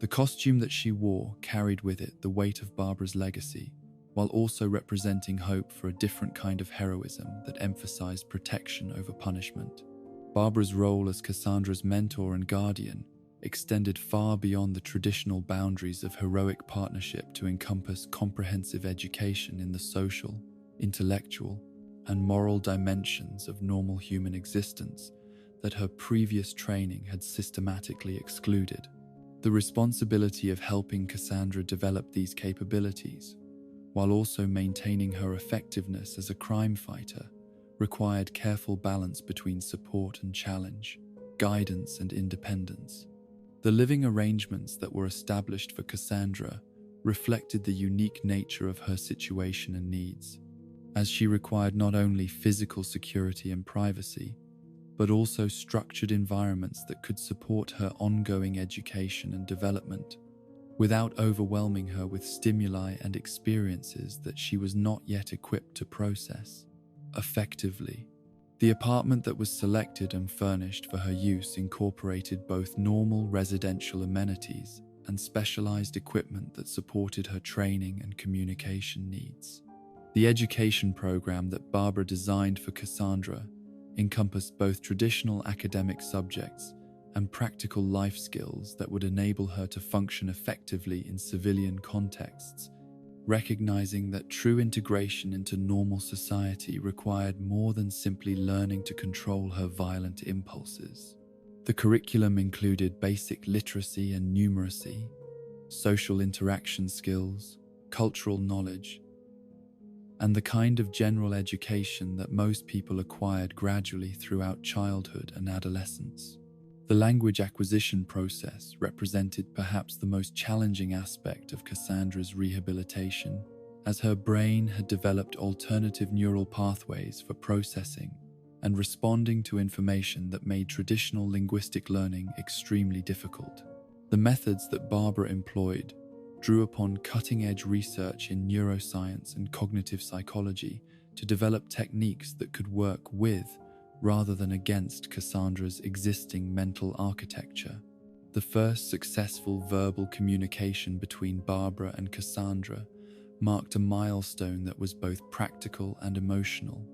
The costume that she wore carried with it the weight of Barbara's legacy, while also representing hope for a different kind of heroism that emphasized protection over punishment. Barbara's role as Cassandra's mentor and guardian extended far beyond the traditional boundaries of heroic partnership to encompass comprehensive education in the social, intellectual, and moral dimensions of normal human existence that her previous training had systematically excluded. The responsibility of helping Cassandra develop these capabilities, while also maintaining her effectiveness as a crime fighter, required careful balance between support and challenge, guidance and independence. The living arrangements that were established for Cassandra reflected the unique nature of her situation and needs, as she required not only physical security and privacy, but also structured environments that could support her ongoing education and development, without overwhelming her with stimuli and experiences that she was not yet equipped to process effectively. The apartment that was selected and furnished for her use incorporated both normal residential amenities and specialized equipment that supported her training and communication needs. The education program that Barbara designed for Cassandra encompassed both traditional academic subjects and practical life skills that would enable her to function effectively in civilian contexts, recognizing that true integration into normal society required more than simply learning to control her violent impulses. The curriculum included basic literacy and numeracy, social interaction skills, cultural knowledge, and the kind of general education that most people acquired gradually throughout childhood and adolescence. The language acquisition process represented perhaps the most challenging aspect of Cassandra's rehabilitation, as her brain had developed alternative neural pathways for processing and responding to information that made traditional linguistic learning extremely difficult. The methods that Barbara employed drew upon cutting-edge research in neuroscience and cognitive psychology to develop techniques that could work with, rather than against, Cassandra's existing mental architecture. The first successful verbal communication between Barbara and Cassandra marked a milestone that was both practical and emotional,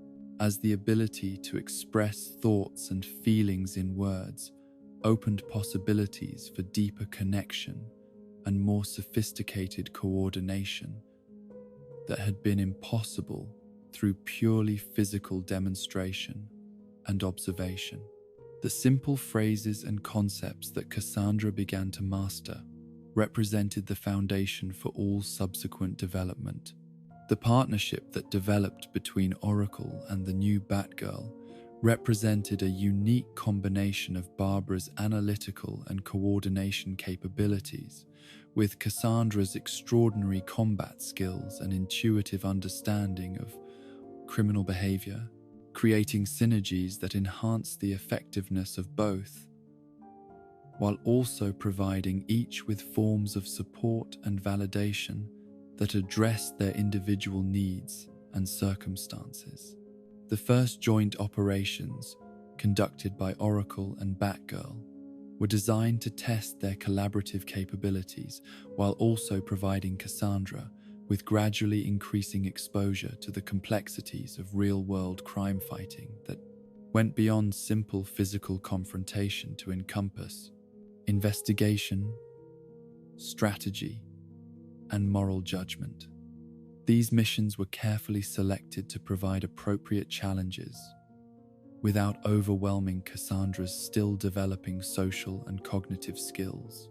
as the ability to express thoughts and feelings in words opened possibilities for deeper connection and more sophisticated coordination that had been impossible through purely physical demonstration and observation. The simple phrases and concepts that Cassandra began to master represented the foundation for all subsequent development. The partnership that developed between Oracle and the new Batgirl represented a unique combination of Barbara's analytical and coordination capabilities with Cassandra's extraordinary combat skills and intuitive understanding of criminal behavior, creating synergies that enhanced the effectiveness of both, while also providing each with forms of support and validation that addressed their individual needs and circumstances. The first joint operations, conducted by Oracle and Batgirl, were designed to test their collaborative capabilities while also providing Cassandra with gradually increasing exposure to the complexities of real-world crime fighting that went beyond simple physical confrontation to encompass investigation, strategy, and moral judgment. These missions were carefully selected to provide appropriate challenges without overwhelming Cassandra's still developing social and cognitive skills.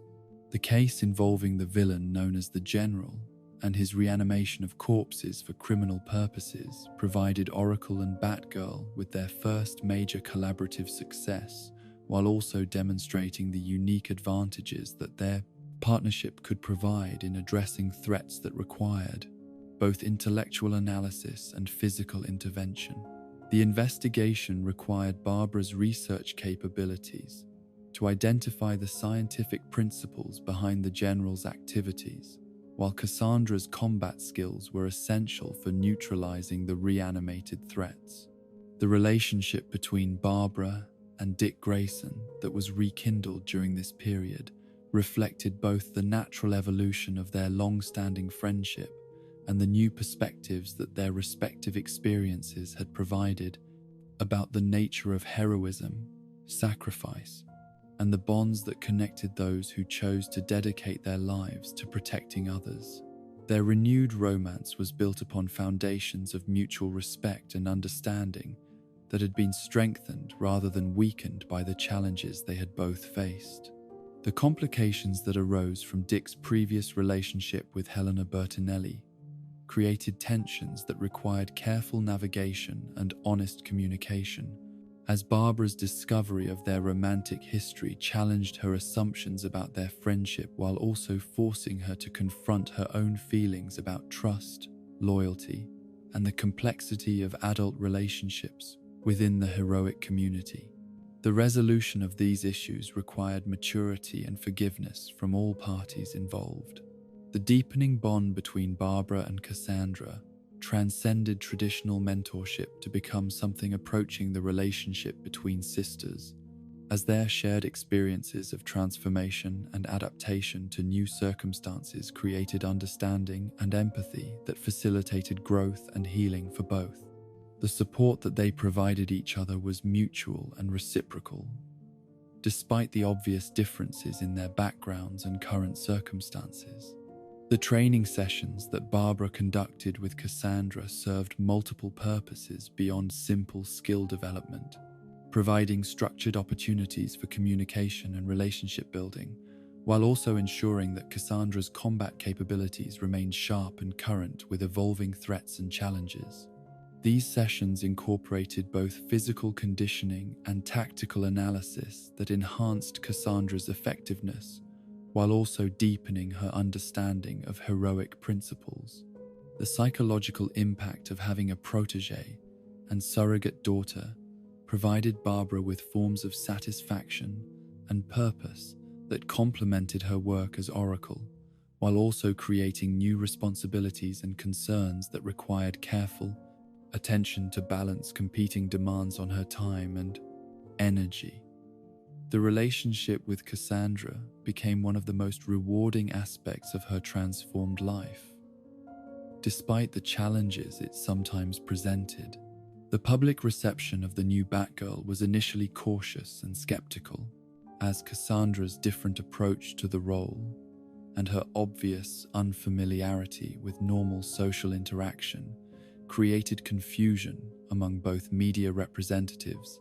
The case involving the villain known as the General and his reanimation of corpses for criminal purposes provided Oracle and Batgirl with their first major collaborative success, while also demonstrating the unique advantages that their partnership could provide in addressing threats that required both intellectual analysis and physical intervention. The investigation required Barbara's research capabilities to identify the scientific principles behind the General's activities, while Cassandra's combat skills were essential for neutralizing the reanimated threats. The relationship between Barbara and Dick Grayson that was rekindled during this period reflected both the natural evolution of their long-standing friendship and the new perspectives that their respective experiences had provided about the nature of heroism, sacrifice, and the bonds that connected those who chose to dedicate their lives to protecting others. Their renewed romance was built upon foundations of mutual respect and understanding that had been strengthened rather than weakened by the challenges they had both faced. The complications that arose from Dick's previous relationship with Helena Bertinelli created tensions that required careful navigation and honest communication, as Barbara's discovery of their romantic history challenged her assumptions about their friendship while also forcing her to confront her own feelings about trust, loyalty, and the complexity of adult relationships within the heroic community. The resolution of these issues required maturity and forgiveness from all parties involved. The deepening bond between Barbara and Cassandra transcended traditional mentorship to become something approaching the relationship between sisters, as their shared experiences of transformation and adaptation to new circumstances created understanding and empathy that facilitated growth and healing for both. The support that they provided each other was mutual and reciprocal, despite the obvious differences in their backgrounds and current circumstances. The training sessions that Barbara conducted with Cassandra served multiple purposes beyond simple skill development, providing structured opportunities for communication and relationship building, while also ensuring that Cassandra's combat capabilities remained sharp and current with evolving threats and challenges. These sessions incorporated both physical conditioning and tactical analysis that enhanced Cassandra's effectiveness, while also deepening her understanding of heroic principles. The psychological impact of having a protégé and surrogate daughter provided Barbara with forms of satisfaction and purpose that complemented her work as Oracle, while also creating new responsibilities and concerns that required careful attention to balance competing demands on her time and energy. The relationship with Cassandra became one of the most rewarding aspects of her transformed life. Despite the challenges it sometimes presented, the public reception of the new Batgirl was initially cautious and skeptical, as Cassandra's different approach to the role and her obvious unfamiliarity with normal social interaction created confusion among both media representatives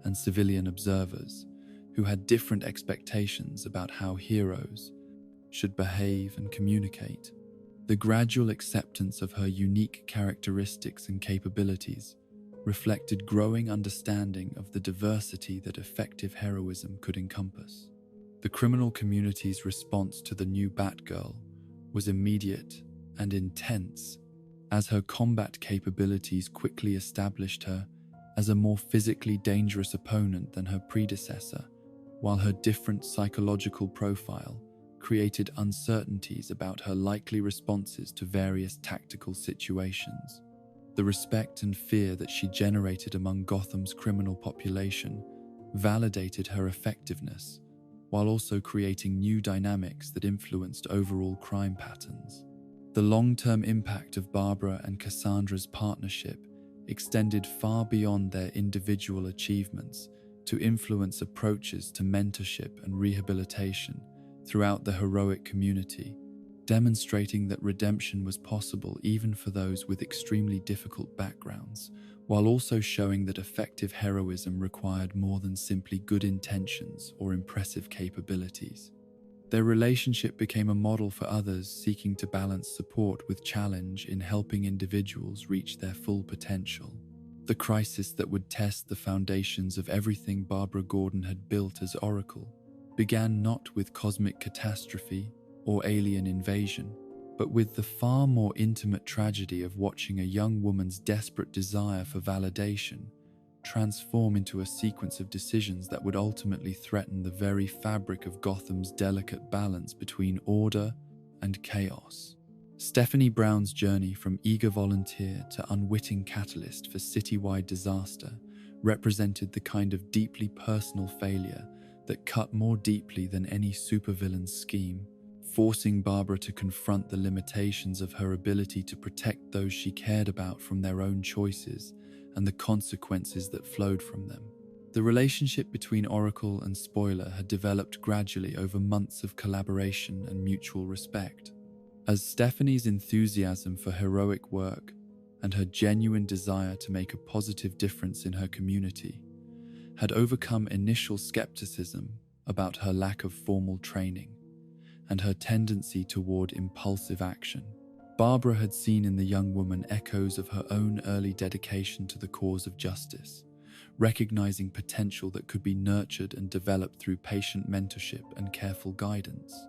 and civilian observers who had different expectations about how heroes should behave and communicate. The gradual acceptance of her unique characteristics and capabilities reflected growing understanding of the diversity that effective heroism could encompass. The criminal community's response to the new Batgirl was immediate and intense, as her combat capabilities quickly established her as a more physically dangerous opponent than her predecessor, while her different psychological profile created uncertainties about her likely responses to various tactical situations. The respect and fear that she generated among Gotham's criminal population validated her effectiveness, while also creating new dynamics that influenced overall crime patterns. The long-term impact of Barbara and Cassandra's partnership extended far beyond their individual achievements to influence approaches to mentorship and rehabilitation throughout the heroic community, demonstrating that redemption was possible even for those with extremely difficult backgrounds, while also showing that effective heroism required more than simply good intentions or impressive capabilities. Their relationship became a model for others seeking to balance support with challenge in helping individuals reach their full potential. The crisis that would test the foundations of everything Barbara Gordon had built as Oracle began not with cosmic catastrophe or alien invasion, but with the far more intimate tragedy of watching a young woman's desperate desire for validation transform into a sequence of decisions that would ultimately threaten the very fabric of Gotham's delicate balance between order and chaos. Stephanie Brown's journey from eager volunteer to unwitting catalyst for citywide disaster represented the kind of deeply personal failure that cut more deeply than any supervillain's scheme, forcing Barbara to confront the limitations of her ability to protect those she cared about from their own choices and the consequences that flowed from them. The relationship between Oracle and Spoiler had developed gradually over months of collaboration and mutual respect. As Stephanie's enthusiasm for heroic work and her genuine desire to make a positive difference in her community had overcome initial skepticism about her lack of formal training and her tendency toward impulsive action, Barbara had seen in the young woman echoes of her own early dedication to the cause of justice, recognizing potential that could be nurtured and developed through patient mentorship and careful guidance.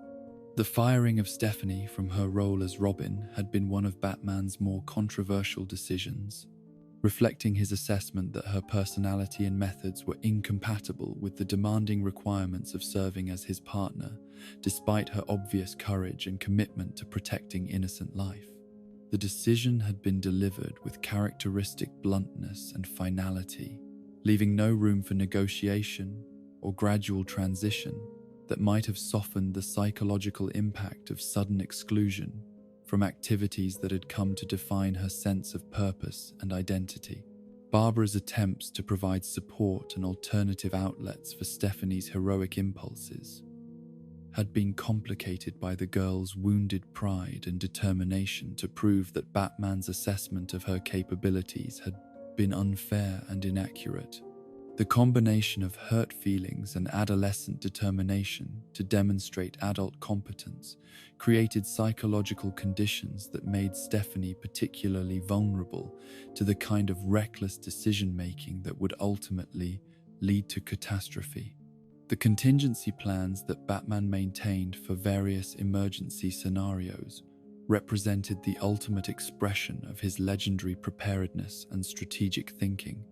The firing of Stephanie from her role as Robin had been one of Batman's more controversial decisions, reflecting his assessment that her personality and methods were incompatible with the demanding requirements of serving as his partner, despite her obvious courage and commitment to protecting innocent life. The decision had been delivered with characteristic bluntness and finality, leaving no room for negotiation or gradual transition that might have softened the psychological impact of sudden exclusion from activities that had come to define her sense of purpose and identity. Barbara's attempts to provide support and alternative outlets for Stephanie's heroic impulses had been complicated by the girl's wounded pride and determination to prove that Batman's assessment of her capabilities had been unfair and inaccurate. The combination of hurt feelings and adolescent determination to demonstrate adult competence created psychological conditions that made Stephanie particularly vulnerable to the kind of reckless decision-making that would ultimately lead to catastrophe. The contingency plans that Batman maintained for various emergency scenarios represented the ultimate expression of his legendary preparedness and strategic thinking,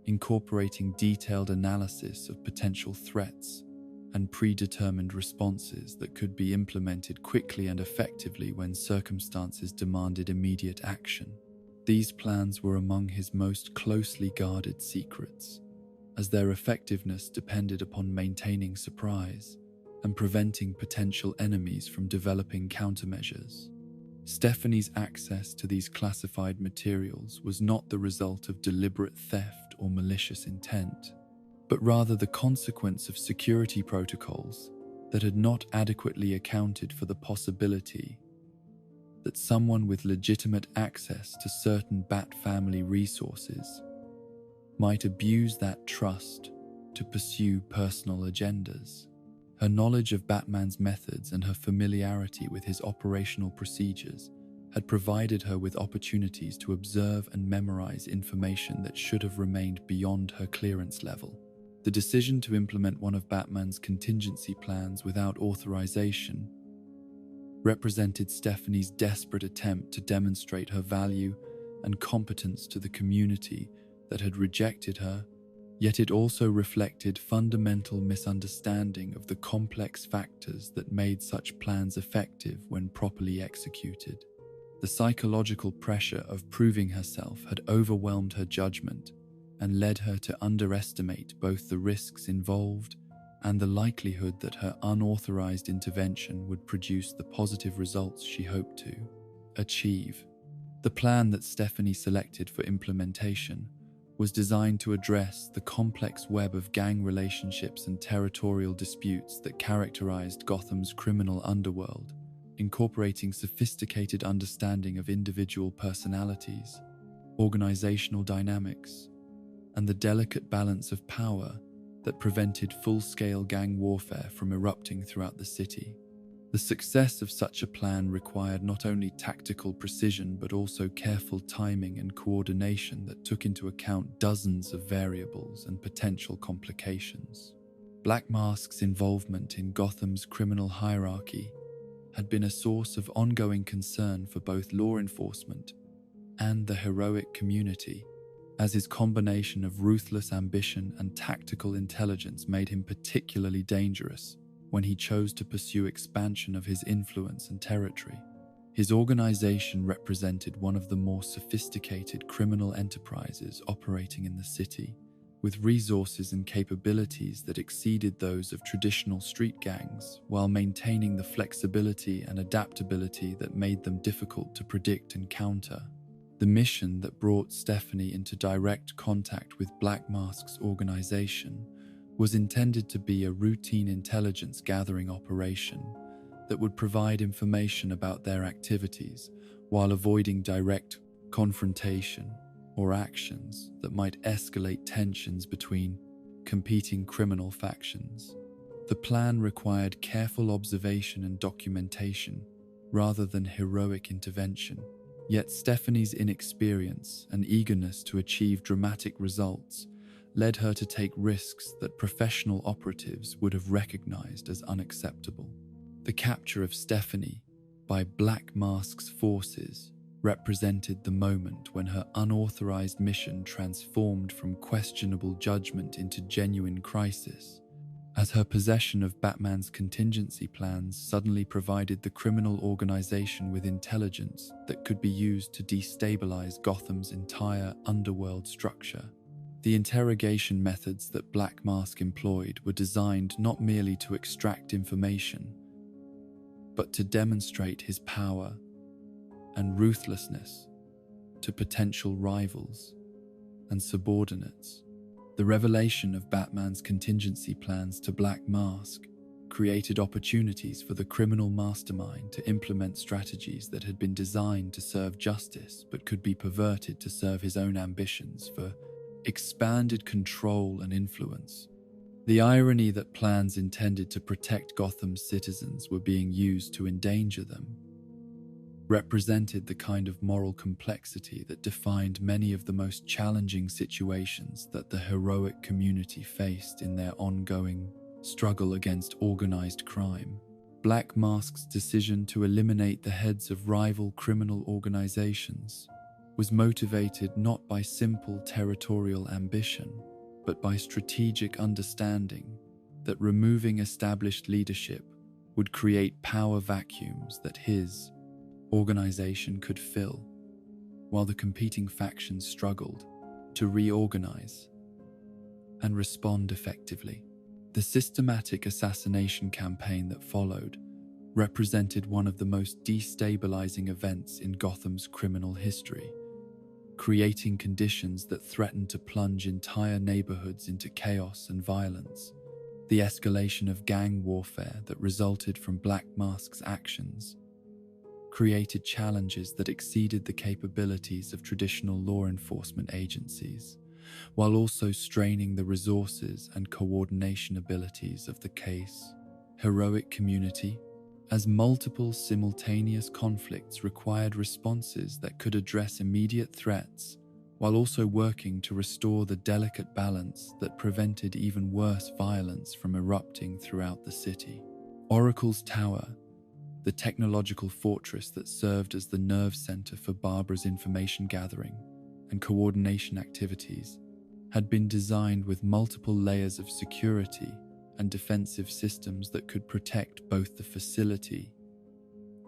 incorporating detailed analysis of potential threats and predetermined responses that could be implemented quickly and effectively when circumstances demanded immediate action. These plans were among his most closely guarded secrets, as their effectiveness depended upon maintaining surprise and preventing potential enemies from developing countermeasures. Stephanie's access to these classified materials was not the result of deliberate theft or malicious intent, but rather the consequence of security protocols that had not adequately accounted for the possibility that someone with legitimate access to certain Bat family resources might abuse that trust to pursue personal agendas. Her knowledge of Batman's methods and her familiarity with his operational procedures had provided her with opportunities to observe and memorize information that should have remained beyond her clearance level. The decision to implement one of Batman's contingency plans without authorization represented Stephanie's desperate attempt to demonstrate her value and competence to the community that had rejected her, yet it also reflected fundamental misunderstanding of the complex factors that made such plans effective when properly executed. The psychological pressure of proving herself had overwhelmed her judgment and led her to underestimate both the risks involved and the likelihood that her unauthorized intervention would produce the positive results she hoped to achieve. The plan that Stephanie selected for implementation was designed to address the complex web of gang relationships and territorial disputes that characterized Gotham's criminal underworld, incorporating sophisticated understanding of individual personalities, organizational dynamics, and the delicate balance of power that prevented full-scale gang warfare from erupting throughout the city. The success of such a plan required not only tactical precision but also careful timing and coordination that took into account dozens of variables and potential complications. Black Mask's involvement in Gotham's criminal hierarchy had been a source of ongoing concern for both law enforcement and the heroic community, as his combination of ruthless ambition and tactical intelligence made him particularly dangerous when he chose to pursue expansion of his influence and territory. His organization represented one of the more sophisticated criminal enterprises operating in the city, with resources and capabilities that exceeded those of traditional street gangs, while maintaining the flexibility and adaptability that made them difficult to predict and counter. The mission that brought Stephanie into direct contact with Black Mask's organization was intended to be a routine intelligence gathering operation that would provide information about their activities while avoiding direct confrontation or actions that might escalate tensions between competing criminal factions. The plan required careful observation and documentation rather than heroic intervention, yet Stephanie's inexperience and eagerness to achieve dramatic results led her to take risks that professional operatives would have recognized as unacceptable. The capture of Stephanie by Black Mask's forces represented the moment when her unauthorized mission transformed from questionable judgment into genuine crisis, as her possession of Batman's contingency plans suddenly provided the criminal organization with intelligence that could be used to destabilize Gotham's entire underworld structure. The interrogation methods that Black Mask employed were designed not merely to extract information, but to demonstrate his power and ruthlessness to potential rivals and subordinates. The revelation of Batman's contingency plans to Black Mask created opportunities for the criminal mastermind to implement strategies that had been designed to serve justice but could be perverted to serve his own ambitions for expanded control and influence. The irony that plans intended to protect Gotham's citizens were being used to endanger them represented the kind of moral complexity that defined many of the most challenging situations that the heroic community faced in their ongoing struggle against organized crime. Black Mask's decision to eliminate the heads of rival criminal organizations was motivated not by simple territorial ambition, but by strategic understanding that removing established leadership would create power vacuums that his organization could fill, while the competing factions struggled to reorganize and respond effectively. The systematic assassination campaign that followed represented one of the most destabilizing events in Gotham's criminal history, creating conditions that threatened to plunge entire neighborhoods into chaos and violence. The escalation of gang warfare that resulted from Black Mask's actions created challenges that exceeded the capabilities of traditional law enforcement agencies, while also straining the resources and coordination abilities of the case heroic community, as multiple simultaneous conflicts required responses that could address immediate threats while also working to restore the delicate balance that prevented even worse violence from erupting throughout the city. Oracle's Tower, the technological fortress that served as the nerve center for Barbara's information gathering and coordination activities, had been designed with multiple layers of security and defensive systems that could protect both the facility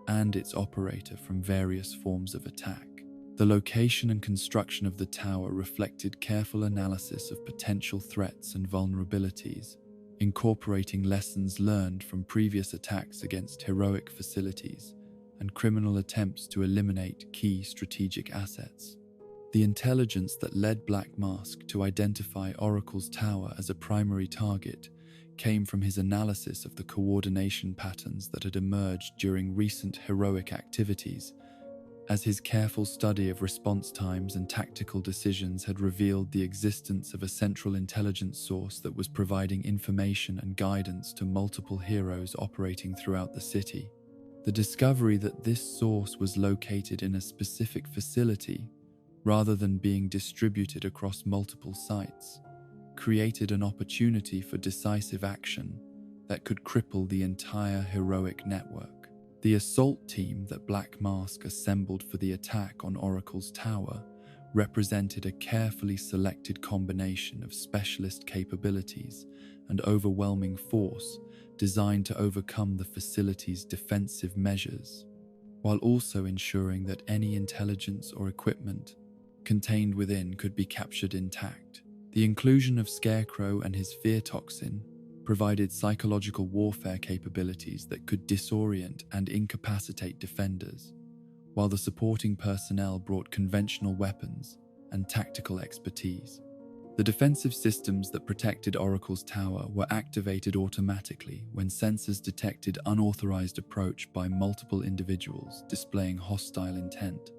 and its operator from various forms of attack. The location and construction of the tower reflected careful analysis of potential threats and vulnerabilities, incorporating lessons learned from previous attacks against heroic facilities and criminal attempts to eliminate key strategic assets. The intelligence that led Black Mask to identify Oracle's Tower as a primary target came from his analysis of the coordination patterns that had emerged during recent heroic activities, as his careful study of response times and tactical decisions had revealed the existence of a central intelligence source that was providing information and guidance to multiple heroes operating throughout the city. The discovery that this source was located in a specific facility, rather than being distributed across multiple sites, created an opportunity for decisive action that could cripple the entire heroic network. The assault team that Black Mask assembled for the attack on Oracle's Tower represented a carefully selected combination of specialist capabilities and overwhelming force designed to overcome the facility's defensive measures, while also ensuring that any intelligence or equipment contained within could be captured intact. The inclusion of Scarecrow and his fear toxin provided psychological warfare capabilities that could disorient and incapacitate defenders, while the supporting personnel brought conventional weapons and tactical expertise. The defensive systems that protected Oracle's Tower were activated automatically when sensors detected unauthorized approach by multiple individuals displaying hostile intent.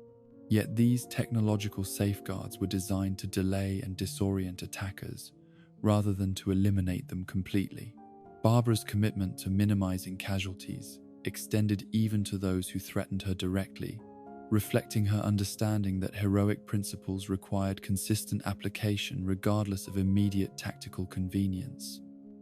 Yet these technological safeguards were designed to delay and disorient attackers, rather than to eliminate them completely. Barbara's commitment to minimizing casualties extended even to those who threatened her directly, reflecting her understanding that heroic principles required consistent application regardless of immediate tactical convenience.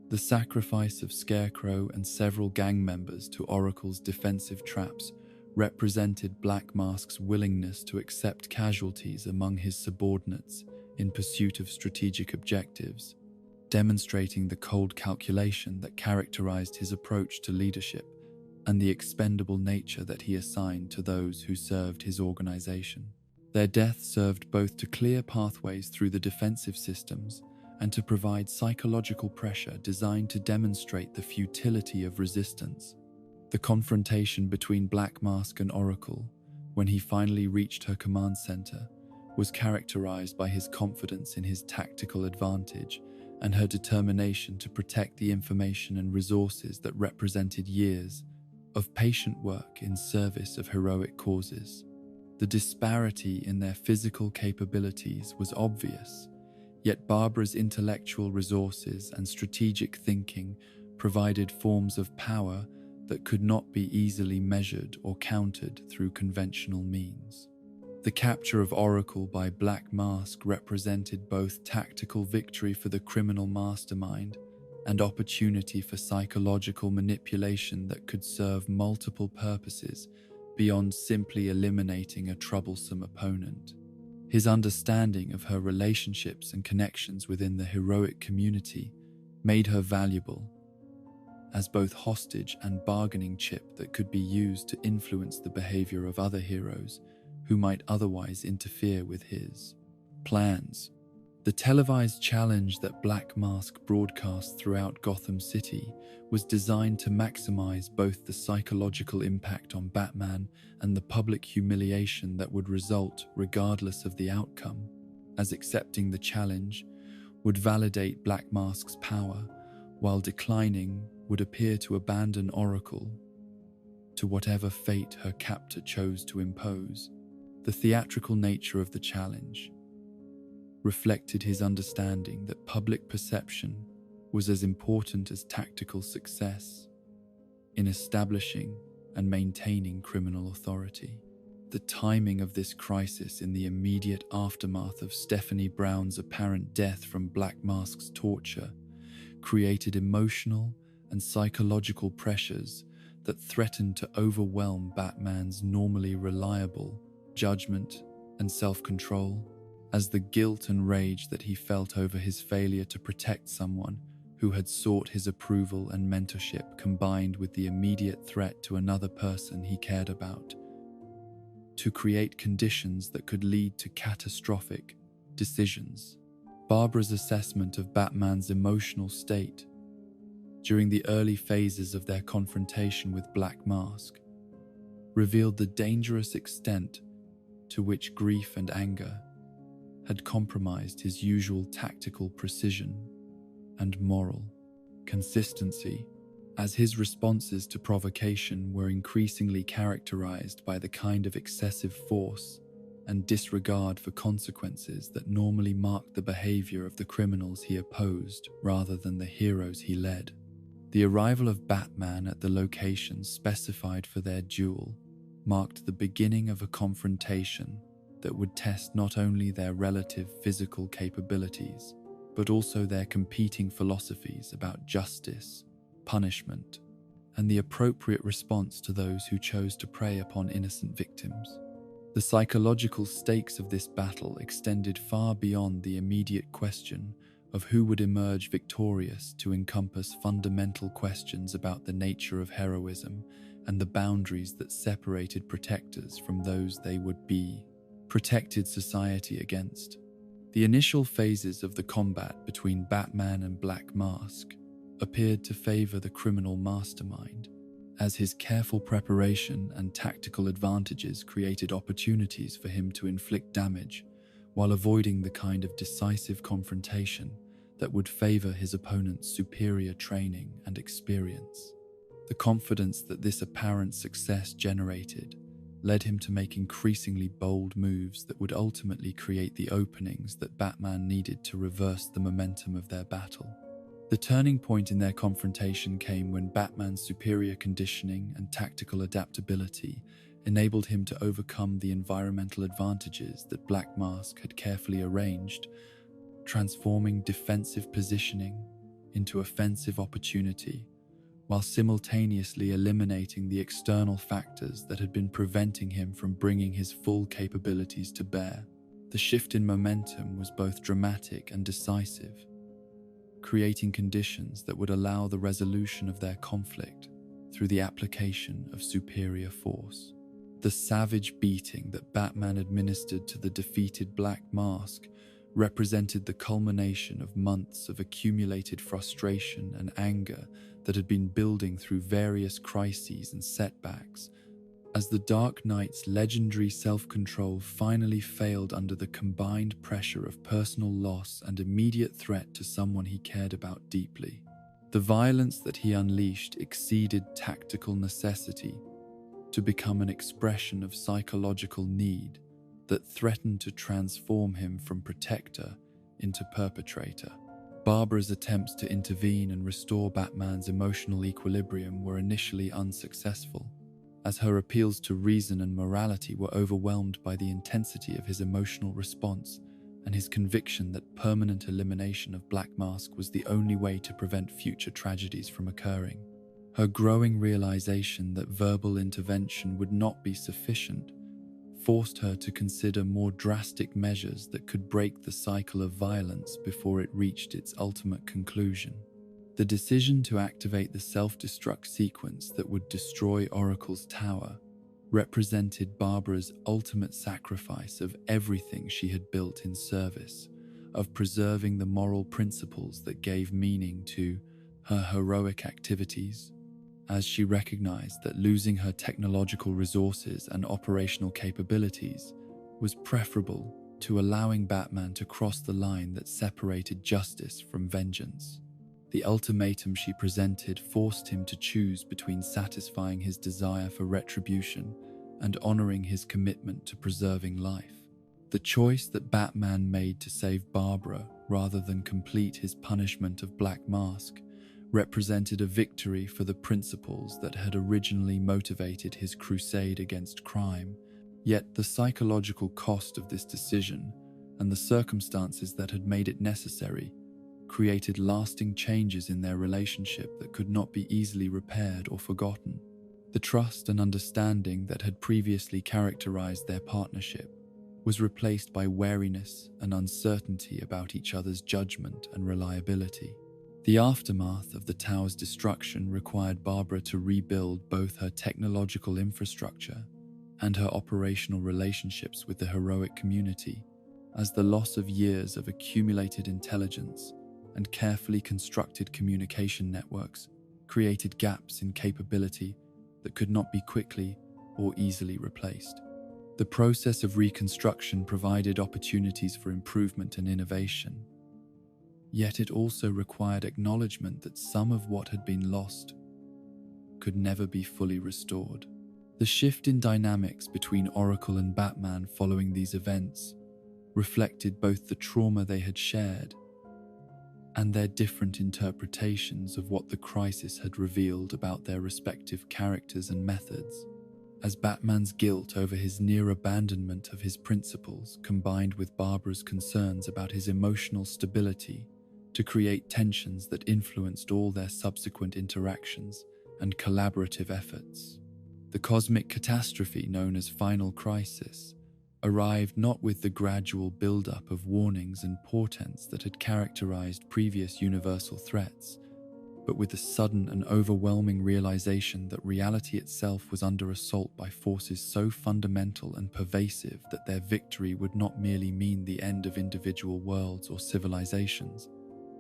The sacrifice of Scarecrow and several gang members to Oracle's defensive traps represented Black Mask's willingness to accept casualties among his subordinates in pursuit of strategic objectives, demonstrating the cold calculation that characterized his approach to leadership and the expendable nature that he assigned to those who served his organization. Their death served both to clear pathways through the defensive systems and to provide psychological pressure designed to demonstrate the futility of resistance. The confrontation between Black Mask and Oracle, when he finally reached her command center, was characterized by his confidence in his tactical advantage and her determination to protect the information and resources that represented years of patient work in service of heroic causes. The disparity in their physical capabilities was obvious, yet Barbara's intellectual resources and strategic thinking provided forms of power that could not be easily measured or countered through conventional means. The capture of Oracle by Black Mask represented both tactical victory for the criminal mastermind and opportunity for psychological manipulation that could serve multiple purposes beyond simply eliminating a troublesome opponent. His understanding of her relationships and connections within the heroic community made her valuable as both hostage and bargaining chip that could be used to influence the behavior of other heroes who might otherwise interfere with his plans. The televised challenge that Black Mask broadcast throughout Gotham City was designed to maximize both the psychological impact on Batman and the public humiliation that would result regardless of the outcome, as accepting the challenge would validate Black Mask's power, while declining would appear to abandon Oracle to whatever fate her captor chose to impose. The theatrical nature of the challenge reflected his understanding that public perception was as important as tactical success in establishing and maintaining criminal authority. The timing of this crisis in the immediate aftermath of Stephanie Brown's apparent death from Black Mask's torture created emotional and psychological pressures that threatened to overwhelm Batman's normally reliable judgment and self-control, as the guilt and rage that he felt over his failure to protect someone who had sought his approval and mentorship combined with the immediate threat to another person he cared about, to create conditions that could lead to catastrophic decisions. Barbara's assessment of Batman's emotional state during the early phases of their confrontation with Black Mask revealed the dangerous extent to which grief and anger had compromised his usual tactical precision and moral consistency, as his responses to provocation were increasingly characterized by the kind of excessive force and disregard for consequences that normally marked the behavior of the criminals he opposed rather than the heroes he led. The arrival of Batman at the location specified for their duel marked the beginning of a confrontation that would test not only their relative physical capabilities, but also their competing philosophies about justice, punishment, and the appropriate response to those who chose to prey upon innocent victims. The psychological stakes of this battle extended far beyond the immediate question of who would emerge victorious to encompass fundamental questions about the nature of heroism and the boundaries that separated protectors from those they would be protected society against. The initial phases of the combat between Batman and Black Mask appeared to favor the criminal mastermind, as his careful preparation and tactical advantages created opportunities for him to inflict damage while avoiding the kind of decisive confrontation that would favor his opponent's superior training and experience. The confidence that this apparent success generated led him to make increasingly bold moves that would ultimately create the openings that Batman needed to reverse the momentum of their battle. The turning point in their confrontation came when Batman's superior conditioning and tactical adaptability enabled him to overcome the environmental advantages that Black Mask had carefully arranged, transforming defensive positioning into offensive opportunity while simultaneously eliminating the external factors that had been preventing him from bringing his full capabilities to bear. The shift in momentum was both dramatic and decisive, creating conditions that would allow the resolution of their conflict through the application of superior force. The savage beating that Batman administered to the defeated Black Mask represented the culmination of months of accumulated frustration and anger that had been building through various crises and setbacks. As the Dark Knight's legendary self-control finally failed under the combined pressure of personal loss and immediate threat to someone he cared about deeply, the violence that he unleashed exceeded tactical necessity to become an expression of psychological need that threatened to transform him from protector into perpetrator. Barbara's attempts to intervene and restore Batman's emotional equilibrium were initially unsuccessful, as her appeals to reason and morality were overwhelmed by the intensity of his emotional response and his conviction that permanent elimination of Black Mask was the only way to prevent future tragedies from occurring. Her growing realization that verbal intervention would not be sufficient forced her to consider more drastic measures that could break the cycle of violence before it reached its ultimate conclusion. The decision to activate the self-destruct sequence that would destroy Oracle's tower represented Barbara's ultimate sacrifice of everything she had built in service of preserving the moral principles that gave meaning to her heroic activities, as she recognized that losing her technological resources and operational capabilities was preferable to allowing Batman to cross the line that separated justice from vengeance. The ultimatum she presented forced him to choose between satisfying his desire for retribution and honoring his commitment to preserving life. The choice that Batman made to save Barbara rather than complete his punishment of Black Mask represented a victory for the principles that had originally motivated his crusade against crime. Yet the psychological cost of this decision and the circumstances that had made it necessary created lasting changes in their relationship that could not be easily repaired or forgotten. The trust and understanding that had previously characterized their partnership was replaced by wariness and uncertainty about each other's judgment and reliability. The aftermath of the tower's destruction required Barbara to rebuild both her technological infrastructure and her operational relationships with the heroic community, as the loss of years of accumulated intelligence and carefully constructed communication networks created gaps in capability that could not be quickly or easily replaced. The process of reconstruction provided opportunities for improvement and innovation, yet it also required acknowledgement that some of what had been lost could never be fully restored. The shift in dynamics between Oracle and Batman following these events reflected both the trauma they had shared and their different interpretations of what the crisis had revealed about their respective characters and methods. As Batman's guilt over his near abandonment of his principles combined with Barbara's concerns about his emotional stability to create tensions that influenced all their subsequent interactions and collaborative efforts. The cosmic catastrophe known as Final Crisis arrived not with the gradual build-up of warnings and portents that had characterized previous universal threats, but with the sudden and overwhelming realization that reality itself was under assault by forces so fundamental and pervasive that their victory would not merely mean the end of individual worlds or civilizations,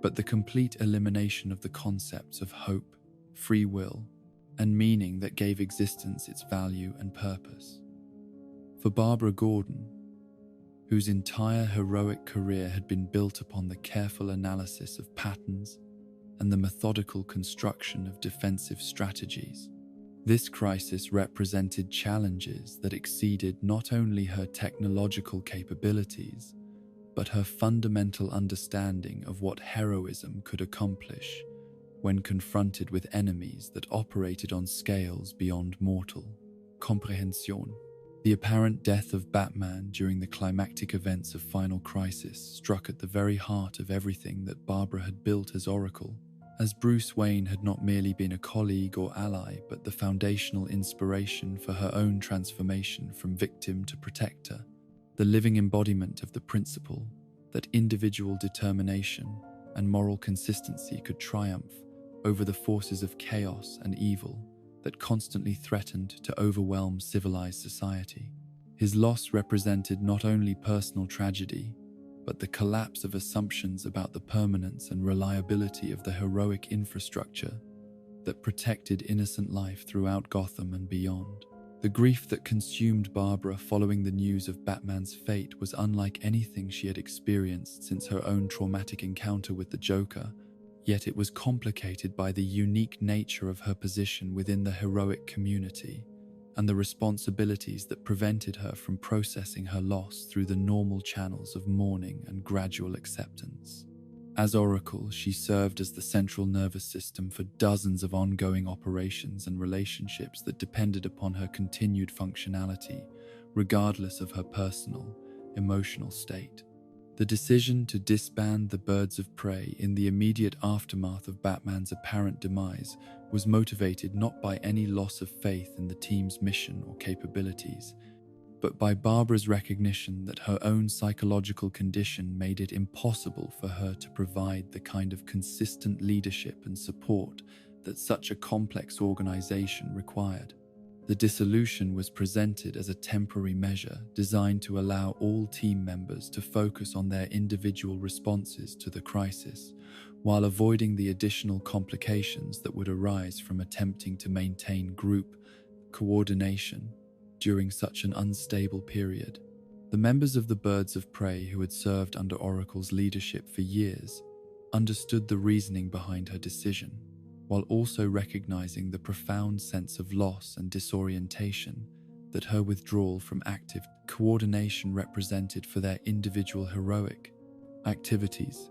but the complete elimination of the concepts of hope, free will, and meaning that gave existence its value and purpose. For Barbara Gordon, whose entire heroic career had been built upon the careful analysis of patterns and the methodical construction of defensive strategies, this crisis represented challenges that exceeded not only her technological capabilities, but her fundamental understanding of what heroism could accomplish when confronted with enemies that operated on scales beyond mortal comprehension. The apparent death of Batman during the climactic events of Final Crisis struck at the very heart of everything that Barbara had built as Oracle, as Bruce Wayne had not merely been a colleague or ally, but the foundational inspiration for her own transformation from victim to protector, the living embodiment of the principle that individual determination and moral consistency could triumph over the forces of chaos and evil that constantly threatened to overwhelm civilized society. His loss represented not only personal tragedy, but the collapse of assumptions about the permanence and reliability of the heroic infrastructure that protected innocent life throughout Gotham and beyond. The grief that consumed Barbara following the news of Batman's fate was unlike anything she had experienced since her own traumatic encounter with the Joker, yet it was complicated by the unique nature of her position within the heroic community and the responsibilities that prevented her from processing her loss through the normal channels of mourning and gradual acceptance. As Oracle, she served as the central nervous system for dozens of ongoing operations and relationships that depended upon her continued functionality, regardless of her personal, emotional state. The decision to disband the Birds of Prey in the immediate aftermath of Batman's apparent demise was motivated not by any loss of faith in the team's mission or capabilities, but by Barbara's recognition that her own psychological condition made it impossible for her to provide the kind of consistent leadership and support that such a complex organization required. The dissolution was presented as a temporary measure designed to allow all team members to focus on their individual responses to the crisis, while avoiding the additional complications that would arise from attempting to maintain group coordination during such an unstable period. The members of the Birds of Prey who had served under Oracle's leadership for years understood the reasoning behind her decision, while also recognizing the profound sense of loss and disorientation that her withdrawal from active coordination represented for their individual heroic activities.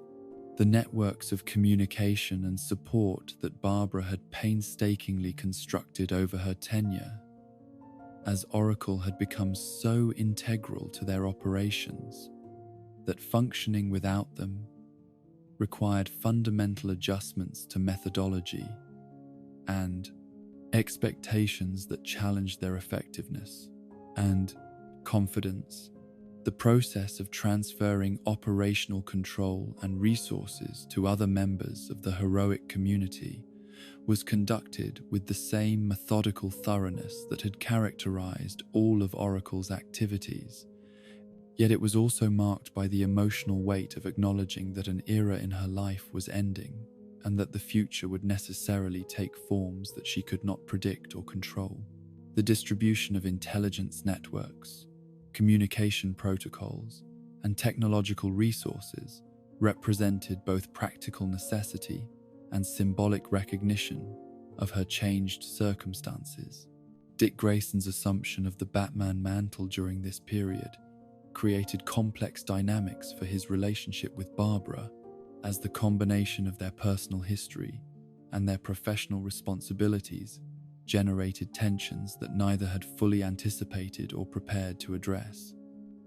The networks of communication and support that Barbara had painstakingly constructed over her tenure as Oracle had become so integral to their operations that functioning without them required fundamental adjustments to methodology and expectations that challenged their effectiveness and confidence. The process of transferring operational control and resources to other members of the heroic community was conducted with the same methodical thoroughness that had characterized all of Oracle's activities. Yet it was also marked by the emotional weight of acknowledging that an era in her life was ending and that the future would necessarily take forms that she could not predict or control. The distribution of intelligence networks, communication protocols, and technological resources represented both practical necessity and symbolic recognition of her changed circumstances. Dick Grayson's assumption of the Batman mantle during this period created complex dynamics for his relationship with Barbara, as the combination of their personal history and their professional responsibilities generated tensions that neither had fully anticipated or prepared to address.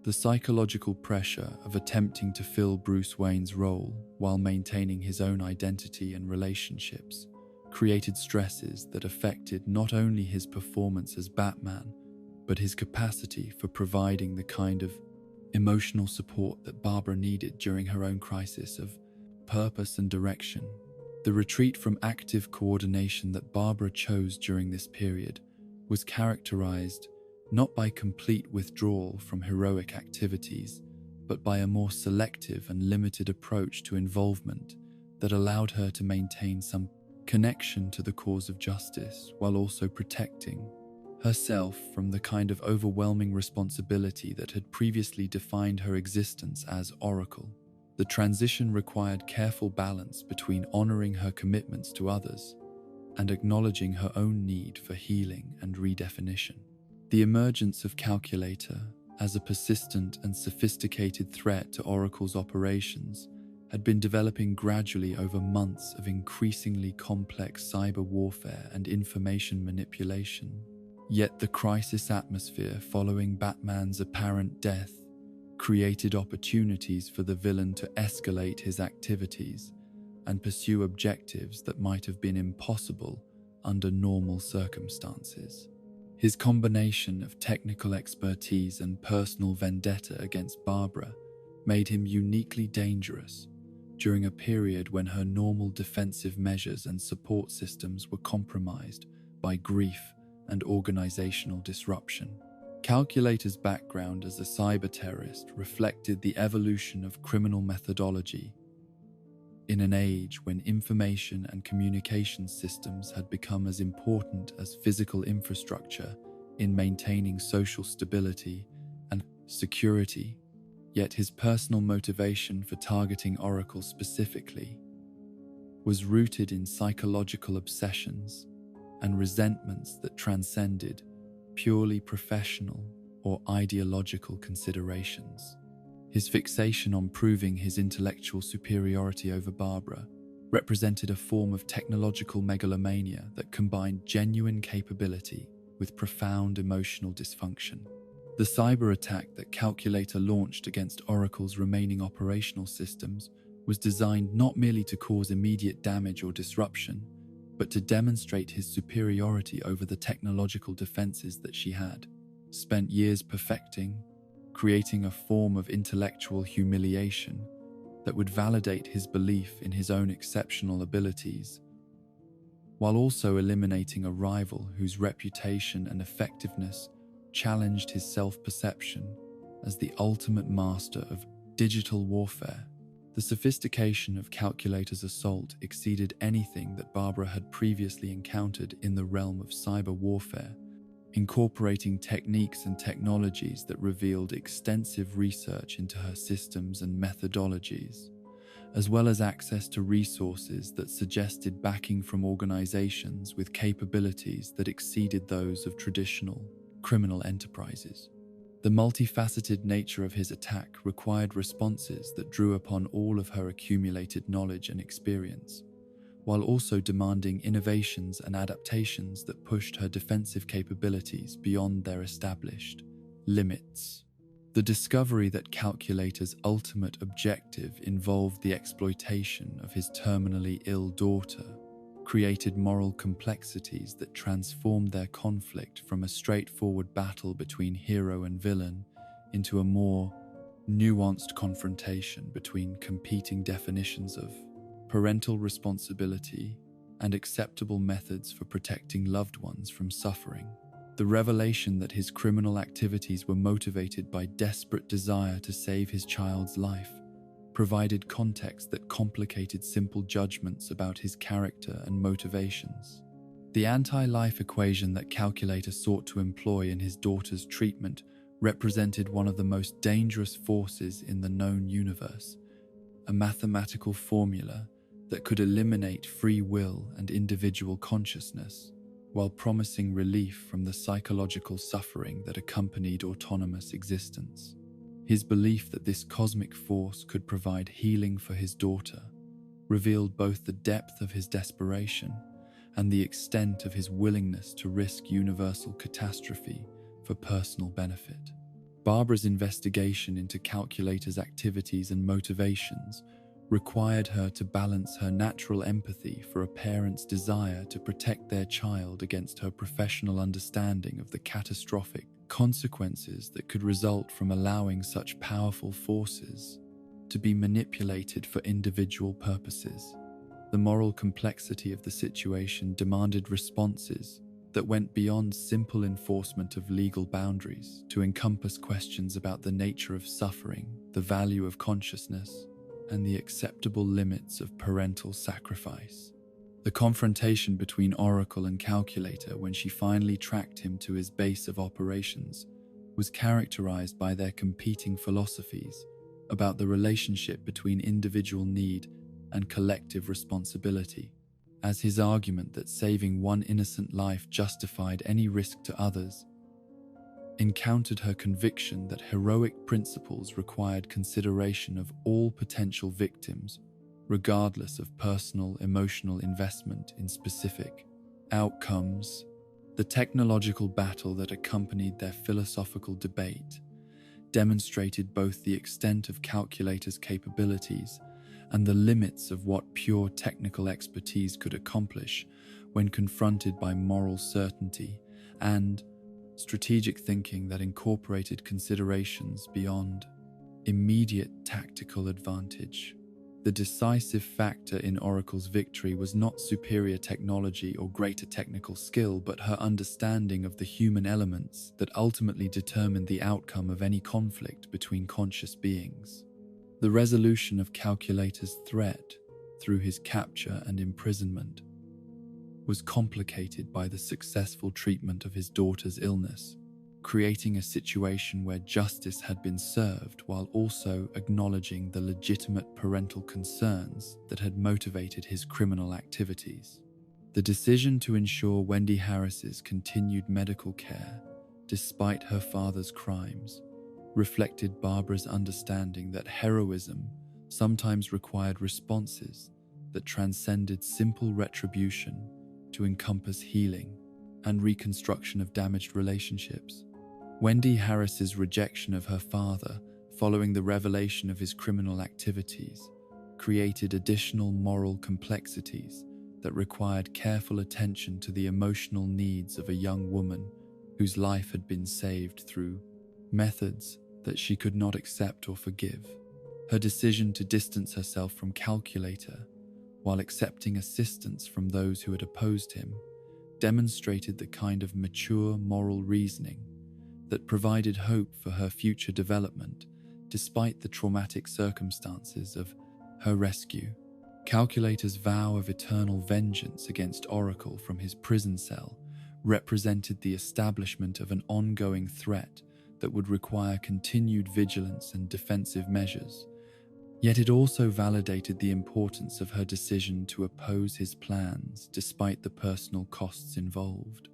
The psychological pressure of attempting to fill Bruce Wayne's role while maintaining his own identity and relationships created stresses that affected not only his performance as Batman, but his capacity for providing the kind of emotional support that Barbara needed during her own crisis of purpose and direction. The retreat from active coordination that Barbara chose during this period was characterized not by complete withdrawal from heroic activities, but by a more selective and limited approach to involvement that allowed her to maintain some connection to the cause of justice while also protecting herself from the kind of overwhelming responsibility that had previously defined her existence as Oracle. The transition required careful balance between honoring her commitments to others and acknowledging her own need for healing and redefinition. The emergence of Calculator as a persistent and sophisticated threat to Oracle's operations had been developing gradually over months of increasingly complex cyber warfare and information manipulation. Yet the crisis atmosphere following Batman's apparent death created opportunities for the villain to escalate his activities and pursue objectives that might have been impossible under normal circumstances. His combination of technical expertise and personal vendetta against Barbara made him uniquely dangerous during a period when her normal defensive measures and support systems were compromised by grief and organizational disruption. Calculator's background as a cyber terrorist reflected the evolution of criminal methodology in an age when information and communication systems had become as important as physical infrastructure in maintaining social stability and security. Yet his personal motivation for targeting Oracle specifically was rooted in psychological obsessions and resentments that transcended purely professional or ideological considerations. His fixation on proving his intellectual superiority over Barbara represented a form of technological megalomania that combined genuine capability with profound emotional dysfunction. The cyber attack that Calculator launched against Oracle's remaining operational systems was designed not merely to cause immediate damage or disruption, but to demonstrate his superiority over the technological defenses that she had spent years perfecting, creating a form of intellectual humiliation that would validate his belief in his own exceptional abilities, while also eliminating a rival whose reputation and effectiveness challenged his self-perception as the ultimate master of digital warfare. The sophistication of Calculator's assault exceeded anything that Barbara had previously encountered in the realm of cyber warfare, incorporating techniques and technologies that revealed extensive research into her systems and methodologies, as well as access to resources that suggested backing from organizations with capabilities that exceeded those of traditional criminal enterprises. The multifaceted nature of his attack required responses that drew upon all of her accumulated knowledge and experience, while also demanding innovations and adaptations that pushed her defensive capabilities beyond their established limits. The discovery that Calculator's ultimate objective involved the exploitation of his terminally ill daughter created moral complexities that transformed their conflict from a straightforward battle between hero and villain into a more nuanced confrontation between competing definitions of parental responsibility and acceptable methods for protecting loved ones from suffering. The revelation that his criminal activities were motivated by desperate desire to save his child's life provided context that complicated simple judgments about his character and motivations. The anti-life equation that Calculator sought to employ in his daughter's treatment represented one of the most dangerous forces in the known universe, a mathematical formula that could eliminate free will and individual consciousness, while promising relief from the psychological suffering that accompanied autonomous existence. His belief that this cosmic force could provide healing for his daughter revealed both the depth of his desperation and the extent of his willingness to risk universal catastrophe for personal benefit. Barbara's investigation into Calculator's activities and motivations required her to balance her natural empathy for a parent's desire to protect their child against her professional understanding of the catastrophic consequences that could result from allowing such powerful forces to be manipulated for individual purposes. The moral complexity of the situation demanded responses that went beyond simple enforcement of legal boundaries to encompass questions about the nature of suffering, the value of consciousness, and the acceptable limits of parental sacrifice. The confrontation between Oracle and Calculator when she finally tracked him to his base of operations was characterized by their competing philosophies about the relationship between individual need and collective responsibility, as his argument that saving one innocent life justified any risk to others encountered her conviction that heroic principles required consideration of all potential victims, regardless of personal emotional investment in specific outcomes. The technological battle that accompanied their philosophical debate demonstrated both the extent of Calculator's capabilities and the limits of what pure technical expertise could accomplish when confronted by moral certainty and strategic thinking that incorporated considerations beyond immediate tactical advantage. The decisive factor in Oracle's victory was not superior technology or greater technical skill, but her understanding of the human elements that ultimately determined the outcome of any conflict between conscious beings. The resolution of Calculator's threat, through his capture and imprisonment, was complicated by the successful treatment of his daughter's illness, creating a situation where justice had been served while also acknowledging the legitimate parental concerns that had motivated his criminal activities. The decision to ensure Wendy Harris's continued medical care, despite her father's crimes, reflected Barbara's understanding that heroism sometimes required responses that transcended simple retribution to encompass healing and reconstruction of damaged relationships. Wendy Harris's rejection of her father following the revelation of his criminal activities created additional moral complexities that required careful attention to the emotional needs of a young woman whose life had been saved through methods that she could not accept or forgive. Her decision to distance herself from Calculator while accepting assistance from those who had opposed him demonstrated the kind of mature moral reasoning that provided hope for her future development despite the traumatic circumstances of her rescue. Calculator's vow of eternal vengeance against Oracle from his prison cell represented the establishment of an ongoing threat that would require continued vigilance and defensive measures. Yet it also validated the importance of her decision to oppose his plans despite the personal costs involved.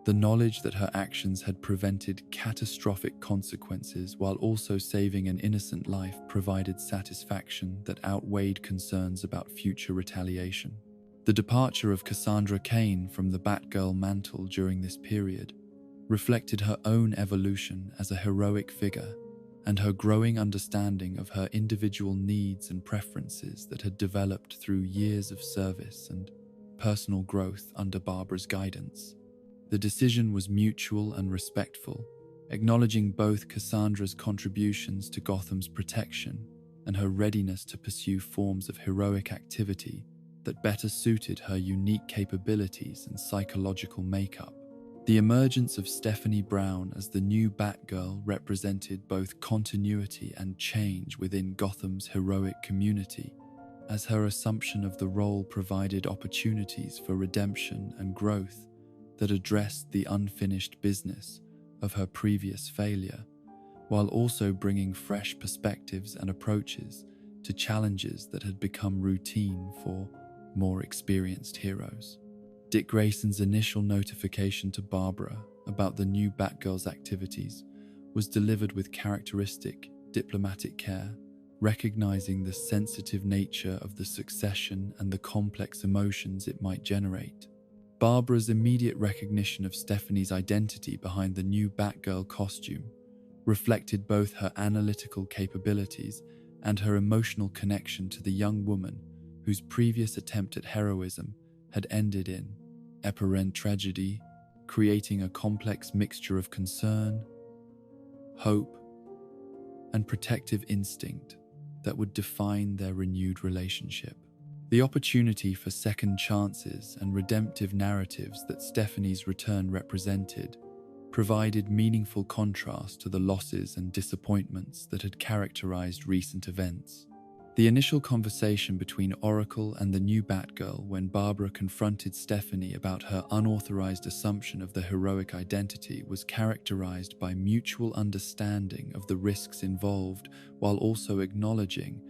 The knowledge that her actions had prevented catastrophic consequences while also saving an innocent life provided satisfaction that outweighed concerns about future retaliation. The departure of Cassandra Cain from the Batgirl mantle during this period reflected her own evolution as a heroic figure and her growing understanding of her individual needs and preferences that had developed through years of service and personal growth under Barbara's guidance. The decision was mutual and respectful, acknowledging both Cassandra's contributions to Gotham's protection and her readiness to pursue forms of heroic activity that better suited her unique capabilities and psychological makeup. The emergence of Stephanie Brown as the new Batgirl represented both continuity and change within Gotham's heroic community, as her assumption of the role provided opportunities for redemption and growth that addressed the unfinished business of her previous failure, while also bringing fresh perspectives and approaches to challenges that had become routine for more experienced heroes. Dick Grayson's initial notification to Barbara about the new Batgirl's activities was delivered with characteristic diplomatic care, recognizing the sensitive nature of the succession and the complex emotions it might generate. Barbara's immediate recognition of Stephanie's identity behind the new Batgirl costume reflected both her analytical capabilities and her emotional connection to the young woman whose previous attempt at heroism had ended in apparent tragedy, creating a complex mixture of concern, hope, and protective instinct that would define their renewed relationship. The opportunity for second chances and redemptive narratives that Stephanie's return represented provided meaningful contrast to the losses and disappointments that had characterized recent events. The initial conversation between Oracle and the new Batgirl when Barbara confronted Stephanie about her unauthorized assumption of the heroic identity was characterized by mutual understanding of the risks involved while also acknowledging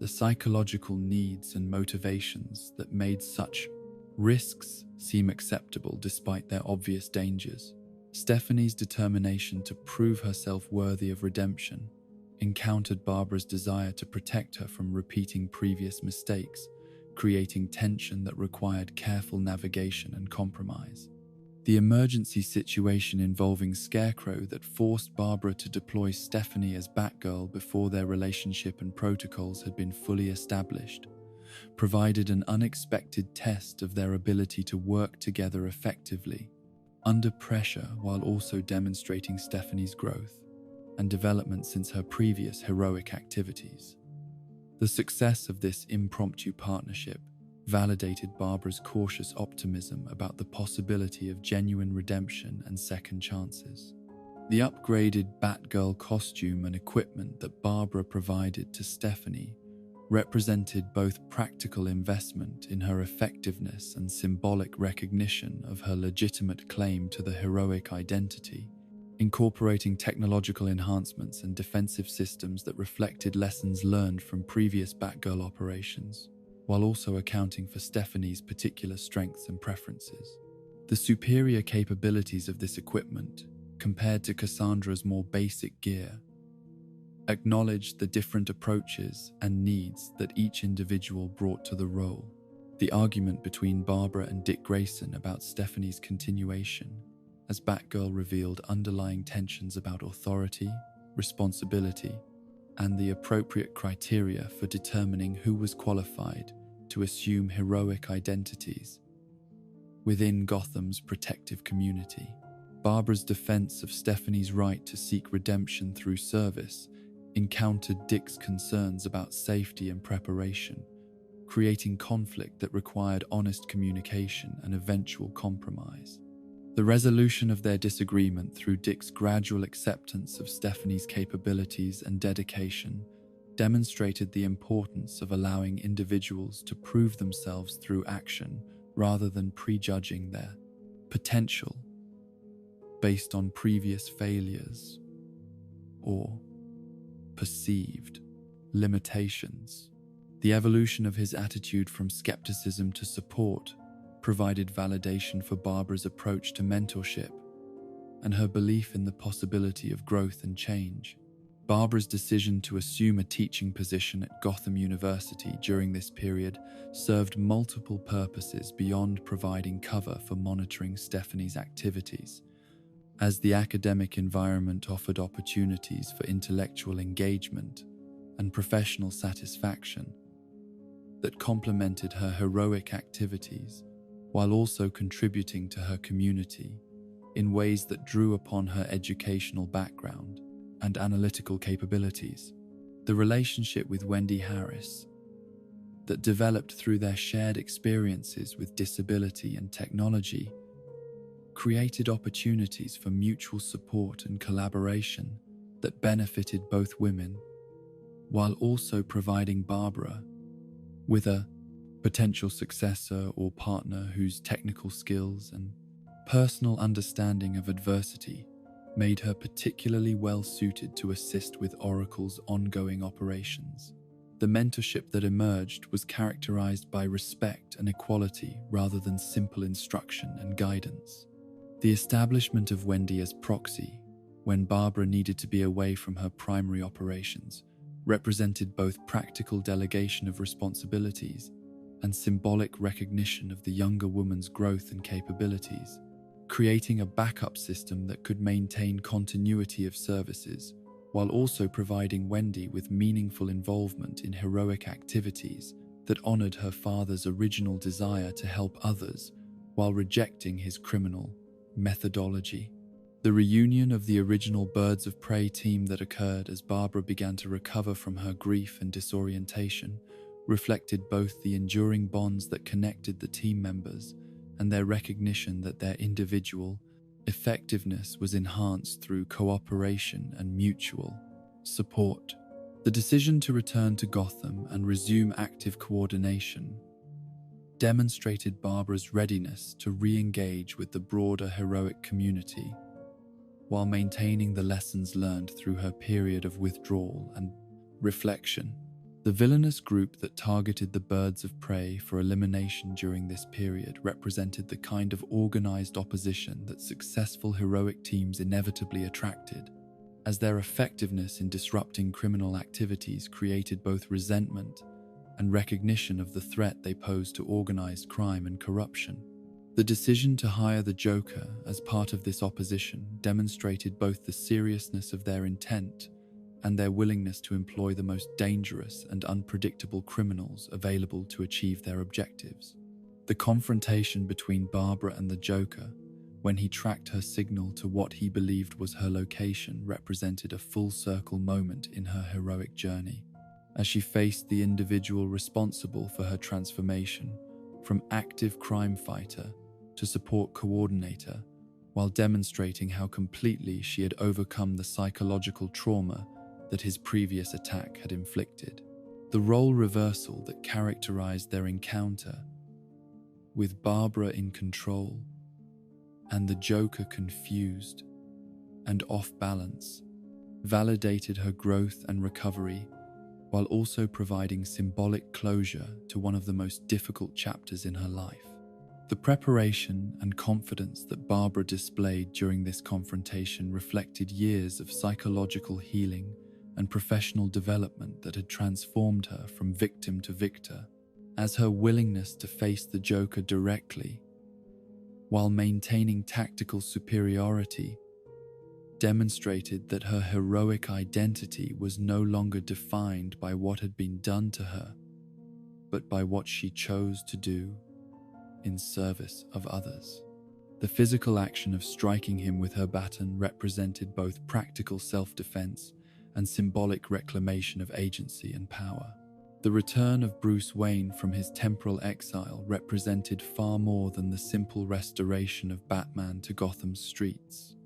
the psychological needs and motivations that made such risks seem acceptable despite their obvious dangers. Stephanie's determination to prove herself worthy of redemption encountered Barbara's desire to protect her from repeating previous mistakes, creating tension that required careful navigation and compromise. The emergency situation involving Scarecrow that forced Barbara to deploy Stephanie as Batgirl before their relationship and protocols had been fully established provided an unexpected test of their ability to work together effectively, under pressure, while also demonstrating Stephanie's growth and development since her previous heroic activities. The success of this impromptu partnership validated Barbara's cautious optimism about the possibility of genuine redemption and second chances. The upgraded Batgirl costume and equipment that Barbara provided to Stephanie represented both practical investment in her effectiveness and symbolic recognition of her legitimate claim to the heroic identity, incorporating technological enhancements and defensive systems that reflected lessons learned from previous Batgirl operations, while also accounting for Stephanie's particular strengths and preferences. The superior capabilities of this equipment, compared to Cassandra's more basic gear, acknowledged the different approaches and needs that each individual brought to the role. The argument between Barbara and Dick Grayson about Stephanie's continuation as Batgirl revealed underlying tensions about authority, responsibility, and the appropriate criteria for determining who was qualified to assume heroic identities within Gotham's protective community. Barbara's defense of Stephanie's right to seek redemption through service encountered Dick's concerns about safety and preparation, creating conflict that required honest communication and eventual compromise. The resolution of their disagreement through Dick's gradual acceptance of Stephanie's capabilities and dedication demonstrated the importance of allowing individuals to prove themselves through action rather than prejudging their potential based on previous failures or perceived limitations. The evolution of his attitude from skepticism to support provided validation for Barbara's approach to mentorship and her belief in the possibility of growth and change. Barbara's decision to assume a teaching position at Gotham University during this period served multiple purposes beyond providing cover for monitoring Stephanie's activities, as the academic environment offered opportunities for intellectual engagement and professional satisfaction that complemented her heroic activities while also contributing to her community in ways that drew upon her educational background and analytical capabilities. The relationship with Wendy Harris that developed through their shared experiences with disability and technology created opportunities for mutual support and collaboration that benefited both women, while also providing Barbara with a potential successor or partner whose technical skills and personal understanding of adversity made her particularly well suited to assist with Oracle's ongoing operations. The mentorship that emerged was characterized by respect and equality rather than simple instruction and guidance. The establishment of Wendy as proxy, when Barbara needed to be away from her primary operations, represented both practical delegation of responsibilities and symbolic recognition of the younger woman's growth and capabilities, creating a backup system that could maintain continuity of services while also providing Wendy with meaningful involvement in heroic activities that honored her father's original desire to help others while rejecting his criminal methodology. The reunion of the original Birds of Prey team that occurred as Barbara began to recover from her grief and disorientation reflected both the enduring bonds that connected the team members and their recognition that their individual effectiveness was enhanced through cooperation and mutual support. The decision to return to Gotham and resume active coordination demonstrated Barbara's readiness to re-engage with the broader heroic community, while maintaining the lessons learned through her period of withdrawal and reflection. The villainous group that targeted the Birds of Prey for elimination during this period represented the kind of organized opposition that successful heroic teams inevitably attracted, as their effectiveness in disrupting criminal activities created both resentment and recognition of the threat they posed to organized crime and corruption. The decision to hire the Joker as part of this opposition demonstrated both the seriousness of their intent and their willingness to employ the most dangerous and unpredictable criminals available to achieve their objectives. The confrontation between Barbara and the Joker, when he tracked her signal to what he believed was her location, represented a full-circle moment in her heroic journey, as she faced the individual responsible for her transformation from active crime fighter to support coordinator, while demonstrating how completely she had overcome the psychological trauma that his previous attack had inflicted. The role reversal that characterized their encounter, with Barbara in control and the Joker confused and off balance, validated her growth and recovery, while also providing symbolic closure to one of the most difficult chapters in her life. The preparation and confidence that Barbara displayed during this confrontation reflected years of psychological healing and professional development that had transformed her from victim to victor, as her willingness to face the Joker directly, while maintaining tactical superiority, demonstrated that her heroic identity was no longer defined by what had been done to her, but by what she chose to do in service of others. The physical action of striking him with her baton represented both practical self-defense and symbolic reclamation of agency and power. The return of Bruce Wayne from his temporal exile represented far more than the simple restoration of Batman to Gotham's streets,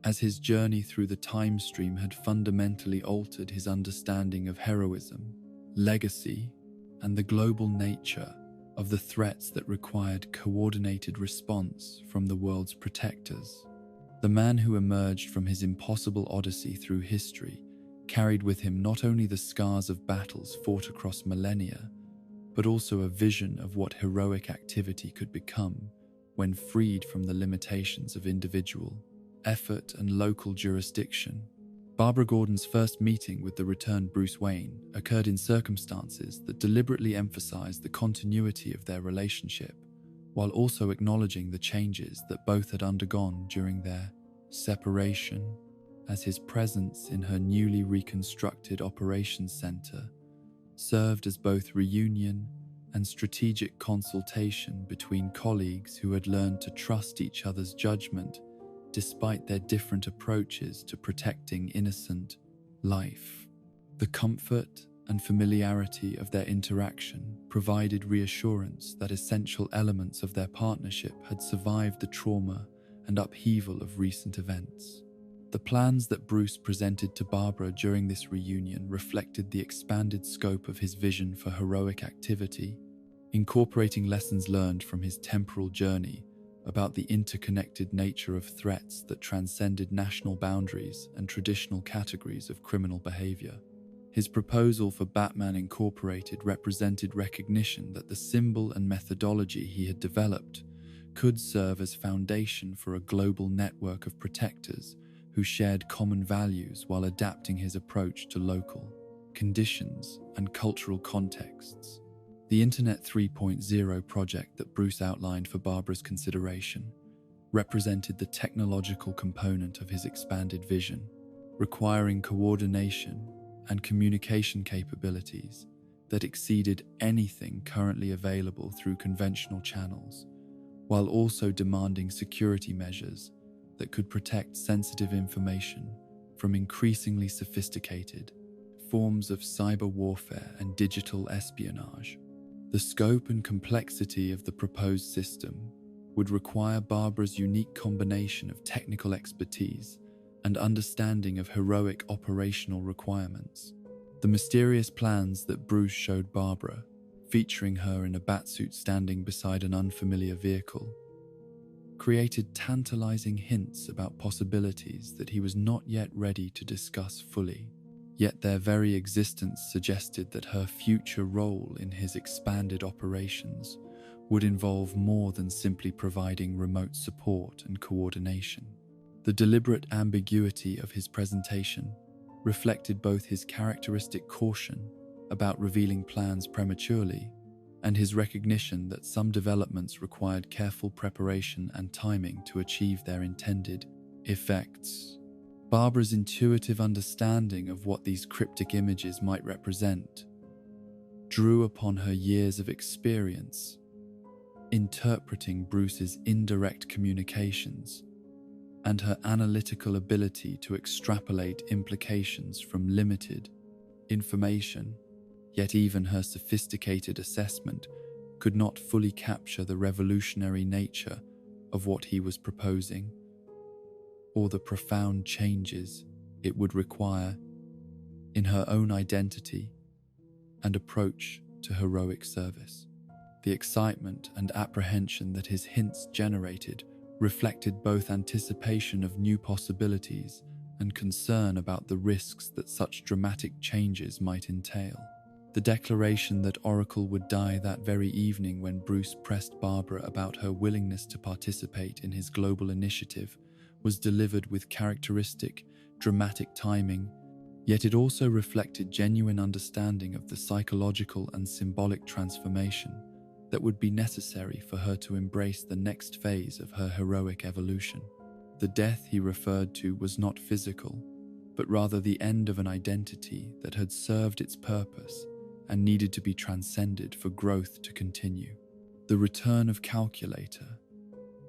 as his journey through the time stream had fundamentally altered his understanding of heroism, legacy, and the global nature of the threats that required coordinated response from the world's protectors. The man who emerged from his impossible odyssey through history carried with him not only the scars of battles fought across millennia, but also a vision of what heroic activity could become when freed from the limitations of individual effort and local jurisdiction. Barbara Gordon's first meeting with the returned Bruce Wayne occurred in circumstances that deliberately emphasized the continuity of their relationship, while also acknowledging the changes that both had undergone during their separation, as his presence in her newly reconstructed operations center served as both reunion and strategic consultation between colleagues who had learned to trust each other's judgment despite their different approaches to protecting innocent life. The comfort and familiarity of their interaction provided reassurance that essential elements of their partnership had survived the trauma and upheaval of recent events. The plans that Bruce presented to Barbara during this reunion reflected the expanded scope of his vision for heroic activity, incorporating lessons learned from his temporal journey about the interconnected nature of threats that transcended national boundaries and traditional categories of criminal behavior. His proposal for Batman Incorporated represented recognition that the symbol and methodology he had developed could serve as foundation for a global network of protectors who shared common values while adapting his approach to local conditions and cultural contexts. The Internet 3.0 project that Bruce outlined for Barbara's consideration represented the technological component of his expanded vision, requiring coordination and communication capabilities that exceeded anything currently available through conventional channels, while also demanding security measures that could protect sensitive information from increasingly sophisticated forms of cyber warfare and digital espionage. The scope and complexity of the proposed system would require Barbara's unique combination of technical expertise and understanding of heroic operational requirements. The mysterious plans that Bruce showed Barbara, featuring her in a batsuit standing beside an unfamiliar vehicle, created tantalizing hints about possibilities that he was not yet ready to discuss fully. Yet their very existence suggested that her future role in his expanded operations would involve more than simply providing remote support and coordination. The deliberate ambiguity of his presentation reflected both his characteristic caution about revealing plans prematurely and his recognition that some developments required careful preparation and timing to achieve their intended effects. Barbara's intuitive understanding of what these cryptic images might represent drew upon her years of experience interpreting Bruce's indirect communications and her analytical ability to extrapolate implications from limited information. Yet even her sophisticated assessment could not fully capture the revolutionary nature of what he was proposing, or the profound changes it would require in her own identity and approach to heroic service. The excitement and apprehension that his hints generated reflected both anticipation of new possibilities and concern about the risks that such dramatic changes might entail. The declaration that Oracle would die that very evening when Bruce pressed Barbara about her willingness to participate in his global initiative was delivered with characteristic, dramatic timing, yet it also reflected genuine understanding of the psychological and symbolic transformation that would be necessary for her to embrace the next phase of her heroic evolution. The death he referred to was not physical, but rather the end of an identity that had served its purpose and needed to be transcended for growth to continue. The return of Calculator,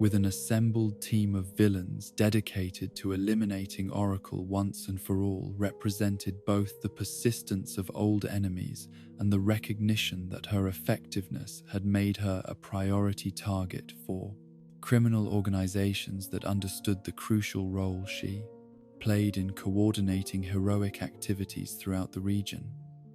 with an assembled team of villains dedicated to eliminating Oracle once and for all, represented both the persistence of old enemies and the recognition that her effectiveness had made her a priority target for criminal organizations that understood the crucial role she played in coordinating heroic activities throughout the region.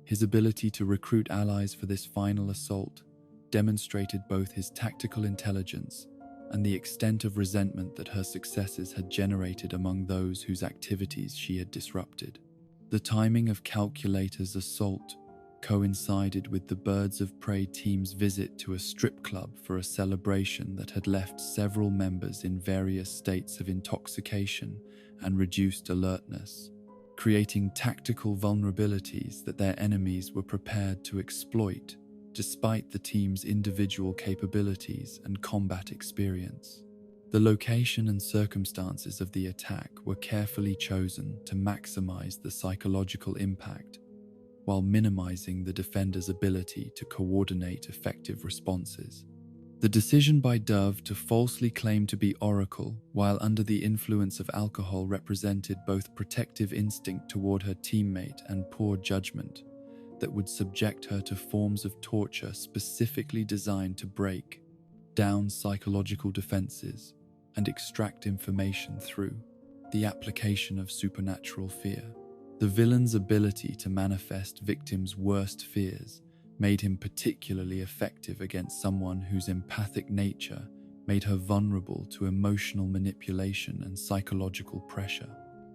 His ability to recruit allies for this final assault demonstrated both his tactical intelligence and the extent of resentment that her successes had generated among those whose activities she had disrupted. The timing of Calculator's assault coincided with the Birds of Prey team's visit to a strip club for a celebration that had left several members in various states of intoxication and reduced alertness, creating tactical vulnerabilities that their enemies were prepared to exploit despite the team's individual capabilities and combat experience. The location and circumstances of the attack were carefully chosen to maximize the psychological impact while minimizing the defender's ability to coordinate effective responses. The decision by Dove to falsely claim to be Oracle while under the influence of alcohol represented both protective instinct toward her teammate and poor judgment that would subject her to forms of torture specifically designed to break down psychological defenses and extract information through the application of supernatural fear. The villain's ability to manifest victims' worst fears made him particularly effective against someone whose empathic nature made her vulnerable to emotional manipulation and psychological pressure.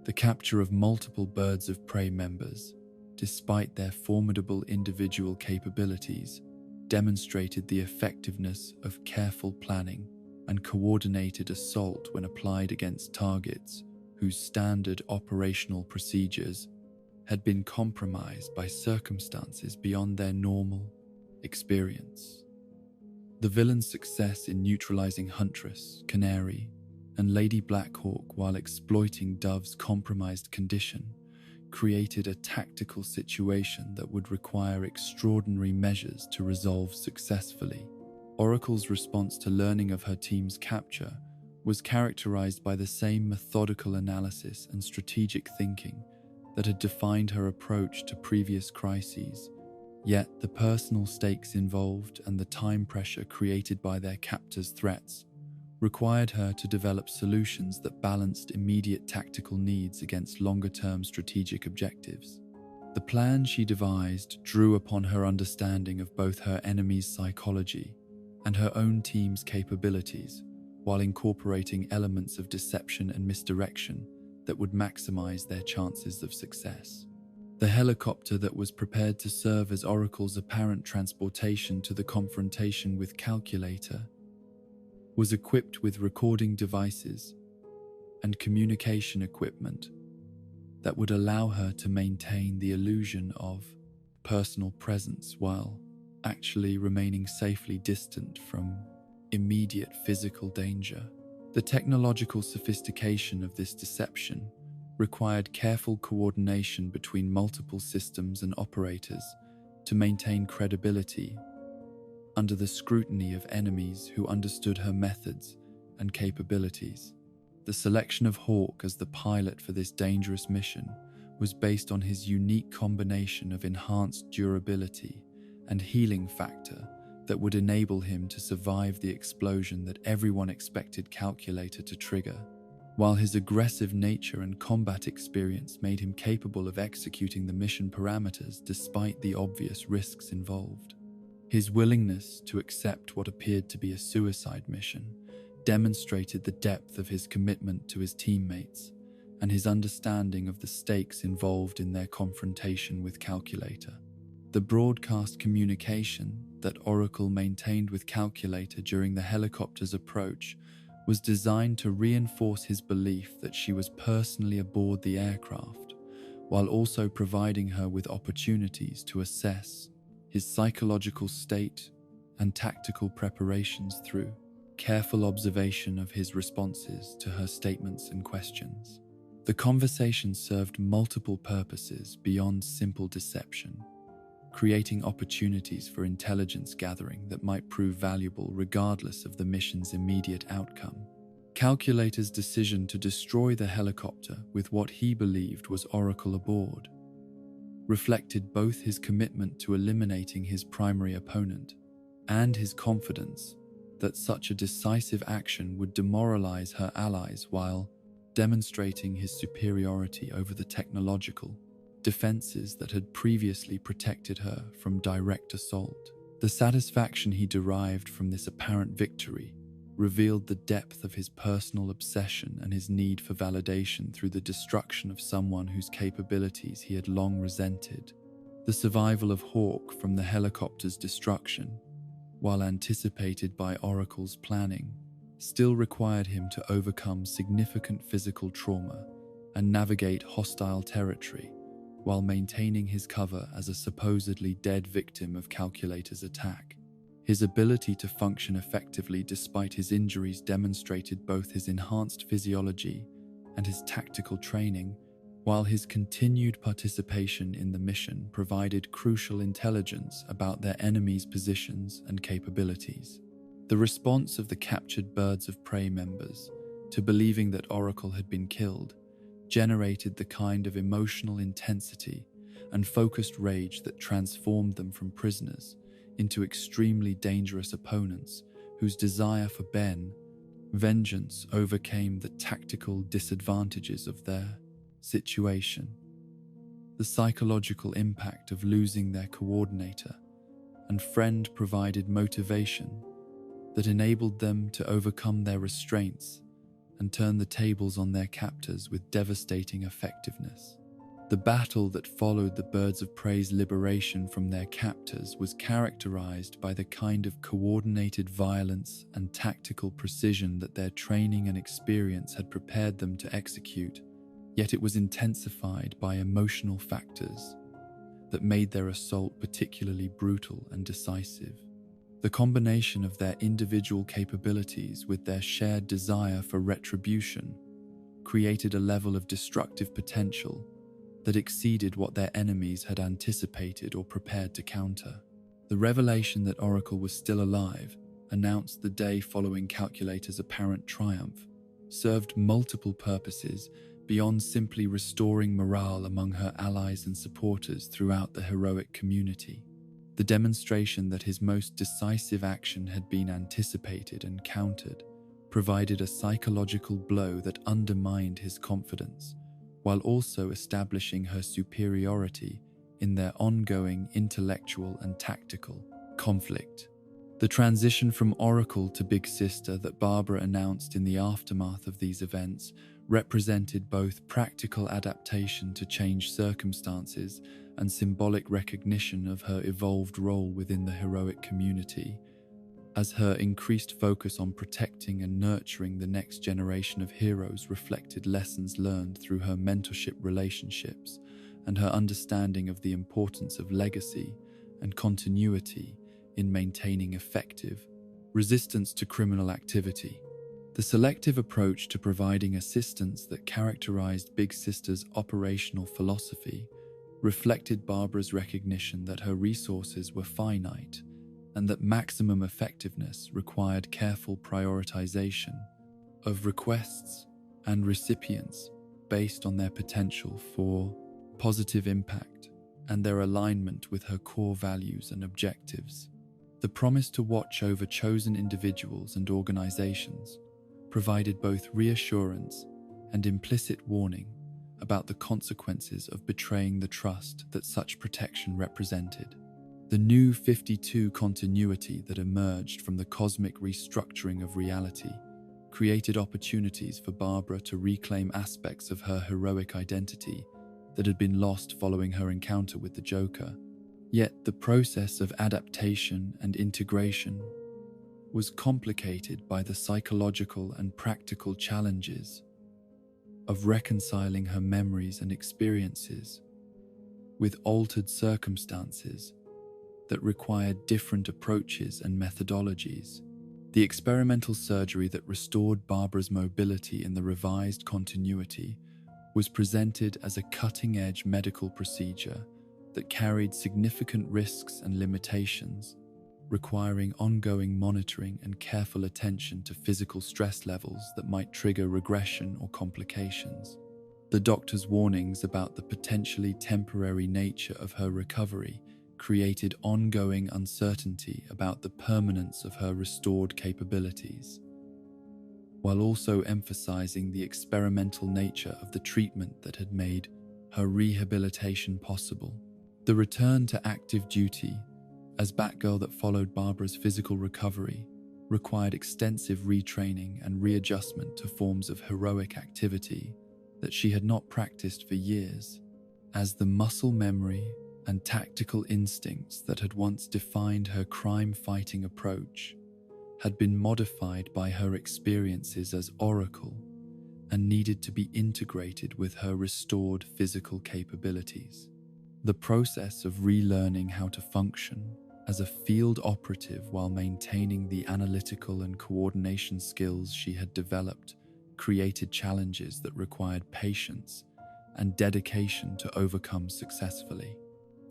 The capture of multiple Birds of Prey members, despite their formidable individual capabilities, demonstrated the effectiveness of careful planning and coordinated assault when applied against targets whose standard operational procedures had been compromised by circumstances beyond their normal experience. The villain's success in neutralizing Huntress, Canary, and Lady Blackhawk while exploiting Dove's compromised condition created a tactical situation that would require extraordinary measures to resolve successfully. Oracle's response to learning of her team's capture was characterized by the same methodical analysis and strategic thinking that had defined her approach to previous crises, yet the personal stakes involved and the time pressure created by their captor's threats required her to develop solutions that balanced immediate tactical needs against longer-term strategic objectives. The plan she devised drew upon her understanding of both her enemy's psychology and her own team's capabilities, while incorporating elements of deception and misdirection that would maximize their chances of success. The helicopter that was prepared to serve as Oracle's apparent transportation to the confrontation with Calculator was equipped with recording devices and communication equipment that would allow her to maintain the illusion of personal presence while actually remaining safely distant from immediate physical danger. The technological sophistication of this deception required careful coordination between multiple systems and operators to maintain credibility under the scrutiny of enemies who understood her methods and capabilities. The selection of Hawk as the pilot for this dangerous mission was based on his unique combination of enhanced durability and healing factor that would enable him to survive the explosion that everyone expected Calculator to trigger, while his aggressive nature and combat experience made him capable of executing the mission parameters despite the obvious risks involved. His willingness to accept what appeared to be a suicide mission demonstrated the depth of his commitment to his teammates and his understanding of the stakes involved in their confrontation with Calculator. The broadcast communication that Oracle maintained with Calculator during the helicopter's approach was designed to reinforce his belief that she was personally aboard the aircraft, while also providing her with opportunities to assess his psychological state and tactical preparations through careful observation of his responses to her statements and questions. The conversation served multiple purposes beyond simple deception, creating opportunities for intelligence gathering that might prove valuable regardless of the mission's immediate outcome. Calculator's decision to destroy the helicopter with what he believed was Oracle aboard reflected both his commitment to eliminating his primary opponent and his confidence that such a decisive action would demoralize her allies while demonstrating his superiority over the technological defenses that had previously protected her from direct assault. The satisfaction he derived from this apparent victory revealed the depth of his personal obsession and his need for validation through the destruction of someone whose capabilities he had long resented. The survival of Hawk from the helicopter's destruction, while anticipated by Oracle's planning, still required him to overcome significant physical trauma and navigate hostile territory while maintaining his cover as a supposedly dead victim of Calculator's attack. His ability to function effectively despite his injuries demonstrated both his enhanced physiology and his tactical training, while his continued participation in the mission provided crucial intelligence about their enemies' positions and capabilities. The response of the captured Birds of Prey members to believing that Oracle had been killed generated the kind of emotional intensity and focused rage that transformed them from prisoners into extremely dangerous opponents whose desire for vengeance overcame the tactical disadvantages of their situation. The psychological impact of losing their coordinator and friend provided motivation that enabled them to overcome their restraints and turn the tables on their captors with devastating effectiveness. The battle that followed the Birds of Prey's liberation from their captors was characterized by the kind of coordinated violence and tactical precision that their training and experience had prepared them to execute, yet it was intensified by emotional factors that made their assault particularly brutal and decisive. The combination of their individual capabilities with their shared desire for retribution created a level of destructive potential that exceeded what their enemies had anticipated or prepared to counter. The revelation that Oracle was still alive, announced the day following Calculator's apparent triumph, served multiple purposes beyond simply restoring morale among her allies and supporters throughout the heroic community. The demonstration that his most decisive action had been anticipated and countered provided a psychological blow that undermined his confidence, while also establishing her superiority in their ongoing intellectual and tactical conflict. The transition from Oracle to Big Sister that Barbara announced in the aftermath of these events represented both practical adaptation to changed circumstances and symbolic recognition of her evolved role within the heroic community, as her increased focus on protecting and nurturing the next generation of heroes reflected lessons learned through her mentorship relationships and her understanding of the importance of legacy and continuity in maintaining effective resistance to criminal activity. The selective approach to providing assistance that characterized Big Sister's operational philosophy reflected Barbara's recognition that her resources were finite and that maximum effectiveness required careful prioritization of requests and recipients based on their potential for positive impact and their alignment with her core values and objectives. The promise to watch over chosen individuals and organizations provided both reassurance and implicit warning about the consequences of betraying the trust that such protection represented. The new 52 continuity that emerged from the cosmic restructuring of reality created opportunities for Barbara to reclaim aspects of her heroic identity that had been lost following her encounter with the Joker. Yet the process of adaptation and integration was complicated by the psychological and practical challenges of reconciling her memories and experiences with altered circumstances that required different approaches and methodologies. The experimental surgery that restored Barbara's mobility in the revised continuity was presented as a cutting-edge medical procedure that carried significant risks and limitations, requiring ongoing monitoring and careful attention to physical stress levels that might trigger regression or complications. The doctor's warnings about the potentially temporary nature of her recovery created ongoing uncertainty about the permanence of her restored capabilities, while also emphasizing the experimental nature of the treatment that had made her rehabilitation possible. The return to active duty as Batgirl that followed Barbara's physical recovery required extensive retraining and readjustment to forms of heroic activity that she had not practiced for years, as the muscle memory and tactical instincts that had once defined her crime-fighting approach had been modified by her experiences as Oracle and needed to be integrated with her restored physical capabilities. The process of relearning how to function as a field operative while maintaining the analytical and coordination skills she had developed created challenges that required patience and dedication to overcome successfully.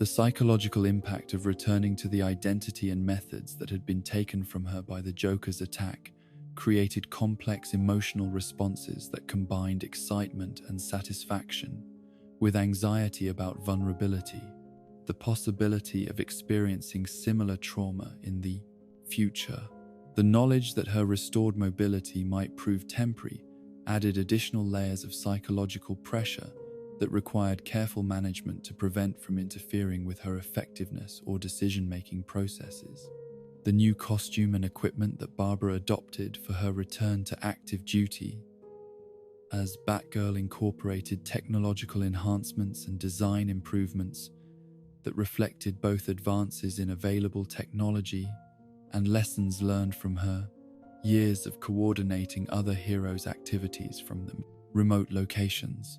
The psychological impact of returning to the identity and methods that had been taken from her by the Joker's attack created complex emotional responses that combined excitement and satisfaction with anxiety about vulnerability, the possibility of experiencing similar trauma in the future. The knowledge that her restored mobility might prove temporary added additional layers of psychological pressure that required careful management to prevent from interfering with her effectiveness or decision-making processes. The new costume and equipment that Barbara adopted for her return to active duty as Batgirl incorporated technological enhancements and design improvements that reflected both advances in available technology and lessons learned from her years of coordinating other heroes' activities from the remote locations.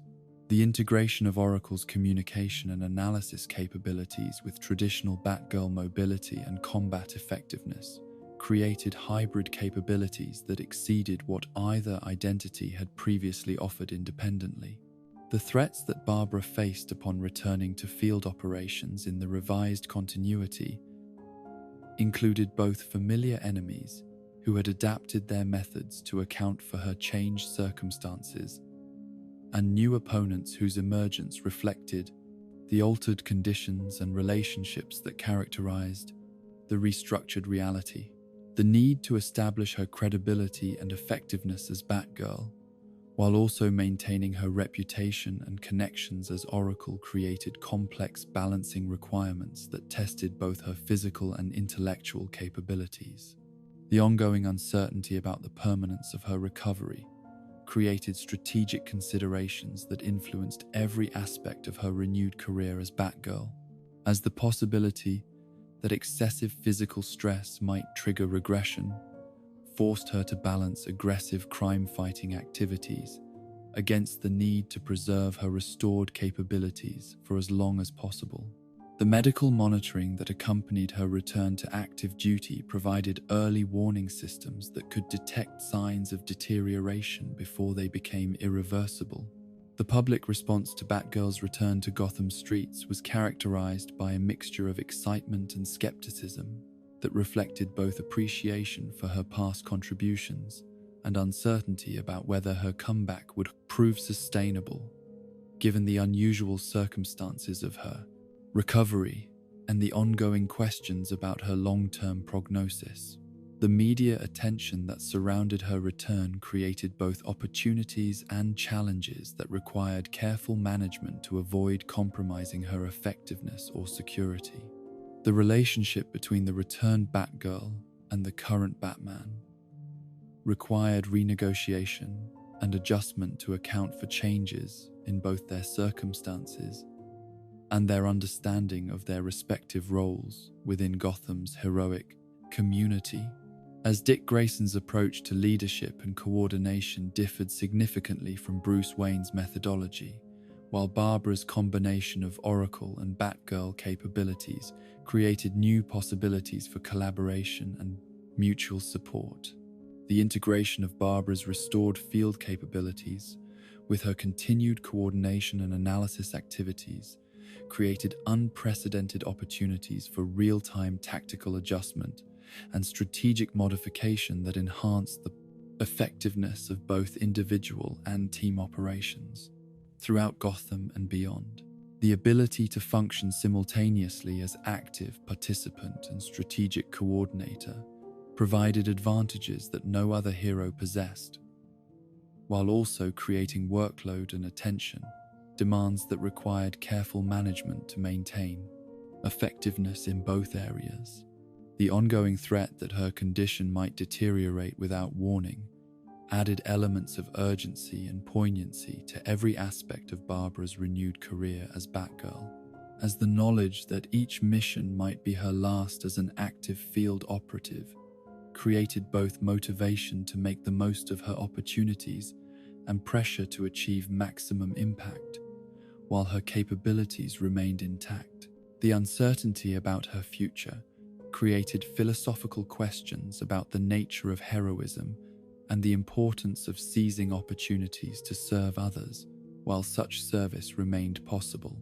The integration of Oracle's communication and analysis capabilities with traditional Batgirl mobility and combat effectiveness created hybrid capabilities that exceeded what either identity had previously offered independently. The threats that Barbara faced upon returning to field operations in the revised continuity included both familiar enemies who had adapted their methods to account for her changed circumstances and new opponents whose emergence reflected the altered conditions and relationships that characterized the restructured reality. The need to establish her credibility and effectiveness as Batgirl, while also maintaining her reputation and connections as Oracle, created complex balancing requirements that tested both her physical and intellectual capabilities. The ongoing uncertainty about the permanence of her recovery created strategic considerations that influenced every aspect of her renewed career as Batgirl, as the possibility that excessive physical stress might trigger regression forced her to balance aggressive crime-fighting activities against the need to preserve her restored capabilities for as long as possible. The medical monitoring that accompanied her return to active duty provided early warning systems that could detect signs of deterioration before they became irreversible. The public response to Batgirl's return to Gotham streets was characterized by a mixture of excitement and skepticism that reflected both appreciation for her past contributions and uncertainty about whether her comeback would prove sustainable, given the unusual circumstances of her recovery and the ongoing questions about her long-term prognosis. The media attention that surrounded her return created both opportunities and challenges that required careful management to avoid compromising her effectiveness or security. The relationship between the returned Batgirl and the current Batman required renegotiation and adjustment to account for changes in both their circumstances and their understanding of their respective roles within Gotham's heroic community. As Dick Grayson's approach to leadership and coordination differed significantly from Bruce Wayne's methodology, while Barbara's combination of Oracle and Batgirl capabilities created new possibilities for collaboration and mutual support. The integration of Barbara's restored field capabilities with her continued coordination and analysis activities created unprecedented opportunities for real-time tactical adjustment and strategic modification that enhanced the effectiveness of both individual and team operations throughout Gotham and beyond. The ability to function simultaneously as active participant and strategic coordinator provided advantages that no other hero possessed, while also creating workload and attention demands that required careful management to maintain effectiveness in both areas. The ongoing threat that her condition might deteriorate without warning added elements of urgency and poignancy to every aspect of Barbara's renewed career as Batgirl, as the knowledge that each mission might be her last as an active field operative created both motivation to make the most of her opportunities and pressure to achieve maximum impact, while her capabilities remained intact. The uncertainty about her future created philosophical questions about the nature of heroism and the importance of seizing opportunities to serve others while such service remained possible.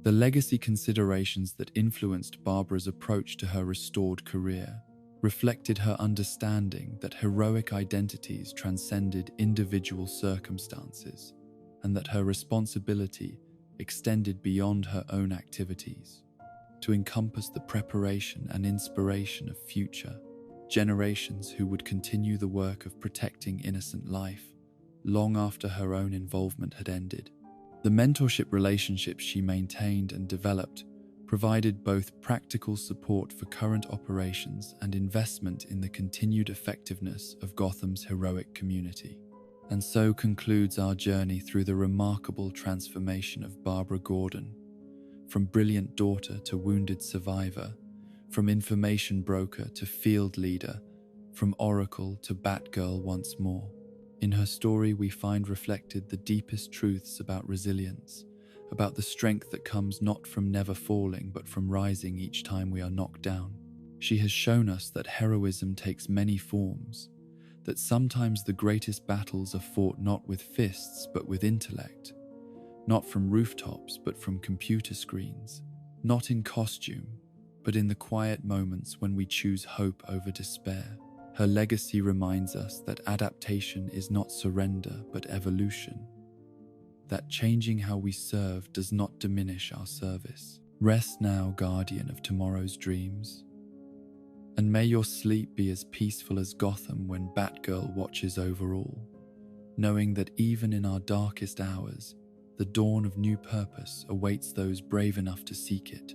The legacy considerations that influenced Barbara's approach to her restored career reflected her understanding that heroic identities transcended individual circumstances and that her responsibility extended beyond her own activities to encompass the preparation and inspiration of future generations who would continue the work of protecting innocent life long after her own involvement had ended. The mentorship relationships she maintained and developed provided both practical support for current operations and investment in the continued effectiveness of Gotham's heroic community. And so concludes our journey through the remarkable transformation of Barbara Gordon, from brilliant daughter to wounded survivor, from information broker to field leader, from Oracle to Batgirl once more. In her story, we find reflected the deepest truths about resilience, about the strength that comes not from never falling but from rising each time we are knocked down. She has shown us that heroism takes many forms, that sometimes the greatest battles are fought not with fists but with intellect, not from rooftops but from computer screens, not in costume but in the quiet moments when we choose hope over despair. Her legacy reminds us that adaptation is not surrender but evolution, that changing how we serve does not diminish our service. Rest now, guardian of tomorrow's dreams, and may your sleep be as peaceful as Gotham when Batgirl watches over all, knowing that even in our darkest hours, the dawn of new purpose awaits those brave enough to seek it.